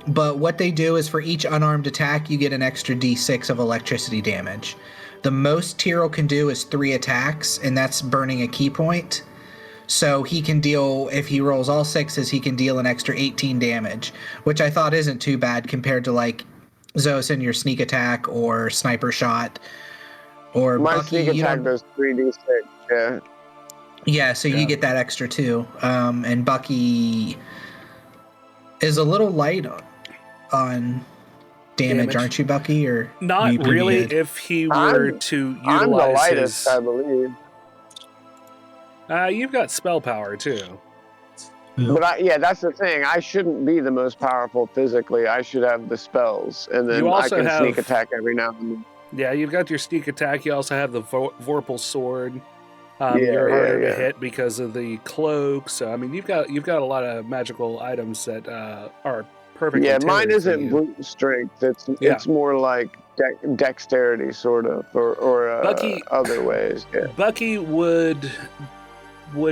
but what they do is for each unarmed attack, you get an extra d6 of electricity damage. The most Tyrrell can do is 3 attacks, and that's burning a key point. So he can deal, if he rolls all 6s, he can deal an extra 18 damage, which I thought isn't too bad compared to like Zoison, your sneak attack or sniper shot, or My Bucky, sneak attack does 3d6. Yeah. Yeah, so you get that extra too. And Bucky is a little light on damage, aren't you, Bucky? Or Not you pretty really. good? If he were to utilize I'm the lightest, his, I believe. You've got spell power too. But that's the thing. I shouldn't be the most powerful physically. I should have the spells, and then You I also can have- sneak attack every now and then. Yeah, you've got your sneak attack. You also have the Vorpal sword. You're harder to hit because of the cloak. So I mean, you've got a lot of magical items that are perfect. Yeah, mine isn't brute strength. It's more like dexterity, sort of, or Bucky- other ways. Yeah. Bucky would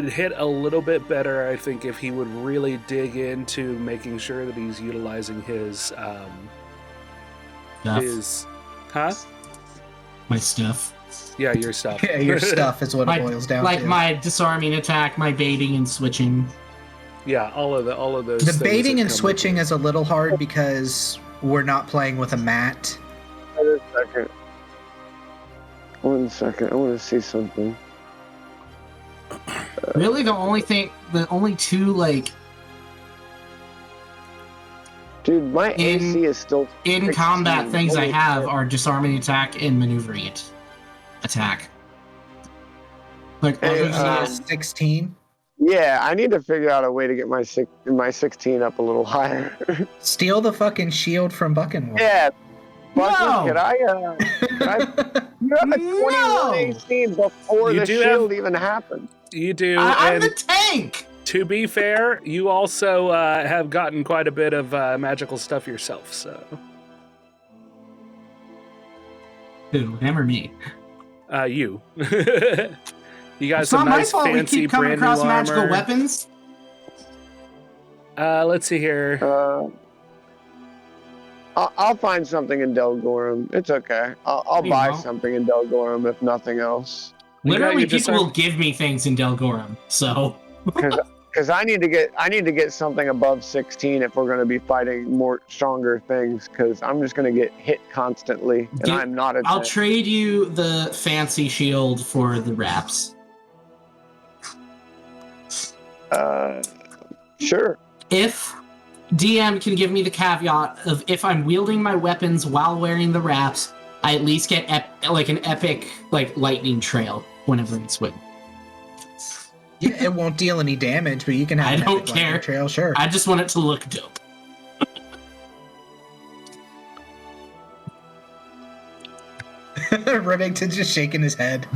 hit a little bit better, I think, if he would really dig into making sure that he's utilizing his Stuff. My stuff. Yeah, your stuff. Yeah, your stuff is what it boils down Like to. my disarming attack, my baiting and switching. Yeah, all of those. The things baiting that and come with switching it. is a little hard because we're not playing with a mat. Wait a second. 1 second. I want to see something. Really, the only two like Dude, my In- AC is still in 16. combat things I Holy have shit. are disarming attack and maneuvering attack. Like Hey, other than that, 16. Yeah, I need to figure out a way to get my 16 up a little higher. Steal the fucking shield from Buckenwald. Yeah. Bucky, No! Can I you have a 21 No! AC before You the do shield even happened. You do, I'm and the tank. to be fair, you also have gotten quite a bit of magical stuff yourself. So, Who? Him or me? you, you got It's some not my nice fault we fancy keep coming brand new across magical armor. weapons. Let's see here. I'll find something in Delgorum. It's okay. I'll You buy won't. something in Delgorum if nothing else. Literally, you just people will are- give me things in Delgorum, so... Because I need to get something above 16 if we're going to be fighting more stronger things. Because I'm just going to get hit constantly, and I'm not a I'll tank. trade you the fancy shield for the wraps. Sure. If DM can give me the caveat of if I'm wielding my weapons while wearing the wraps, I at least get an epic lightning trail whenever it's with. Yeah, it won't deal any damage, but you can have I an don't epic lightning care. trail, sure. I just want it to look dope. Remington's just shaking his head.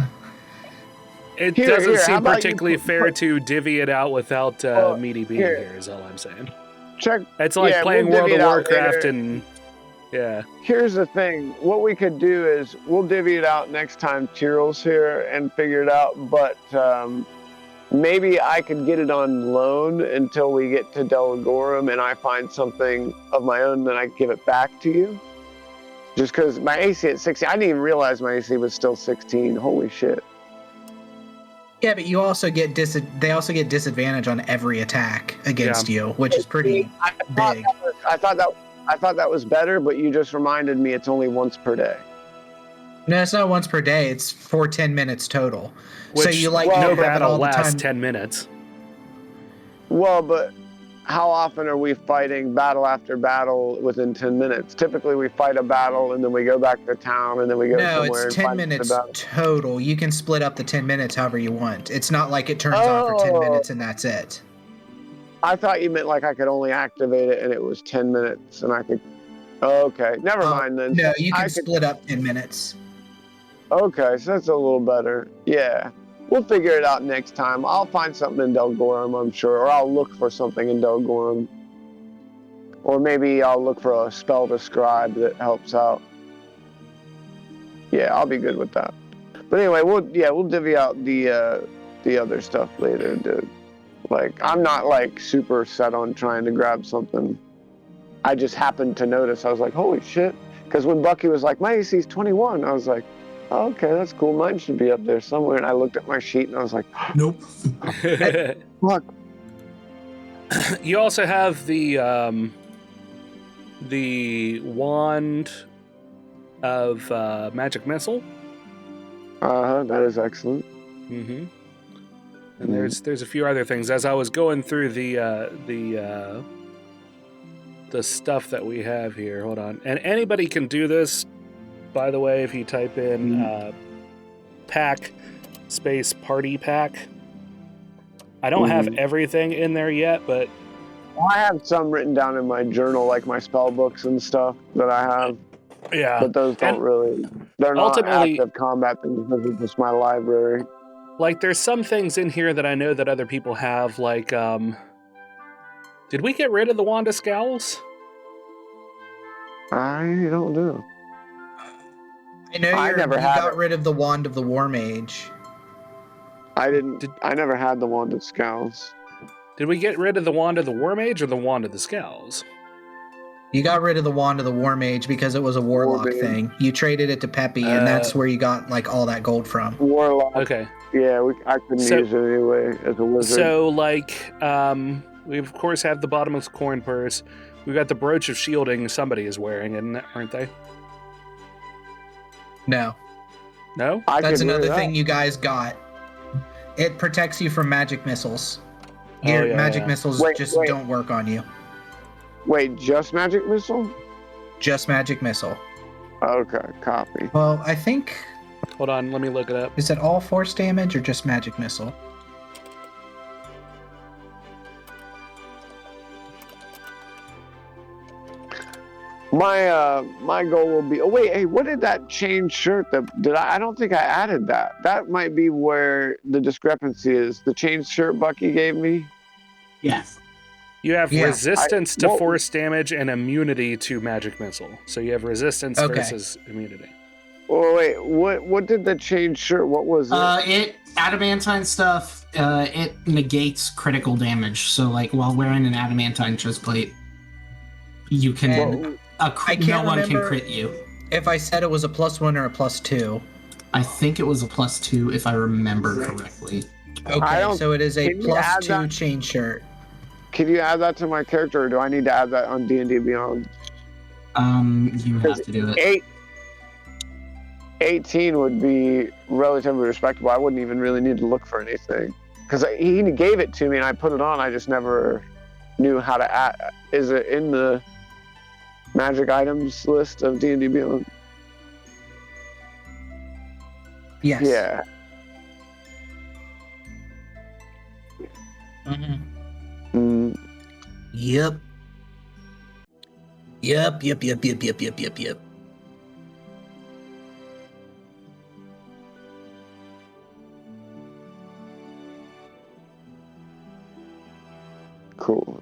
It Here, doesn't how seem about you particularly put- fair to divvy it out without Well, Meaty being here. here, is all I'm saying. Check. It's like Yeah, playing we'll World divvy of it out Warcraft later. and... Yeah. Here's the thing. What we could do is we'll divvy it out next time Tyrell's here and figure it out. But maybe I could get it on loan until we get to Delagorum and I find something of my own, then I give it back to you. Just because my AC at 16, I didn't even realize my AC was still 16. Holy shit. Yeah, but you also get they also get disadvantage on every attack against you, which is pretty big. I thought that was better, but you just reminded me it's only once per day. No, it's not once per day. It's for 10 minutes total. So Which you like no you have it battle all the lasts time. 10 minutes. Well, but how often are we fighting battle after battle within 10 minutes? Typically, we fight a battle and then we go back to town and then we go No, somewhere. it's and 10 fight minutes the battle. total. You can split up the 10 minutes however you want. It's not like it turns on for 10 Oh. minutes and that's it. I thought you meant like I could only activate it and it was 10 minutes and I could. Okay, never mind then. No, you can I could- split up 10 minutes. Okay, so that's a little better. Yeah. We'll figure it out next time. I'll find something in Delgorum, I'm sure, or I'll look for something in Delgorum. Or maybe I'll look for a spell to scribe that helps out. Yeah, I'll be good with that. But anyway, we'll divvy out the other stuff later, dude. Like, I'm not like super set on trying to grab something. I just happened to notice. I was like, holy shit. Because when Bucky was like, my AC's 21, I was like, oh, okay, that's cool. Mine should be up there somewhere. And I looked at my sheet and I was like, Nope. look. You also have the wand of magic missile. That is excellent. Mm-hmm. And there's a few other things. As I was going through the stuff that we have here, hold on. And anybody can do this, by the way, if you type in pack space party pack. I don't have everything in there yet, but I have some written down in my journal, like my spell books and stuff that I have. yeah. But those don't And really, they're not ultimately- active combat things. This is just my library. Like, there's some things in here that I know that other people have, like, did we get rid of the Wand of Scowls? I don't know. I know I you never had got it. rid of the Wand of the War Mage. I never had the Wand of Scowls. Did we get rid of the Wand of the War Mage or the Wand of the Scowls? You got rid of the Wand of the War Mage because it was a Warlock Mage. thing. You traded it to Peppy, and that's where you got like all that gold from. Warlock. Okay. Yeah, I couldn't So- use it anyway as a wizard. So, like, we of course have the bottomless coin purse. We've got the brooch of shielding somebody is wearing, aren't they? No, No? I that's could wear another that. thing you guys got. It protects you from magic missiles. Your yeah, magic yeah. missiles Wait, just wait. don't work on you. Wait, just magic missile? Just magic missile. Okay, copy. Well, I think Hold on, let me look it up. is it all force damage or just magic missile? My goal will be. Oh wait, hey, what did that change shirt? I don't think I added that. That might be where the discrepancy is. The change shirt Bucky gave me. Yes. You have Yeah, resistance to what- force damage and immunity to magic missile. So you have resistance Okay. versus immunity. Oh wait, what did the chain shirt? What was it? Adamantine stuff. It negates critical damage. So like while wearing an adamantine chest plate, you can And no can't one can remember crit you. if I said it was a +1 or a +2. I think it was a +2 if I remember correctly. Okay, so it is a Can you add +2 that? chain shirt. Can you add that to my character, or do I need to add that on D&D Beyond? You have to do it. 18 would be relatively respectable. I wouldn't even really need to look for anything. Because he gave it to me and I put it on, I just never knew how to add. Is it in the magic items list of D&D Beyond? Yes. Yeah. Mm-hmm. Mm, Yep. Yep. cool.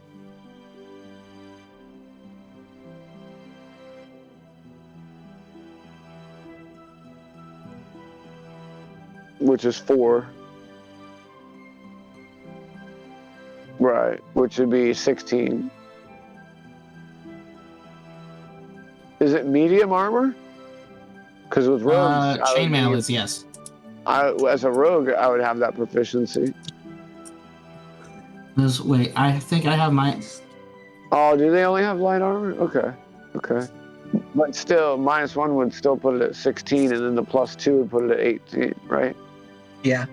Which is 4. Right, which would be 16. Is it medium armor? Because with rogues, Chainmail is yes. as a rogue, I would have that proficiency. Wait, I think I have my. Oh, do they only have light armor? Okay. But still, -1 would still put it at 16, and then the +2 would put it at 18, right? Yeah.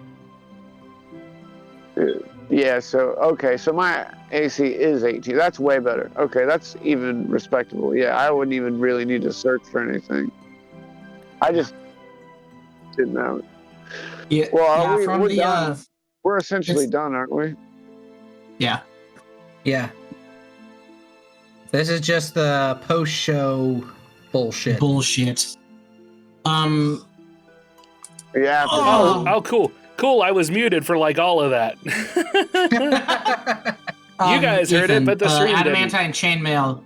Yeah, so my AC is 18. That's way better. Okay, that's even respectable. Yeah, I wouldn't even really need to search for anything. I just didn't know. Yeah. Well, from we're the done. We're essentially done, aren't we? yeah. Yeah. This is just the post-show bullshit. Bullshit. Yeah. Oh, cool. I was muted for like all of that. You guys heard it, but the stream didn't. Adamantine chainmail.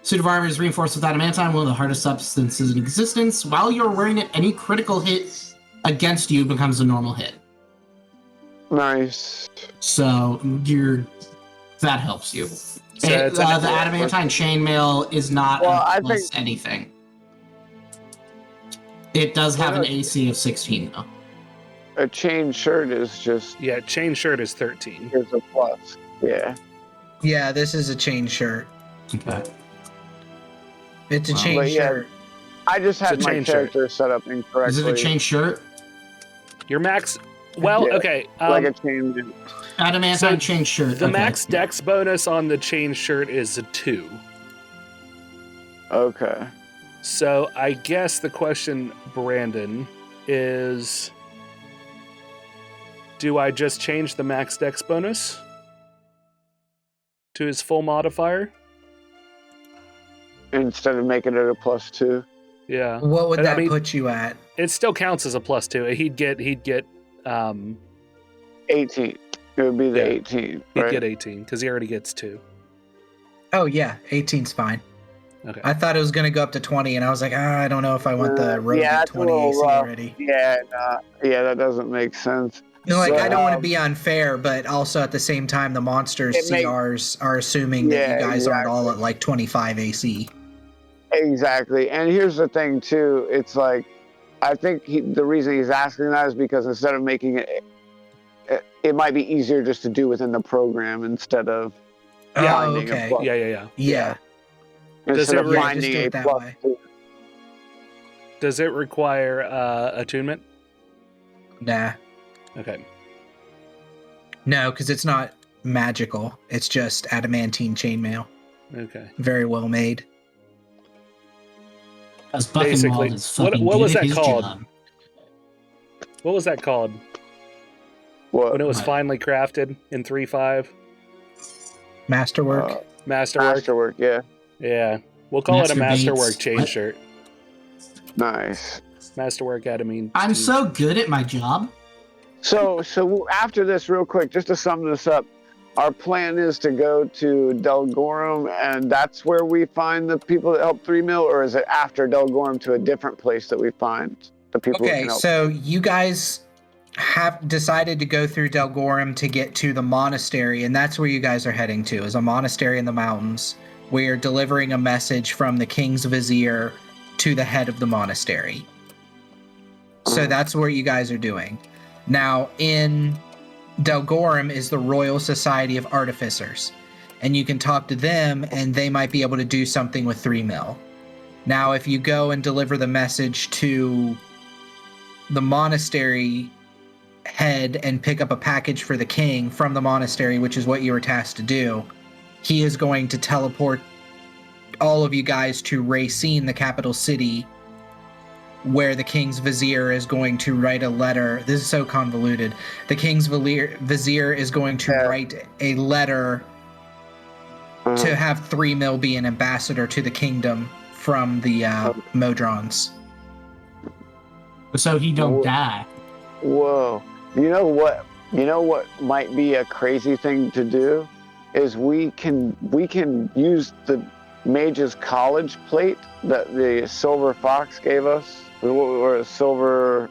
Suit of armor is reinforced with adamantine, one of the hardest substances in existence. While you're wearing it, any critical hit against you becomes a normal hit. Nice. So that helps you. So the adamantine chainmail is not plus anything. It does have an AC of 16 though. A chain shirt is just chain shirt is 13. is a plus. Yeah. Yeah, this is a chain shirt. Okay. It's a chain But yeah, shirt. I just had It's a my chain character set up incorrectly. Is it a chain shirt? Your max. Well, Yeah, okay. like a chain. Adamantine chain shirt. The okay. max dex bonus on the chain shirt is a 2. Okay. So I guess the question, Brandon, is: do I just change the max dex bonus to his full modifier? Instead of making it a +2. Yeah. What would I that mean- put you at? It still counts as a +2. He'd get 18. It would be the Yeah. 18. he'd Right? get 18 because he already gets 2. Oh yeah, 18's fine. Okay. I thought it was gonna go up to 20, and I was like, I don't know if I want the rogue yeah, at that's a 20 little AC rough. already. Yeah, that doesn't make sense. No, like I don't want to So, be unfair, but also at the same time, the monsters It makes- CRs are assuming that Yeah, you guys aren't all exactly. at like 25 AC. Exactly. And here's the thing, too. It's like, I think the reason he's asking that is because instead of making it might be easier just to do within the program instead of finding okay. a plus. Yeah. Does Instead it of really just finding do a it that plus way? 2. Does it require attunement? Nah. Okay. No, because it's not magical. It's just adamantine chainmail. Okay. Very well made. As Basically, Buckenwald is fucking what good was at that his called? job. What was that called What? when it was Right. finally crafted in 3.5? Masterwork. Masterwork. Masterwork, yeah. Yeah. We'll call it a Masturbates. Masterwork chain What? shirt. Nice. Masterwork adamine. I'm so good at my job. So after this, real quick, just to sum this up, our plan is to go to Delgorum, and that's where we find the people that help 3 mil, or is it after Delgorum to a different place that we find the people who Okay, can help? so you guys have decided to go through Delgorum to get to the monastery, and that's where you guys are heading to, is a monastery in the mountains. We're delivering a message from the king's vizier to the head of the monastery. So that's what you guys are doing. Now, in Delgorum is the Royal Society of Artificers, and you can talk to them, and they might be able to do something with 3 mil. Now, if you go and deliver the message to the monastery head and pick up a package for the king from the monastery, which is what you were tasked to do, he is going to teleport all of you guys to Racine, the capital city, where the king's vizier is going to write a letter. This is so convoluted. The king's vizier is going to write a letter to have 3 mil be an ambassador to the kingdom from the Modrons. So he don't die. Whoa. You know what might be a crazy thing to do is we can use the Mage's College plate that the Silver Fox gave us, or a silver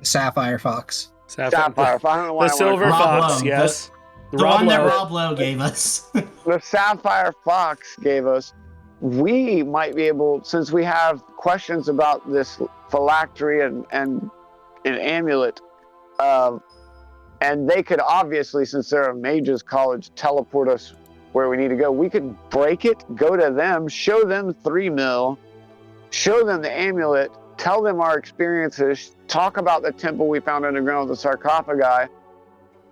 Sapphire Fox. Sapphire Fox. I don't know why The Silver Fox, Lowe, yes. The one that Lowe. Rob Lowe gave us. The Sapphire Fox gave us. We might be able, since we have questions about this phylactery and an amulet, and they could obviously, since they're a Mage's College, teleport us where we need to go. We could break it, go to them, show them 3 mil, show them the amulet, tell them our experiences, talk about the temple we found underground with the sarcophagi,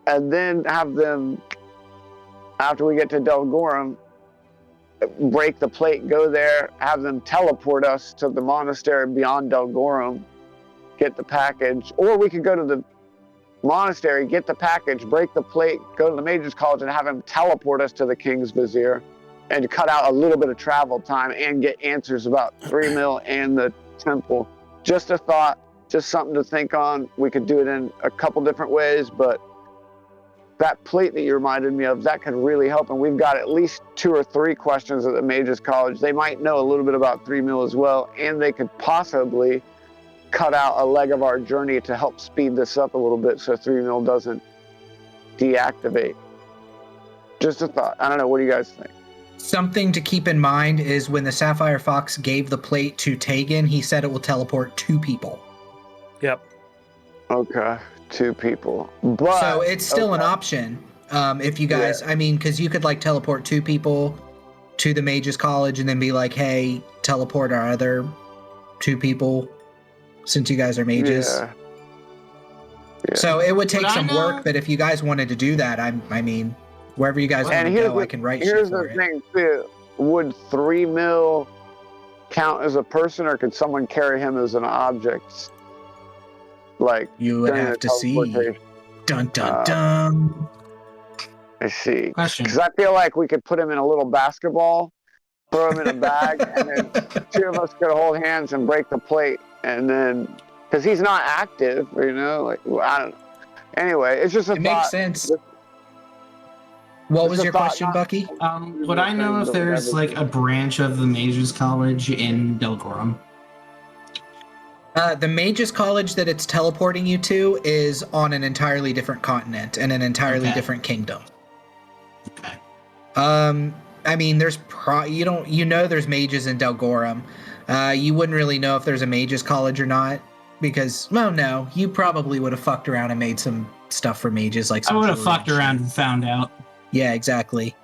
and then have them, after we get to Delgorum, break the plate, go there, have them teleport us to the monastery beyond Delgorum, get the package, or we could go to the monastery, get the package, break the plate, go to the Mage's College, and have him teleport us to the king's vizier, and cut out a little bit of travel time and get answers about 3 mil and the temple. Just a thought, just something to think on. We could do it in a couple different ways, but that plate that you reminded me of, that could really help. And we've got at least 2 or 3 questions at the Mage's College. They might know a little bit about 3 mil as well, and they could possibly cut out a leg of our journey to help speed this up a little bit so 3 mil doesn't deactivate. Just a thought. I don't know. What do you guys think? Something to keep in mind is when the Sapphire Fox gave the plate to Tegan, he said it will teleport 2 people. Yep. Okay, 2 people. But So it's still an option. If you guys, I mean, because you could like teleport 2 people to the Mage's College and then be like, hey, teleport our other 2 people since you guys are mages. Yeah. So it would take But I some know- work, but if you guys wanted to do that, I mean, wherever you guys want And to here's go, I can write Here's shit for the it. thing too. Would 3 mil count as a person, or could someone carry him as an object? Like You would during have the to see. teleportation? Dun dun dun. I see. Question. Because I feel like we could put him in a little basketball, throw him in a bag, and then 2 of us could hold hands and break the plate, and then because he's not active, you know, like I don't know. Anyway, it's just a It thought. makes sense. What was Just a your thought, question, not- Bucky? Would I know if there's like a branch of the Mage's College in Delgorum? The Mage's College that it's teleporting you to is on an entirely different continent and an entirely Okay. different kingdom. Okay. I mean, there's there's mages in Delgorum. You wouldn't really know if there's a Mage's College or not because, well, no, you probably would have fucked around and made some stuff for mages, like I some would have jewelry fucked and shit. around and found out. Yeah, exactly.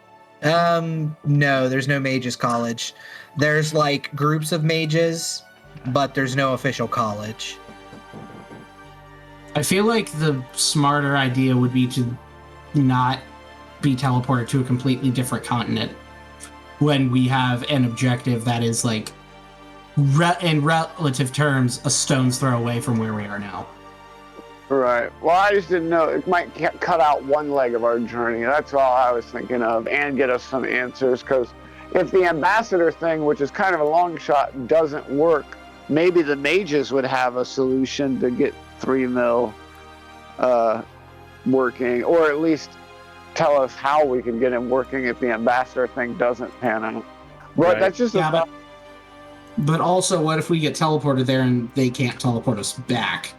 No, there's no Mage's College. There's like groups of mages, but there's no official college. I feel like the smarter idea would be to not be teleported to a completely different continent when we have an objective that is like, in relative terms, a stone's throw away from where we are now. Right. Well, I just didn't know. It might cut out one leg of our journey. That's all I was thinking of, and get us some answers. Because if the ambassador thing, which is kind of a long shot, doesn't work, maybe the mages would have a solution to get 3 mil working, or at least tell us how we can get him working if the ambassador thing doesn't pan out. But Right. that's just Yeah, but also, what if we get teleported there and they can't teleport us back?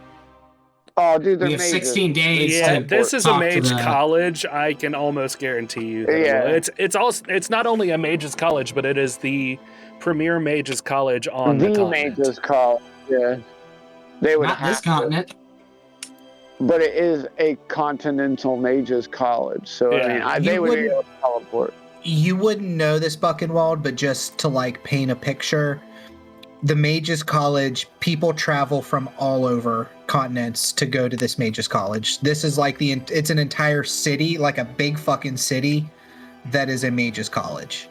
oh, dude, they're We have mages. 16 days Yeah, to this is a talk to mage the- college. I can almost guarantee you that Yeah. it's not only a mages college, but it is the premier mages college on the The continent. mages call. Yeah, they would Not have this to. continent. But it is a continental mages college, so Yeah. I mean, You they would be wouldn't- able to teleport. You wouldn't know this, Buckenwald, but just to like paint a picture, the Mages College, people travel from all over continents to go to this Mages College. This is like it's an entire city, like a big fucking city that is a Mages College.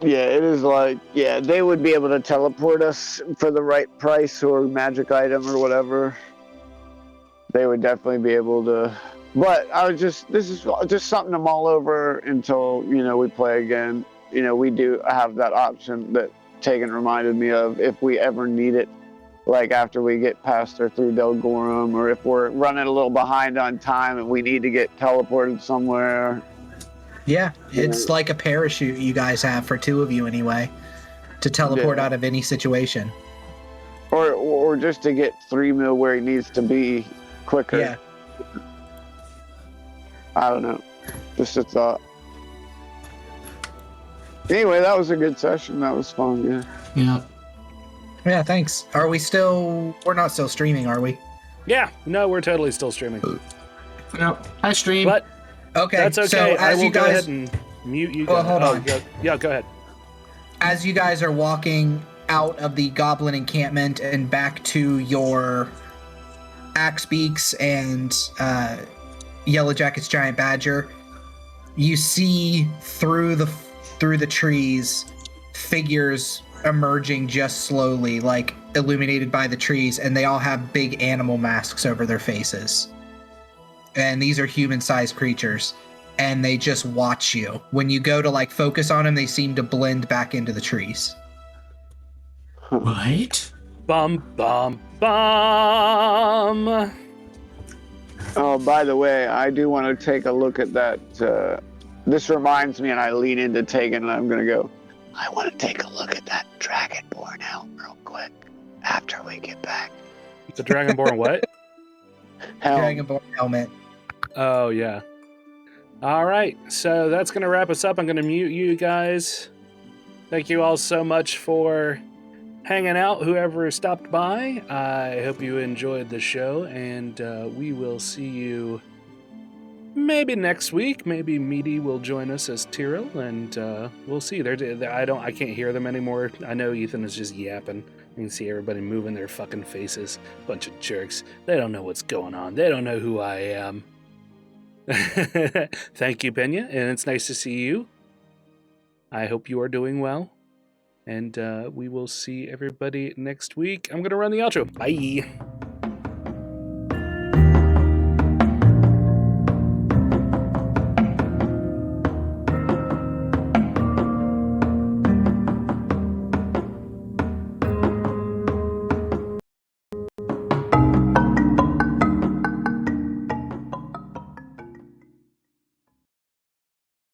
Yeah, it is like, yeah, they would be able to teleport us for the right price or magic item or whatever. They would definitely be able to. But this is just something to mull over until, we play again. We do have that option that Tegan reminded me of if we ever need it, like after we get past or through Delgorum, or if we're running a little behind on time and we need to get teleported somewhere. Yeah, it's like a parachute you guys have for two of you anyway, to teleport out of any situation. Or just to get 3 mil where he needs to be quicker. Yeah. I don't know. Just a thought. Anyway, that was a good session. That was fun, yeah. Yeah. Yeah, thanks. We're not still streaming, are we? Yeah, no, we're totally still streaming. No, I stream. But Okay. that's okay. So I as will you go guys ahead and mute you Well, guys. hold on. Yeah, go ahead. as you guys are walking out of the goblin encampment and back to your axe beaks and Yellow Jacket's giant badger, you see through the trees figures emerging just slowly, like illuminated by the trees, and they all have big animal masks over their faces. And these are human-sized creatures, and they just watch you. When you go to like focus on them, they seem to blend back into the trees. What? Bum, bum, bum. Oh, by the way, I do want to take a look at that. This reminds me, and I lean into Tegan, and I'm going to go, I want to take a look at that Dragonborn helm real quick after we get back. The Dragonborn what? Helm. Dragonborn helmet. Oh, yeah. All right, so that's going to wrap us up. I'm going to mute you guys. Thank you all so much for hanging out, whoever stopped by. I hope you enjoyed the show, and we will see you maybe next week. Maybe Meaty will join us as Tyrrell, and we'll see. I can't hear them anymore. I know Ethan is just yapping. You can see everybody moving their fucking faces. Bunch of jerks. They don't know what's going on. They don't know who I am. Thank you, Pena, and it's nice to see you. I hope you are doing well. And we will see everybody next week. I'm going to run the outro. Bye.